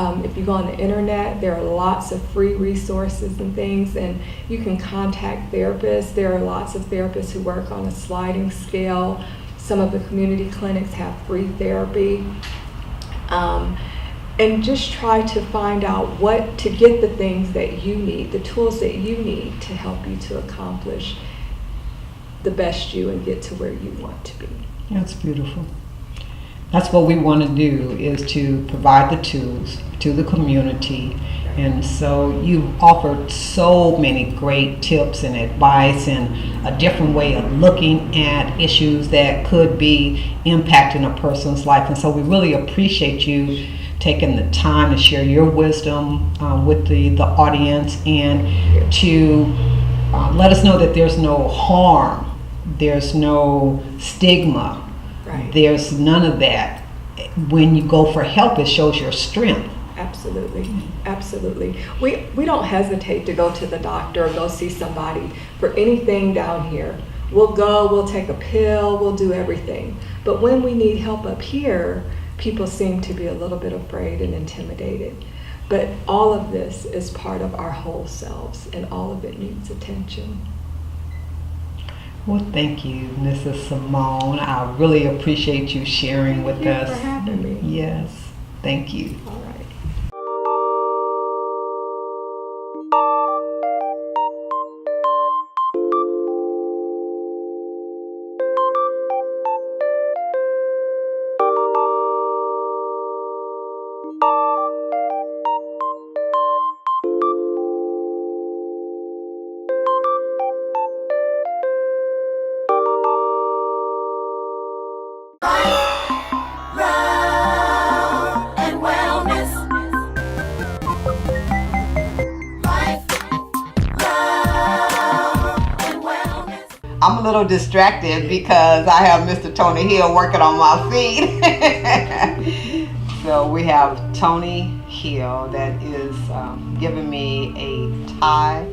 H: If you go on the internet, there are lots of free resources and things, and you can contact therapists. There are lots of therapists who work on a sliding scale. Some of the community clinics have free therapy. And just try to find out to get the things that you need, the tools that you need to help you to accomplish the best you and get to where you want to be.
E: That's beautiful. That's what we want to do, is to provide the tools to the community. And so you've offered so many great tips and advice and a different way of looking at issues that could be impacting a person's life. And so we really appreciate you taking the time to share your wisdom with the audience and to let us know that there's no harm, there's no stigma.
H: Right.
E: There's none of that. When you go for help, it shows your strength.
H: Absolutely, absolutely. We don't hesitate to go to the doctor or go see somebody for anything down here. We'll go, we'll take a pill, we'll do everything. But when we need help up here, people seem to be a little bit afraid and intimidated. But all of this is part of our whole selves, and all of it needs attention.
E: Well, thank you, Mrs. Simone. I really appreciate you sharing with
H: Thank
E: us.
H: you for having me.
E: Yes, thank you.
H: All right.
B: Love and wellness. Life, love, and wellness.
E: I'm a little distracted because I have Mr. Tony Hill working on my feet. So we have Tony Hill that is giving me a Thai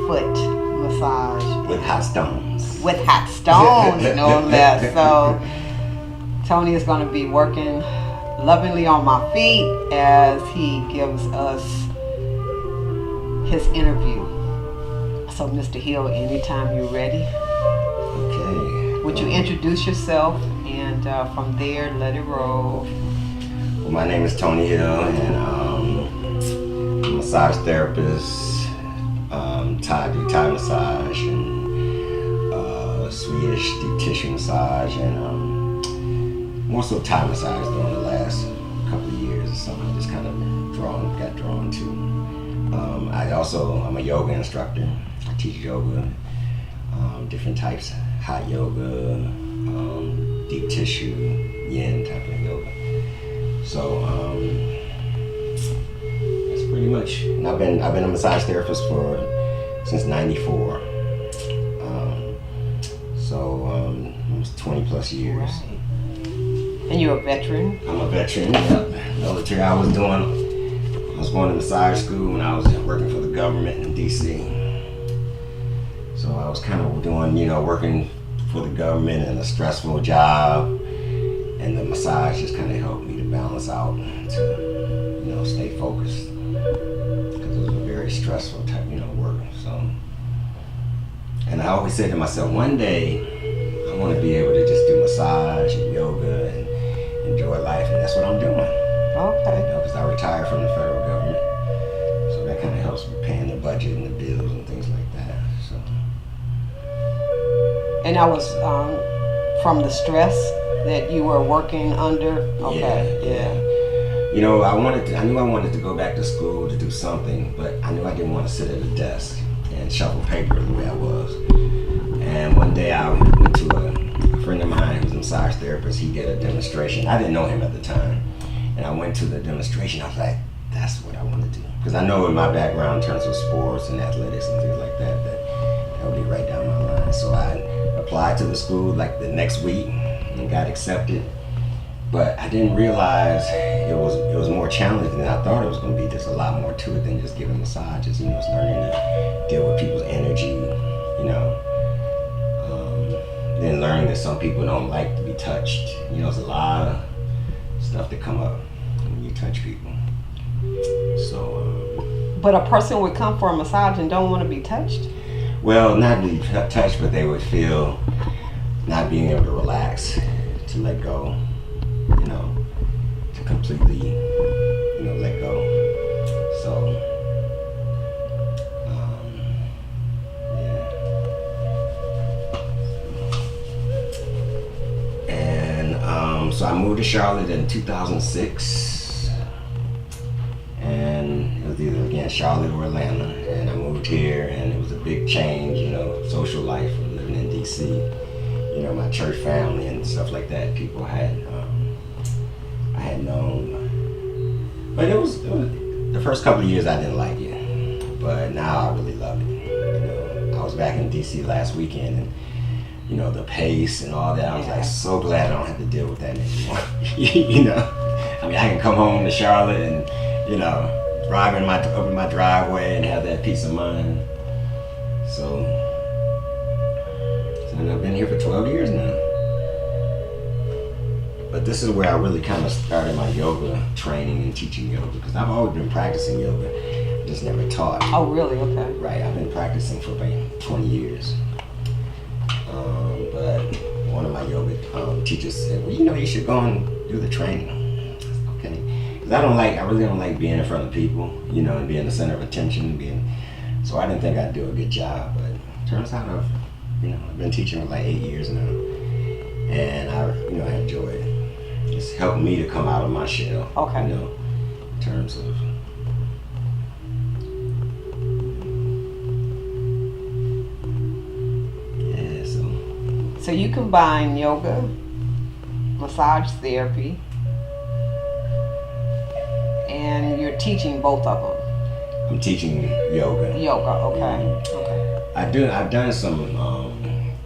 E: foot massage.
I: With hot stones.
E: With hot stones, no less. So Tony is going to be working lovingly on my feet as he gives us his interview. So Mr. Hill, anytime you're ready,
I: Okay.
E: would you introduce yourself, and from there let it roll.
I: Well, my name is Tony Hill, and I'm a massage therapist. Do Thai massage and Swedish deep tissue massage, and more so Thai massage during the last couple of years or something. I just kind of got drawn to. I'm a yoga instructor. I teach yoga, different types, hot yoga, deep tissue, yin type of yoga. So that's pretty much. And I've been a massage therapist since '94. Almost 20 plus years.
E: Right. And you're a veteran?
I: I'm a veteran. Yep. Military. I was going to massage school when I was working for the government in DC. So I was kind of doing, working for the government in a stressful job, and the massage just kind of helped me to balance out to, stay focused, because it was a very stressful type, work. So, and I always said to myself, one day I want to be able to just do massage and yoga and enjoy life, and that's what I'm doing.
E: Okay.
I: Because I retired from the federal government, so that kind of helps with paying the budget and the bills and things like that. So.
E: And that was from the stress that you were working under? Okay.
I: Yeah. I knew I wanted to go back to school to do something, but I knew I didn't want to sit at a desk and shuffle paper the way I was. And one day I went to a friend of mine who's a massage therapist. He did a demonstration. I didn't know him at the time. And I went to the demonstration. I was like, that's what I want to do. Because I know in my background in terms of sports and athletics and things like that would be right down my line. So I applied to the school like the next week and got accepted. But I didn't realize it was more challenging than I thought it was going to be. There's a lot more to it than just giving massages. It's learning to deal with people's energy, then learning that some people don't like to be touched. There's a lot of stuff that come up when you touch people. So.
E: But a person would come for a massage and don't want to be touched?
I: Well, not be touched, but they would feel not being able to relax, to let go, to completely, let go. So, yeah. And so I moved to Charlotte in 2006, and it was either again Charlotte or Atlanta, and I moved here, and it was a big change, social life of living in DC. My church family and stuff like that, people I had known. But it was the first couple of years I didn't like it, but now I really love it. I was back in DC last weekend, and the pace and all that. I was like so glad I don't have to deal with that anymore. I can come home to Charlotte and drive up in my driveway and have that peace of mind. So I've been here for 12 years now. But this is where I really kind of started my yoga training and teaching yoga, because I've always been practicing yoga, just never taught.
E: Oh, really? Okay.
I: Right, I've been practicing for about 20 years. But one of my yoga teachers said, well, you should go and do the training. I said, okay. Because I really don't like being in front of people, and being the center of attention, so I didn't think I'd do a good job, but turns out I've been teaching for like 8 years now, and I enjoy it. It's helped me to come out of my shell.
E: Okay.
I: In terms of. Yeah,
E: So you combine yoga, massage therapy, and you're teaching both of them.
I: I'm teaching yoga.
E: Yoga, okay. Okay.
I: I've done some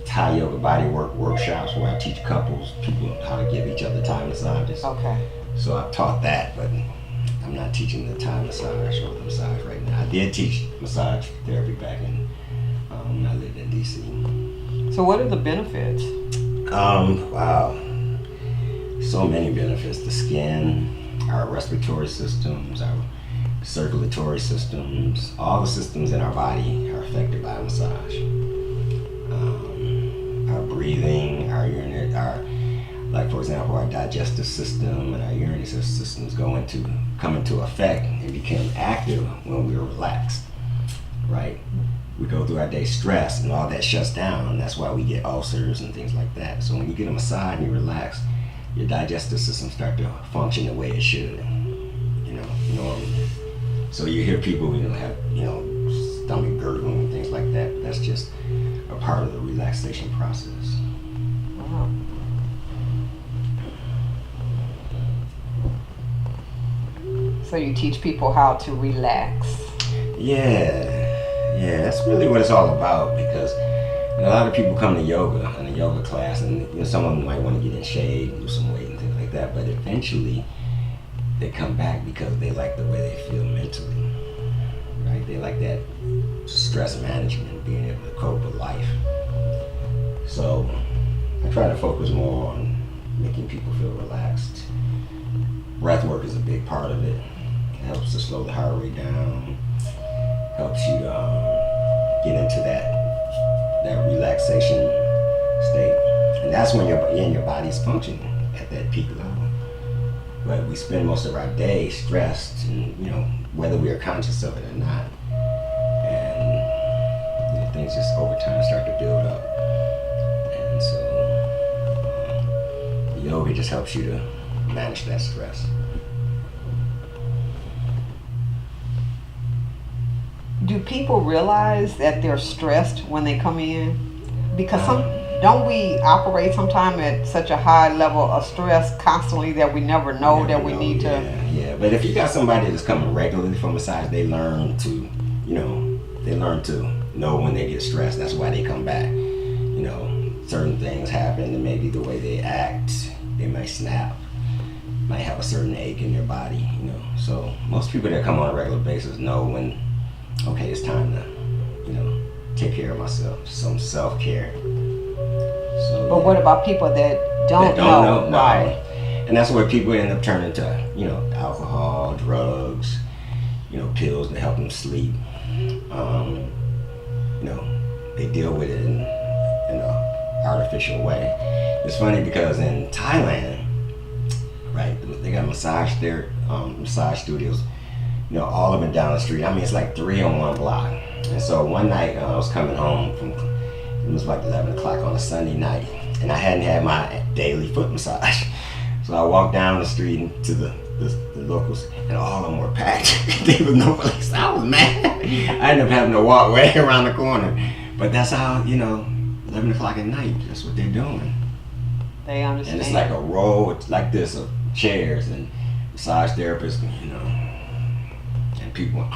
I: Thai yoga body work workshops where I teach people how to give each other Thai massages.
E: Okay.
I: So I've taught that, but I'm not teaching the Thai massage or the massage right now. I did teach massage therapy back in when I lived in DC.
E: So what are the benefits?
I: Wow. So many benefits. The skin, our respiratory systems, our circulatory systems, all the systems in our body are affected by massage. Our breathing, our urinary, like for example, our digestive system and our urinary systems come into effect and become active when we're relaxed, right? We go through our day stressed and all that shuts down, and that's why we get ulcers and things like that. So when you get a massage and you relax, your digestive system start to function the way it should, normally. So you hear people, have, stomach gurgling and things like that. But that's just a part of the relaxation process.
E: Wow. So you teach people how to relax.
I: Yeah, that's really what it's all about, because a lot of people come to yoga in a yoga class, and some of them might want to get in shape, lose some weight and things like that, but eventually they come back because they like the way they feel mentally, right? They like that stress management, being able to cope with life. So I try to focus more on making people feel relaxed. Breath work is a big part of it. It helps to slow the heart rate down, helps you get into that relaxation state. And that's when your body's functioning at that peak level. But we spend most of our day stressed, and whether we are conscious of it or not. And things just over time start to build up. And so yoga just helps you to manage that stress.
E: Do people realize that they're stressed when they come in? Because don't we operate sometimes at such a high level of stress constantly that we never know that we need to?
I: Yeah. But if you got somebody that's coming regularly for massage, they learn to know when they get stressed. That's why they come back. Certain things happen, and maybe the way they act, they might snap, might have a certain ache in their body. So most people that come on a regular basis know when, okay, it's time to, take care of myself, some self-care. So,
E: but what about people that don't know?
I: Right. And that's where people end up turning to, alcohol, drugs, pills to help them sleep. They deal with it in an artificial way. It's funny because in Thailand, right, they got massage studios, all of them down the street. I mean, it's like 3 on one block. And so one night I was coming home it was like 11 o'clock on a Sunday night, and I hadn't had my daily foot massage. So I walked down the street to the locals, and all of them were packed. There was no place. I was mad. I ended up having to walk way around the corner. But that's how, 11 o'clock at night, that's what they're doing.
E: They understand.
I: And it's like a row, it's like this, of chairs and massage therapists, and people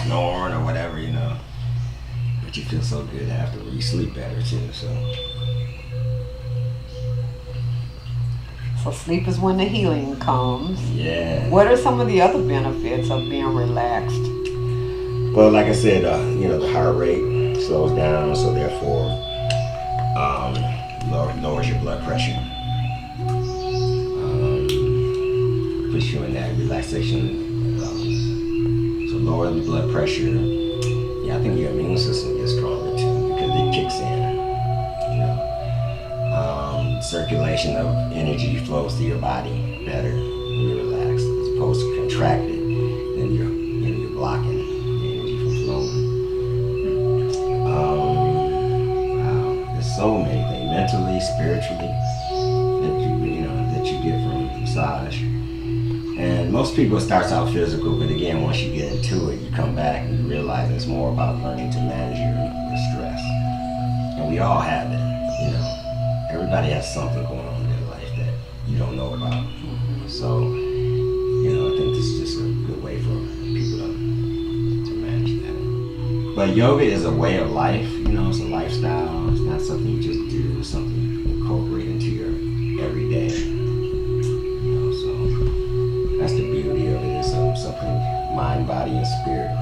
I: snoring or whatever, But you feel so good afterward. You sleep better too, so.
E: So sleep is when the healing comes.
I: Yeah.
E: What are some of the other benefits of being relaxed?
I: Well, like I said, the heart rate slows down, so therefore lowers your blood pressure. push you in that relaxation. So lower the blood pressure. Yeah, I think your immune system gets stronger too because it kicks in. You know, circulation of energy flows through your body better when you're relaxed, as opposed to contracted. Then you're blocking the energy from flowing. Wow, there's so many things, mentally, spiritually, that you get from massage. And most people, it starts out physical, but again, once you get into it, you come back and you realize it's more about learning to manage your stress. And we all have it, you know. Everybody has something going on in their life that you don't know about. So, you know, I think this is just a good way for people to manage that. But yoga is a way of life, you know, it's a lifestyle. It's not something you just do, it's something you incorporate into your everyday. You know, so that's the beauty of it. It's something mind, body, and spirit.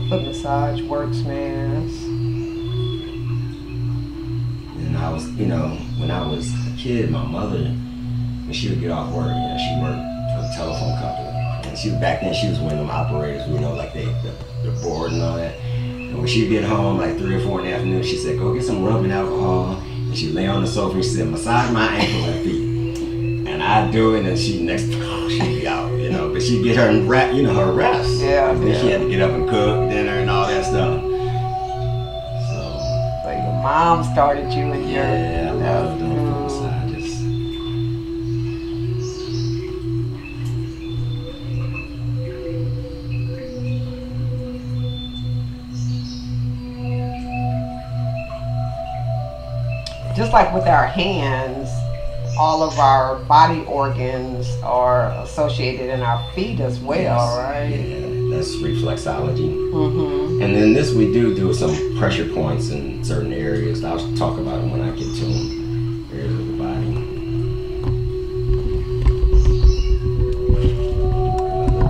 A: Foot massage works, man.
I: And I was, you know, when I was a kid, my mother, when she would get off work, you know, she worked for the telephone company. And back then she was one of them operators, you know, like the board and all that. And when she'd get home, like 3 or 4 in the afternoon, she said, go get some rubbing alcohol. And she'd lay on the sofa and she said, massage my ankles and feet. And I'd do it, and she'd be out, you know. But she'd get her her rest.
A: Yeah.
I: And then she had to get up and cook dinner and all that stuff.
A: So your mom started you in your...
I: Yeah, I love doing foot massages.
A: Just like with our hands, all of our body organs are associated in our feet as well,
I: Yes.
A: right?
I: Yeah, that's reflexology. And then this we do some pressure points in certain areas. I'll talk about them when I get to them. Areas of the body.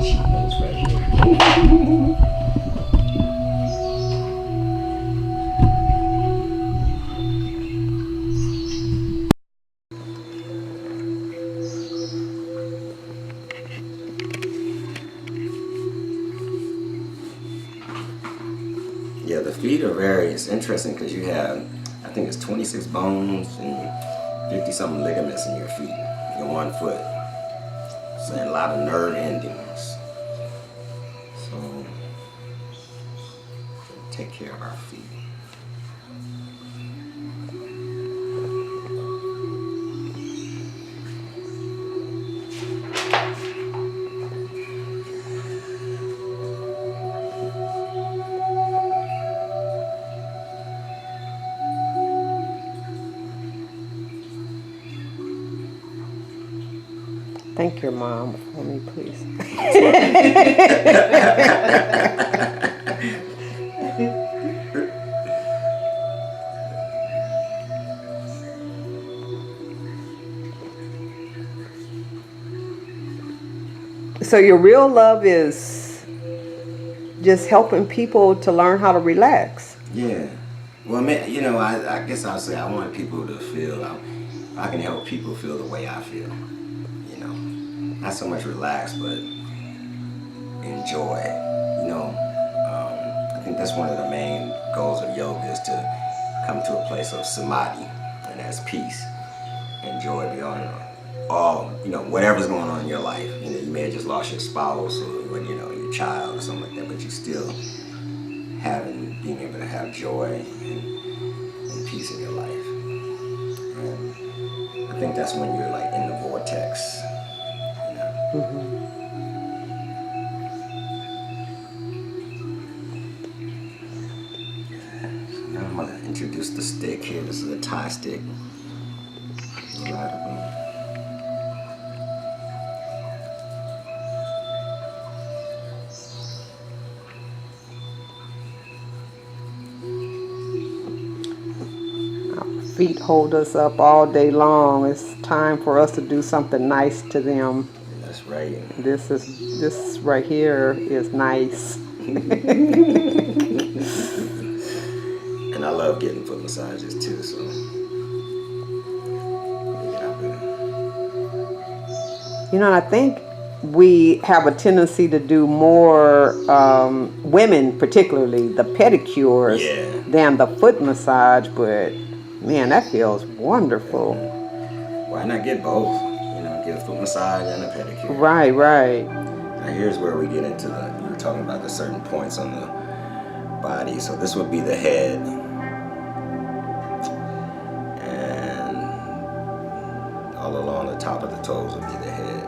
I: Sheet notes right here. Yeah, the feet are it's interesting because you have, I think it's 26 bones and 50 something ligaments in your feet, in one foot. So a lot of nerve endings. So take care of our feet.
A: Thank your mom for me, please. So your real love is just helping people to learn how to relax.
I: Yeah. Well, man, you know, I guess I'll say I want people to feel, I can help people feel the way I feel. You know, not so much relax, but enjoy. You know, I think that's one of the main goals of yoga is to come to a place of samadhi, and that's peace and joy beyond all, you know, whatever's going on in your life. You know, you may have just lost your spouse or, you know, your child or something like that, but you still being able to have joy and peace in your life. And I think that's when you're like in the vortex, you know. So now I'm gonna introduce the stick here. This is a Thai stick. A lot of them.
A: Feet hold us up all day long. It's time for us to do something nice to them.
I: That's right.
A: This right here is nice.
I: massages too. So get out there.
A: You know, I think we have a tendency to do more, women particularly, the pedicures than the foot massage, but man, that feels wonderful.
I: Why not get both? You know, get a foot massage and a pedicure.
A: Right, right.
I: Now here's where we get into you were talking about the certain points on the body. So this would be the head. And all along the top of the toes would be the head.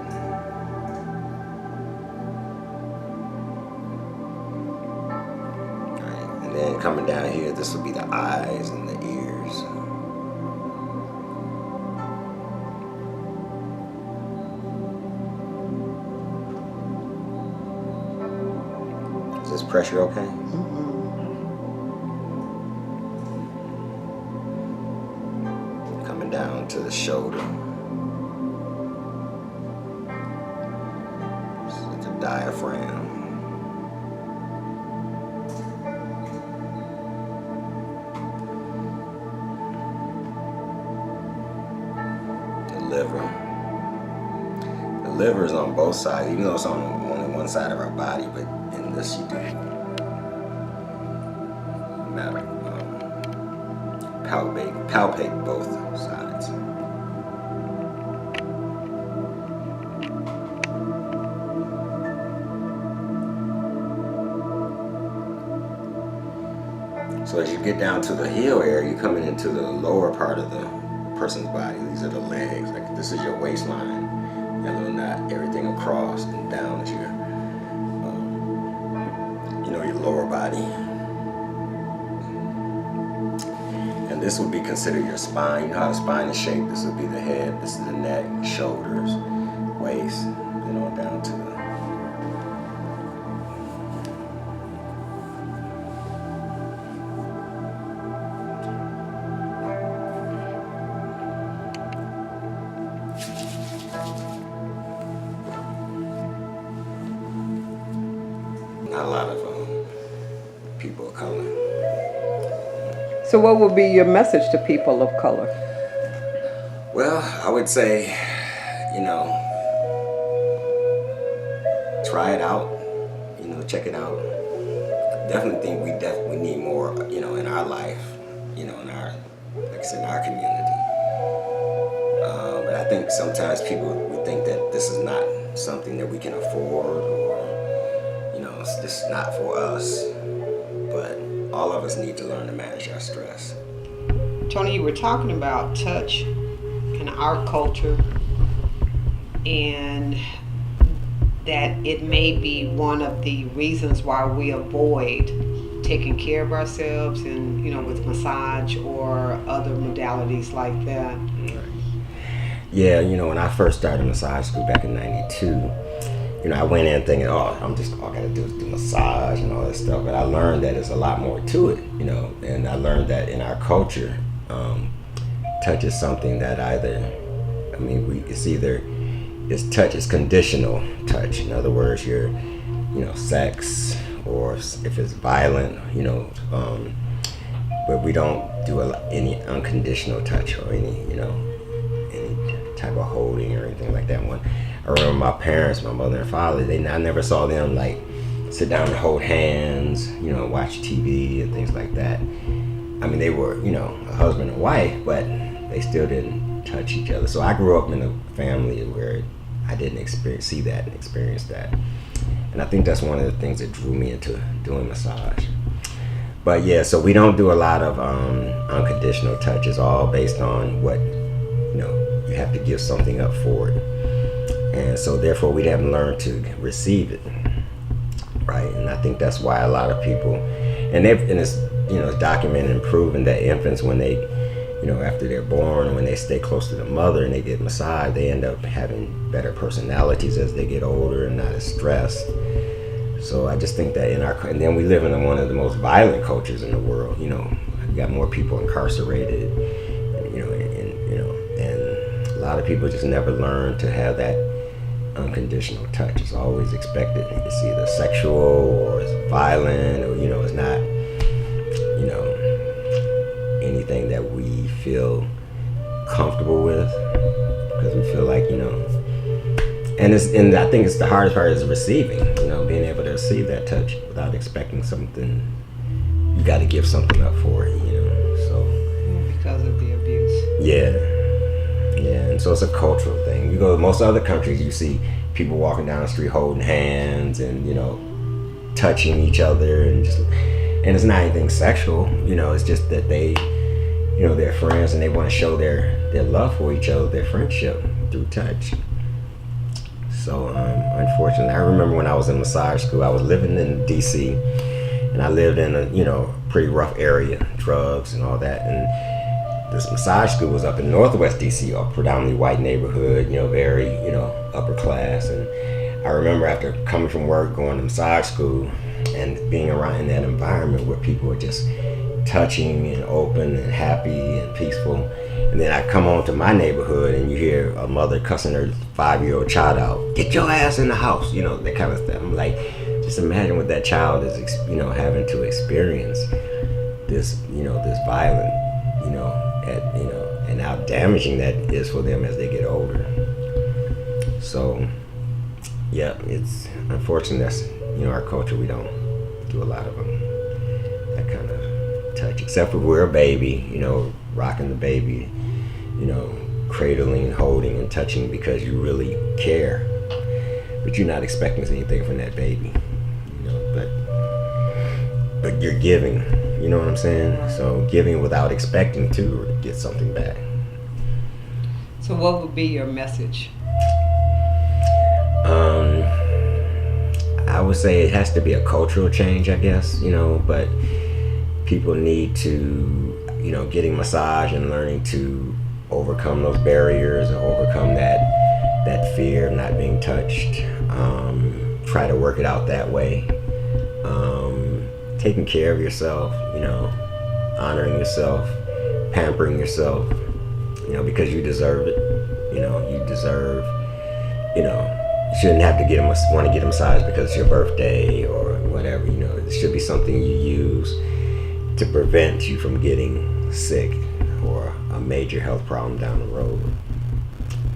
I: Alright, and then coming down here, this would be the eyes and the ears. Is this pressure okay? Coming down to the shoulder. This is the diaphragm. The liver. The liver is on both sides, even though it's on only one side of our body, but in this you do palpate both sides. So as you get down to the heel area, you're coming into the lower part of the person's body. These are the legs. Like this is your waistline. You have a little knot, everything across and down is your, your lower body. And this would be considered your spine. You know how the spine is shaped? This would be the head, this is the neck, shoulders, waist, then on down to the not a lot of people of color.
A: So what would be your message to people of color?
I: Well, I would say, try it out, check it out. Definitely think we need more, in our life, in our, like I said, in our community. But I think sometimes people would think that this is not something that we can afford, or, it's just not for us. But all of us need to learn to manage our stress.
E: Tony, you were talking about touch in our culture, and that it may be one of the reasons why we avoid taking care of ourselves and, with massage or other modalities like that.
I: Yeah, when I first started massage school back in '92, I went in thinking, all I gotta do is do massage and all that stuff. But I learned that there's a lot more to it, and I learned that in our culture, touch is something that it's touch is conditional touch. In other words, your, sex, or if it's violent, but we don't do any unconditional touch or any type of holding or anything like that. I remember my parents, my mother and father, I never saw them like sit down and hold hands, watch TV and things like that. I mean, they were, a husband and wife, but they still didn't touch each other. So I grew up in a family where I didn't experience that. And I think that's one of the things that drew me into doing massage. But yeah, so we don't do a lot of unconditional touch. It's all based on what, you have to give something up for it. And so therefore we haven't learned to receive it, right? And I think that's why a lot of people, and it's documented and proven that infants, when they, after they're born, when they stay close to the mother and they get massaged, they end up having better personalities as they get older and not as stressed. So I just think that and then we live in one of the most violent cultures in the world. We got more people incarcerated, and a lot of people just never learn to have that unconditional touch. It's always expected. It's either sexual or it's violent, or it's not, anything feel comfortable with, because we feel like, and I think it's the hardest part is receiving, being able to receive that touch without expecting something. You got to give something up for it, so.
E: Because of the abuse.
I: Yeah, and so it's a cultural thing. You go to most other countries, you see people walking down the street holding hands and, touching each other, and it's not anything sexual, it's just that they, they're friends and they want to show their love for each other, their friendship through touch. So unfortunately, I remember when I was in massage school, I was living in DC, and I lived in a pretty rough area, drugs and all that, and this massage school was up in Northwest DC, a predominantly white neighborhood, very upper class. And I remember after coming from work, going to massage school, and being around in that environment where people were just touching and open and happy and peaceful. And then I come home to my neighborhood and you hear a mother cussing her 5-year-old child out, "Get your ass in the house," that kind of stuff. I'm like, just imagine what that child is, having to experience this, this violent, and how damaging that is for them as they get older. So, yeah, it's unfortunate that's, our culture, we don't do a lot of that kind of touch, except for we're a baby, rocking the baby, cradling and holding and touching because you really care, but you're not expecting anything from that baby, but you're giving, you know what I'm saying? So giving without expecting to get something back.
E: So what would be your message?
I: I would say it has to be a cultural change, I guess, but people need to, getting massage and learning to overcome those barriers and overcome that fear of not being touched. Try to work it out that way. Taking care of yourself, honoring yourself, pampering yourself, because you deserve it. You deserve, you shouldn't have to want to get a massage because it's your birthday or whatever, It should be something you use to prevent you from getting sick or a major health problem down the road.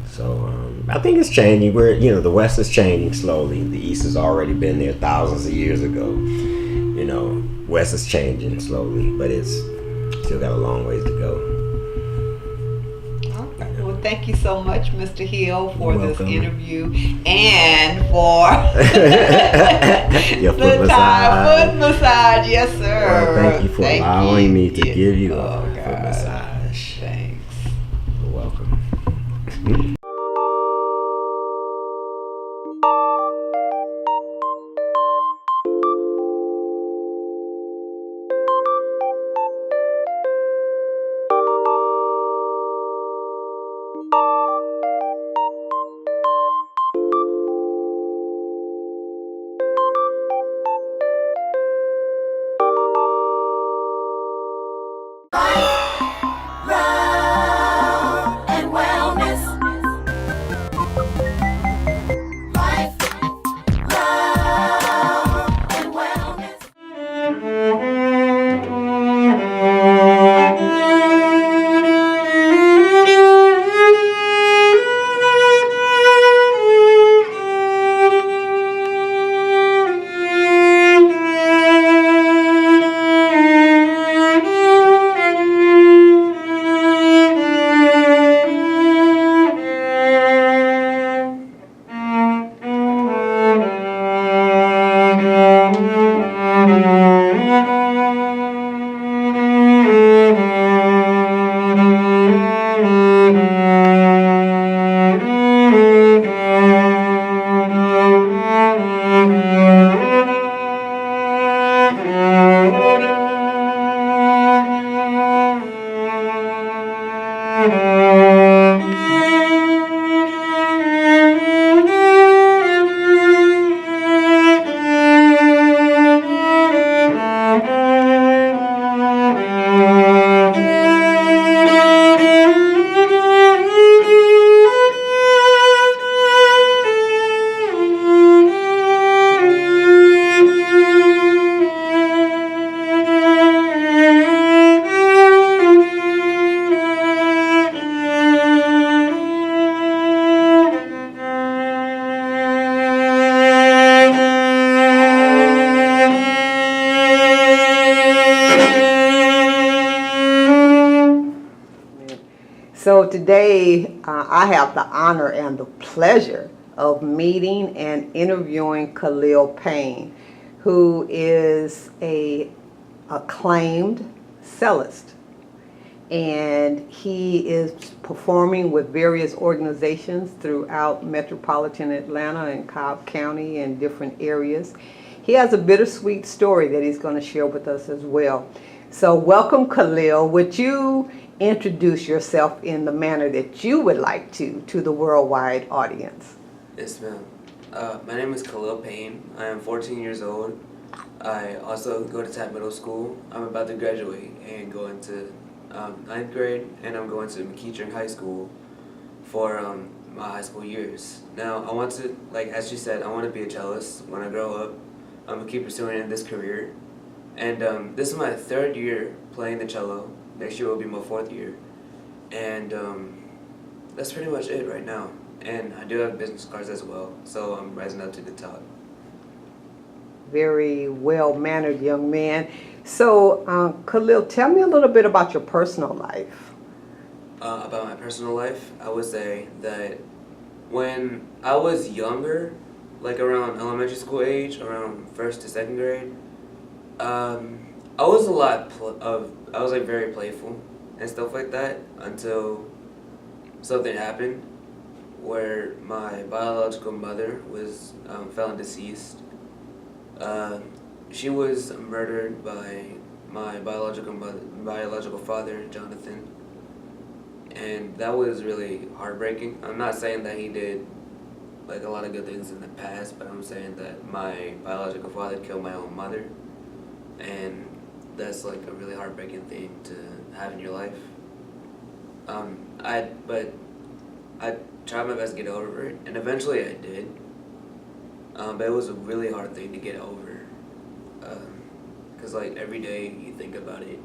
I: So I think it's changing. The West is changing slowly. The East has already been there thousands of years ago. West is changing slowly, but it's still got a long ways to go.
E: Okay. Well, thank you so much, Mr. Hill, for
I: You're
E: this
I: welcome.
E: interview and for
I: Your
E: the
I: foot massage.
E: foot massage. Yes, sir.
I: Well, thank you for allowing me to give you a foot
E: God.
I: massage.
E: Thanks.
I: You're welcome.
B: Love and wellness. Life, love and wellness.
A: So today I have the honor and the pleasure of meeting and interviewing Khalil Payne, who is a acclaimed cellist. And he is performing with various organizations throughout metropolitan Atlanta and Cobb County and different areas. He has a bittersweet story that he's going to share with us as well. So welcome, Khalil. Would you introduce yourself in the manner that you would like to the worldwide audience?
J: Yes, ma'am. My name is Khalil Payne. I am 14 years old. I also go to Tapp Middle School. I'm about to graduate and go into 9th grade, and I'm going to McEachern High School for my high school years. Now, I want to, like as she said, I want to be a cellist when I grow up. I'm going to keep pursuing in this career. And this is my 3rd year playing the cello. Next year will be my 4th year. And that's pretty much it right now. And I do have business cards as well, so I'm rising up to the top.
A: Very well-mannered young man. So, Khalil, tell me a little bit about your personal life.
J: About my personal life, I would say that when I was younger, like around elementary school age, around 1st to 2nd grade, I was I was like very playful and stuff like that until something happened where my biological mother was found deceased. She was murdered by my biological father, Jonathan, and that was really heartbreaking. I'm not saying that he did like a lot of good things in the past, but I'm saying that my biological father killed my own mother, and that's like a really heartbreaking thing to have in your life. I tried my best to get over it, and eventually I did. But it was a really hard thing to get over, because like every day you think about it,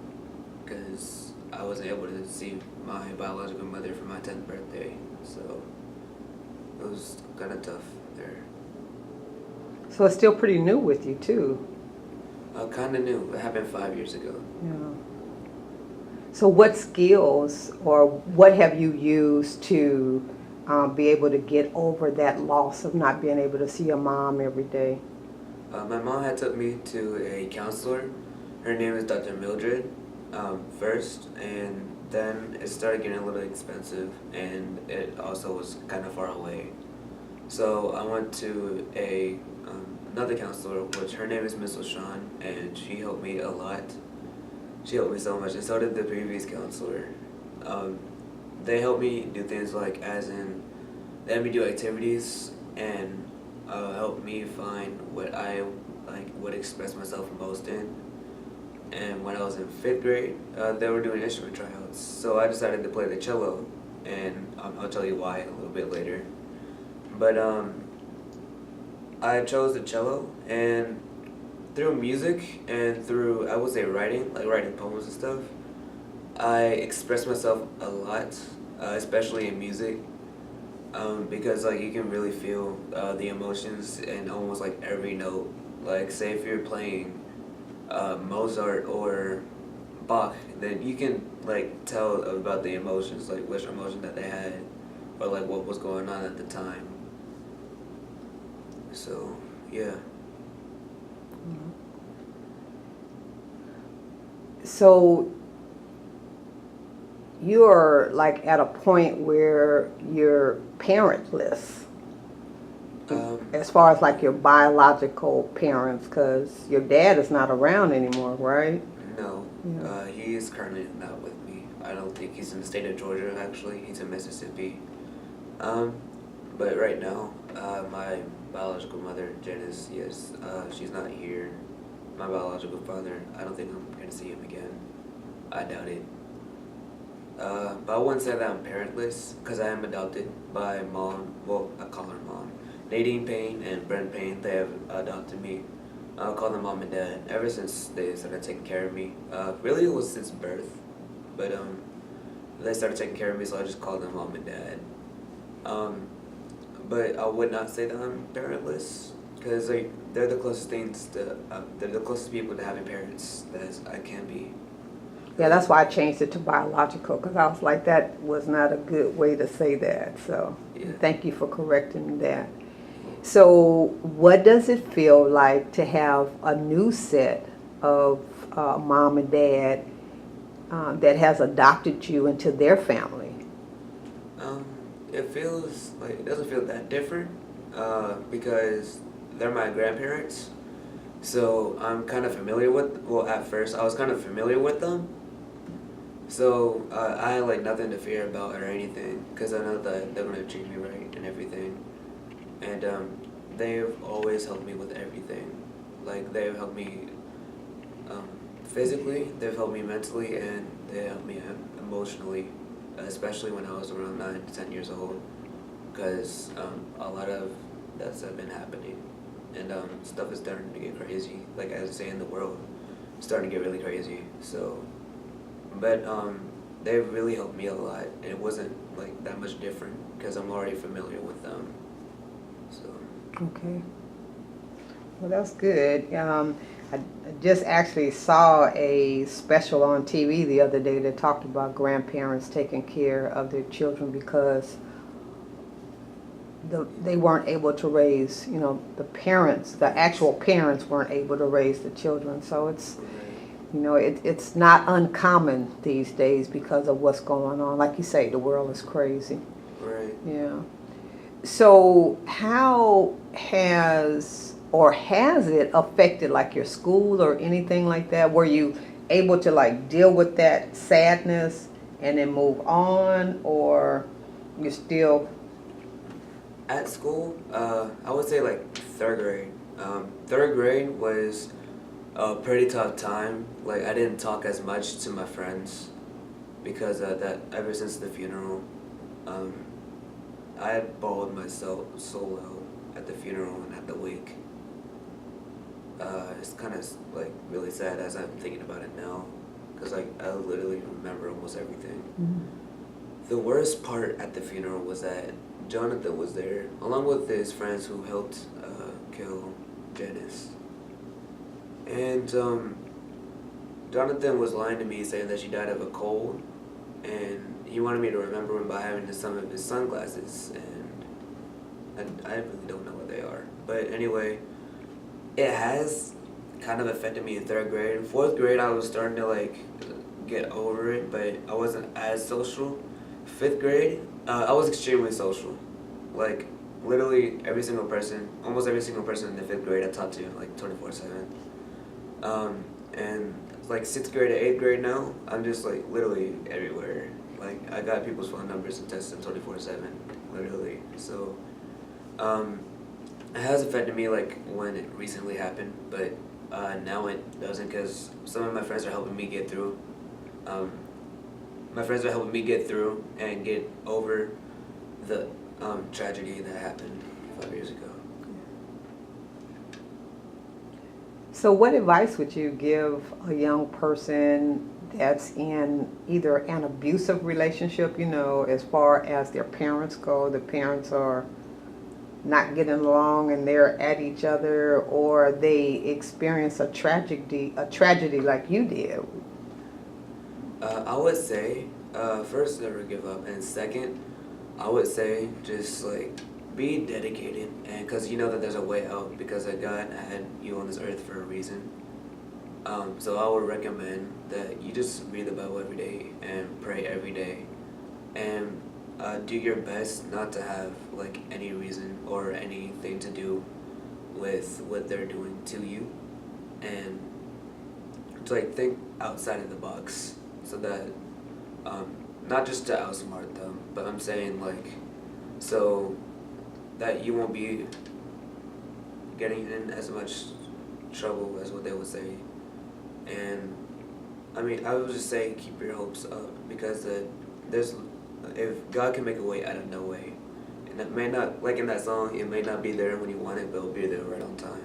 J: because I wasn't able to see my biological mother for my 10th birthday, so it was kind of tough there.
A: So it's still pretty new with you too.
J: Kind of new. It happened 5 years ago.
A: Yeah. So what skills or what have you used to be able to get over that loss of not being able to see your mom every day?
J: My mom had took me to a counselor. Her name is Dr. Mildred first, and then it started getting a little expensive, and it also was kind of far away. So I went to another counselor, which her name is Miss O'Shawn, and she helped me a lot. She helped me so much, and so did the previous counselor. They helped me do things like, they had me do activities and helped me find what I would express myself most in. And when I was in 5th grade, they were doing instrument tryouts, so I decided to play the cello, and I'll tell you why a little bit later. But I chose the cello, and through music and through, I would say, writing, like writing poems and stuff, I express myself a lot, especially in music, because like you can really feel the emotions in almost like every note. Like say if you're playing Mozart or Bach, then you can like tell about the emotions, like which emotion that they had, or like what was going on at the time. So yeah.
A: So you're like at a point where you're parentless, as far as like your biological parents, because your dad is not around anymore, right?
J: No,
A: Yeah.
J: he is currently not with me. I don't think he's in the state of Georgia, actually. He's in Mississippi. But right now, my biological mother, Janice, yes, she's not here. My biological father, I don't think I'm going to see him again. I doubt it. But I wouldn't say that I'm parentless, because I am adopted by mom. Well, I call her mom. Nadine Payne and Brent Payne, they have adopted me. I'll call them mom and dad ever since they started taking care of me. Really, it was since birth, but they started taking care of me, so I just call them mom and dad. But I would not say that I'm parentless, because they're the closest things to they're the closest people to having parents that I can be.
A: Yeah, that's why I changed it to biological, because I was like, that was not a good way to say that. So
J: Yeah.
A: thank you for correcting that. So what does it feel like to have a new set of mom and dad that has adopted you into their family?
J: It feels like it doesn't feel that different because they're my grandparents. So I'm kind of familiar with. Well, at first I was kind of familiar with them. So I had like nothing to fear about or anything because I know that they're gonna treat me right and everything. And they've always helped me with everything. Like they've helped me physically, they've helped me mentally, and they helped me emotionally, especially when I was around 9 to 10 years old, because a lot of deaths have been happening, and stuff is starting to get crazy. Like as I say in the world, it's starting to get really crazy. So, but they've really helped me a lot, and it wasn't like that much different because I'm already familiar with them. So.
A: Okay. Well, that's good. I just actually saw a special on TV the other day that talked about grandparents taking care of their children because they weren't able to raise, the parents, the actual parents weren't able to raise the children. So it's, it's not uncommon these days because of what's going on. Like you say, the world is crazy.
J: Right.
A: Yeah. So how has it affected like your school or anything like that? Were you able to like deal with that sadness and then move on, or you still?
J: At school, I would say like third grade. Third grade was a pretty tough time. Like I didn't talk as much to my friends because that ever since the funeral, I had bawled myself so out at the funeral and at the wake. It's kind of like really sad as I'm thinking about it now, because like I literally remember almost everything. Mm-hmm. The worst part at the funeral was that Jonathan was there, along with his friends who helped kill Janice. And Jonathan was lying to me, saying that she died of a cold, and he wanted me to remember him by having some of his sunglasses, and I really don't know what they are. But anyway, it has kind of affected me in third grade. In fourth grade, I was starting to like get over it, but I wasn't as social. Fifth grade, I was extremely social. Like literally almost every single person in the fifth grade I talked to like 24/7. And like sixth grade to eighth grade now, I'm just like literally everywhere. Like I got people's phone numbers and text them 24/7, literally. So, it has affected me like when it recently happened, but now it doesn't because some of my friends are helping me get through. My friends are helping me get through and get over the tragedy that happened 5 years ago.
A: So what advice would you give a young person that's in either an abusive relationship, as far as their parents go, the parents are not getting along and they're at each other, or they experience a tragedy like you did?
J: I would say, first, never give up, and second, I would say just like be dedicated, and because you know that there's a way out, because God had you on this earth for a reason. So I would recommend that you just read the Bible every day and pray every day, and do your best not to have like any reason or anything to do with what they're doing to you, and to like think outside of the box, so that not just to outsmart them, but I'm saying like so that you won't be getting in as much trouble as what they would say. And I mean, I would just say keep your hopes up, because if God can make a way out of no way, and it may not, like in that song, it may not be there when you want it, but it'll be there right on time.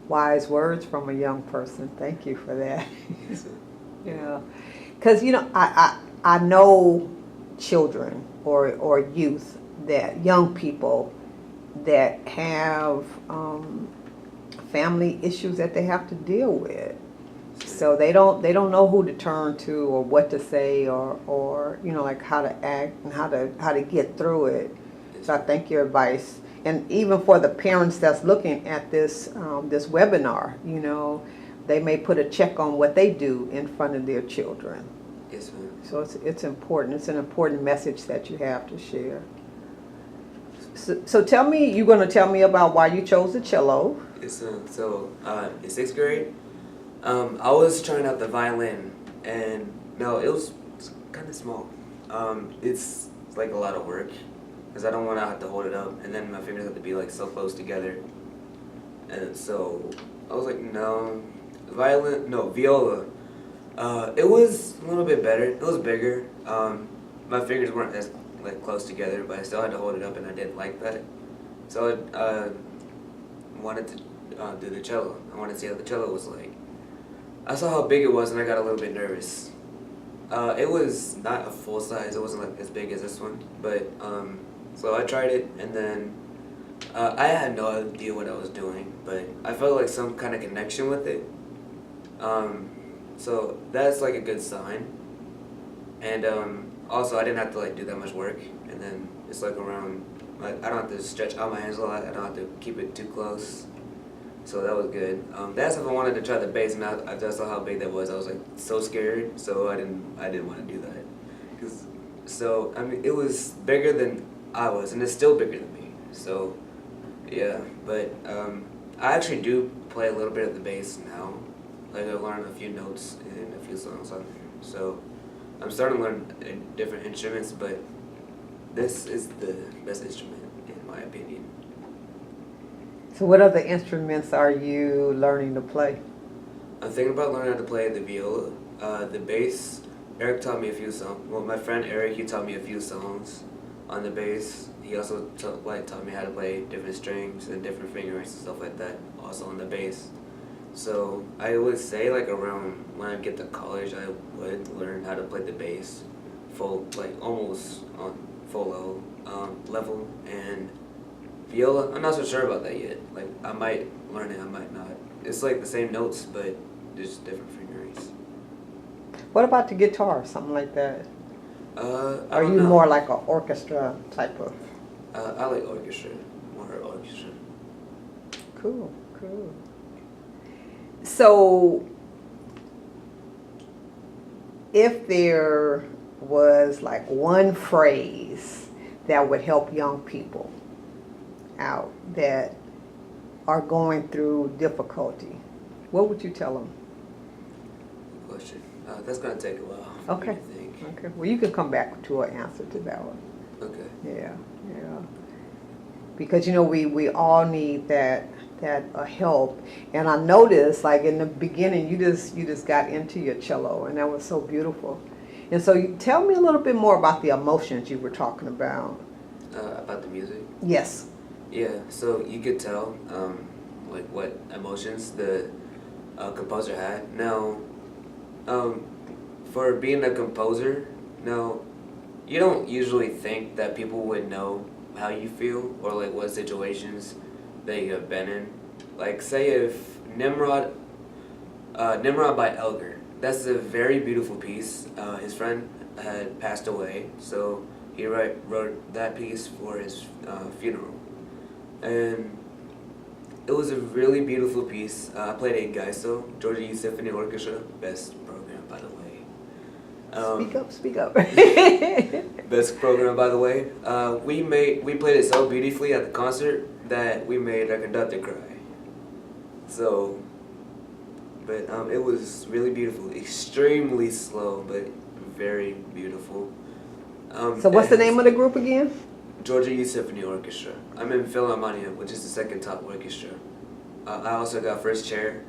A: Wise words from a young person. Thank you for that. Yeah, because I know children or youth, that young people that have family issues that they have to deal with. So they don't know who to turn to or what to say or like how to act and how to get through it. So I thank your advice. And even for the parents that's looking at this this webinar, they may put a check on what they do in front of their children.
J: Yes, ma'am.
A: So it's important. It's an important message that you have to share. So tell me, you're going to tell me about why you chose the cello.
J: Yes, ma'am. So in 6th grade, I was trying out the violin, and no, it was kind of small. It's like a lot of work, because I don't want to have to hold it up, and then my fingers have to be like so close together. And so I was like, no, viola. It was a little bit better. It was bigger. My fingers weren't as like close together, but I still had to hold it up, and I didn't like that. So I wanted to do the cello. I wanted to see how the cello was like. I saw how big it was, and I got a little bit nervous. It was not a full size. It wasn't like as big as this one, but so I tried it, and then I had no idea what I was doing, but I felt like some kind of connection with it. So that's like a good sign. And also I didn't have to like do that much work, and then it's like around, like I don't have to stretch out my hands a lot. I don't have to keep it too close. So that was good. That's if I wanted to try the bass, and after I saw how big that was, I was like so scared. So I didn't want to do that. So I mean, it was bigger than I was, and it's still bigger than me. So yeah, but I actually do play a little bit of the bass now. Like I've learned a few notes and a few songs on there. So I'm starting to learn different instruments, but this is the best instrument in my opinion.
A: So what other instruments are you learning to play?
J: I'm thinking about learning how to play the viola, the bass. Eric taught me a few songs. Well, my friend Eric, he taught me a few songs on the bass. He also taught me how to play different strings and different fingerings and stuff like that, also on the bass. So I would say like around when I get to college, I would learn how to play the bass almost on full level. And viola, I'm not so sure about that yet. Like I might learn it, I might not. It's like the same notes, but just different fingerings.
A: What about the guitar, something like that?
J: Are
A: you more like an orchestra type of?
J: I like orchestra, more orchestra.
A: Cool. So, if there was like one phrase that would help young people out that are going through difficulty, what would you tell them?
J: Good question. That's gonna take a while.
A: Okay.
J: For me to think.
A: Okay. Well, you can come back to an answer to that one.
J: Okay.
A: Yeah. Because we all need that help. And I noticed, like in the beginning, you just got into your cello, and that was so beautiful. And so, tell me a little bit more about the emotions you were talking about.
J: About the music.
A: Yes.
J: Yeah. So you could tell, like what emotions the composer had. Now, for being a composer, now you don't usually think that people would know how you feel or like what situations that you have been in. Like say if Nimrod by Elgar, that's a very beautiful piece. His friend had passed away, so he wrote that piece for his funeral. And it was a really beautiful piece. I played it in Geiso, Georgia Youth Symphony Orchestra, best program by the way.
A: Speak up.
J: Best program, by the way. We played it so beautifully at the concert that we made our conductor cry. So, but it was really beautiful. Extremely slow, but very beautiful.
A: So what's the name of the group again?
J: Georgia Youth Symphony Orchestra. I'm in Philharmonia, which is the second top orchestra. I also got first chair.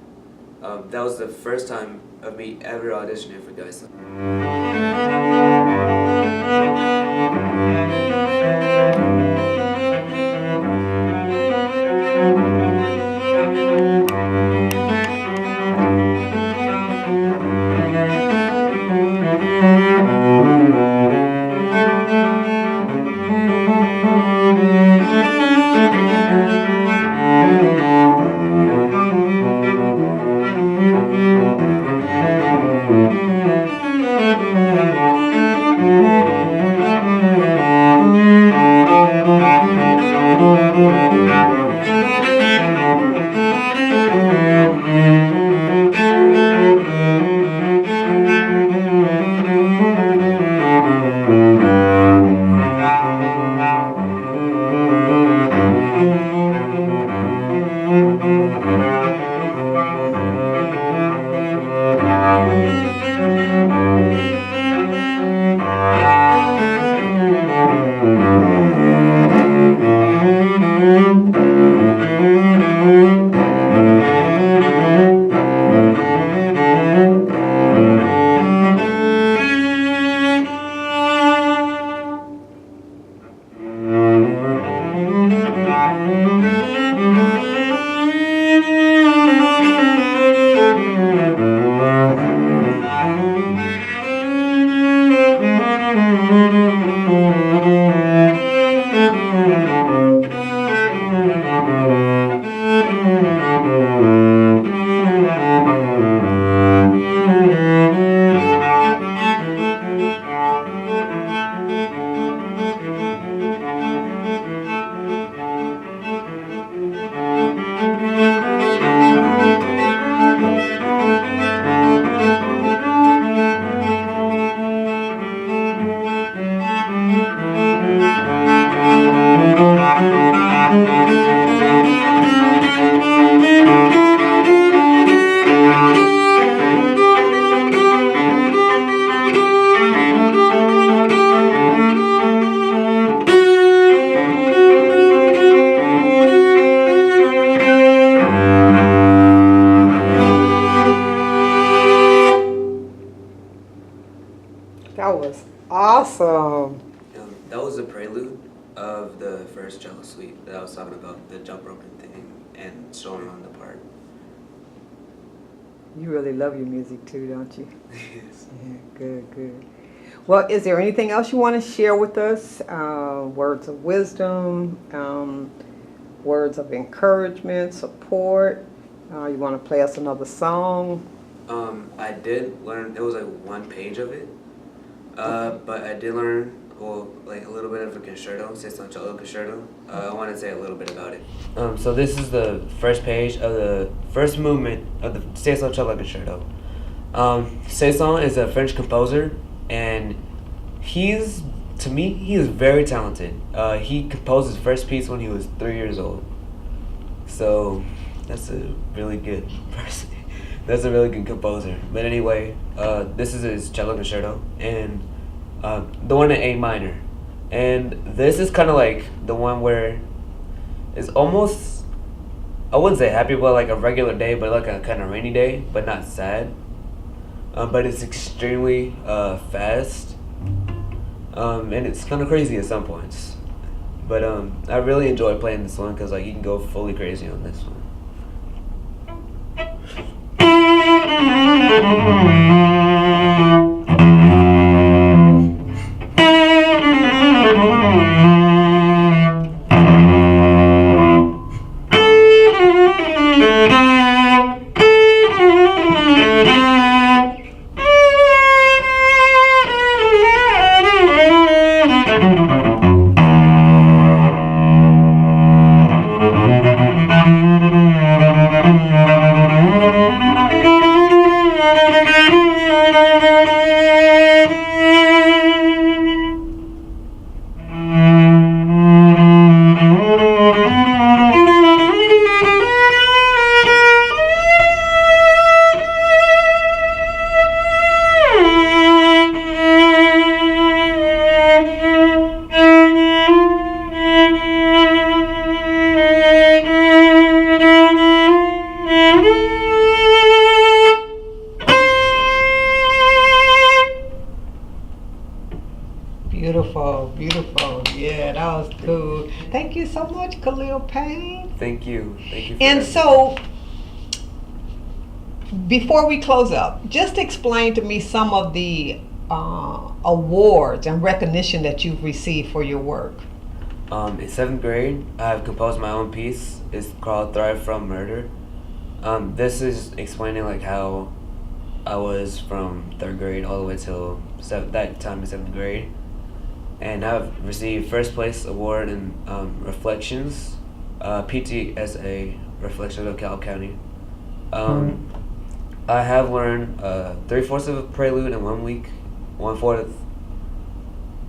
J: That was the first time of me ever auditioning for Geisel.
A: That was awesome.
J: That was a prelude of the first cello suite that I was talking about, the jump roping thing and showing on the part.
A: You really love your music too, don't you?
J: Yes.
A: Yeah, good, good. Well, is there anything else you want to share with us? Words of wisdom, words of encouragement, support? You want to play us another song?
J: I did learn, it was like one page of it, but I did learn, well, like a little bit of a concerto, Seson Cello Concerto. I want to say a little bit about it. So this is the first page of the first movement of the Seson Cello Concerto. Seson is a French composer, and he's, to me, he is very talented. He composed his first piece when he was 3 years old. So that's a really good person. That's a really good composer. But anyway, this is his cello concerto, and the one in A minor. And this is kind of like the one where it's almost, I wouldn't say happy, but like a regular day, but like a kind of rainy day, but not sad. But it's extremely fast, and it's kind of crazy at some points. But I really enjoy playing this one because like you can go fully crazy on this one.
E: Beautiful, beautiful. Yeah, that was cool. Thank you so much, Khalil Payne.
J: Thank you. Thank you for
E: And
J: having me.
E: so, before we close up, just explain to me some of the awards and recognition that you've received for your work.
J: In 7th grade, I've composed my own piece. It's called Thrive From Murder. This is explaining like how I was from 3rd grade all the way till that time in 7th grade. And I've received first place award in Reflections, PTSA, Reflection of Cal County. I have learned 3/4 of a prelude in 1 week, 1/4,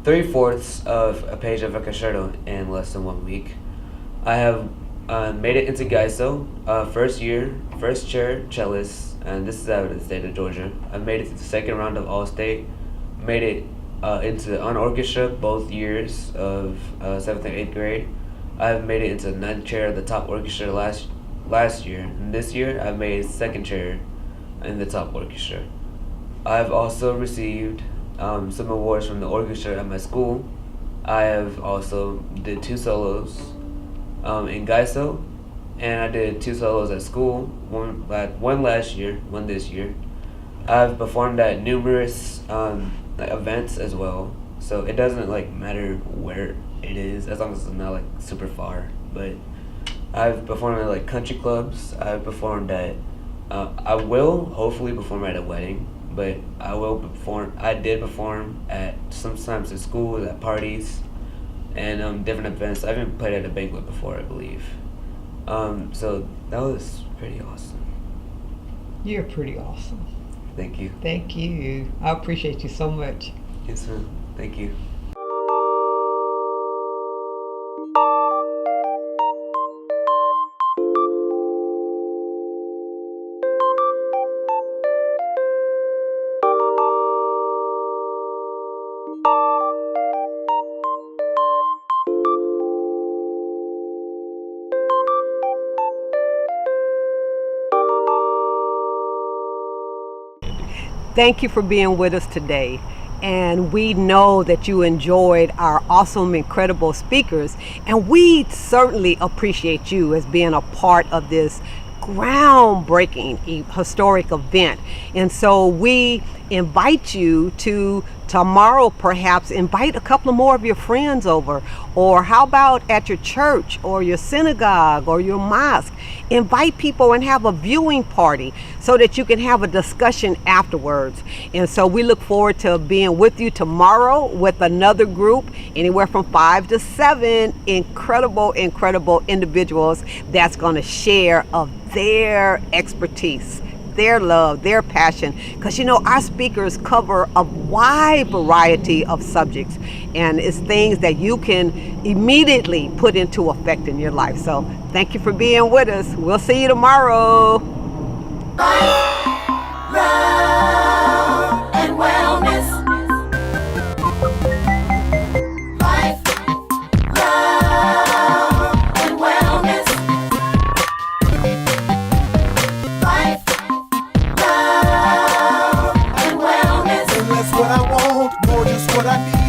J: 3/4 of a page of a concerto in less than 1 week. I have made it into GAISO, first year, first chair cellist, and this is out of the state of Georgia. I've made it to the second round of All-State, made it into unorchestra both years of 7th and 8th grade. I've made it into 9th chair of the top orchestra last year, and this year I've made 2nd chair in the top orchestra. I've also received some awards from the orchestra at my school. I have also did 2 solos in GAISO, and I did 2 solos at school, one last year, one this year. I've performed at numerous events as well, So it doesn't like matter where it is as long as it's not like super far. But I've performed at like country clubs. I've performed at I will hopefully perform at a wedding, but I did perform at sometimes at schools, at parties, and different events. I even played at a banquet before, I believe. So that was pretty awesome.
E: You're pretty awesome.
J: Thank you.
E: Thank you. I appreciate you so much.
J: Yes, ma'am. Thank you.
A: Thank you for being with us today. And we know that you enjoyed our awesome, incredible speakers. And we certainly appreciate you as being a part of this groundbreaking historic event. And so we invite you to tomorrow perhaps invite a couple of more of your friends over, or how about at your church or your synagogue or your mosque, invite people and have a viewing party so that you can have a discussion afterwards. And so we look forward to being with you tomorrow with another group, anywhere from 5 to 7 incredible individuals that's going to share of their expertise, their love, their passion, because you know our speakers cover a wide variety of subjects, and it's things that you can immediately put into effect in your life. So thank you for being with us. We'll see you tomorrow.
B: Love and wellness. Life, love and wellness. Life, love and wellness.
K: And that's what I want, more just what I need.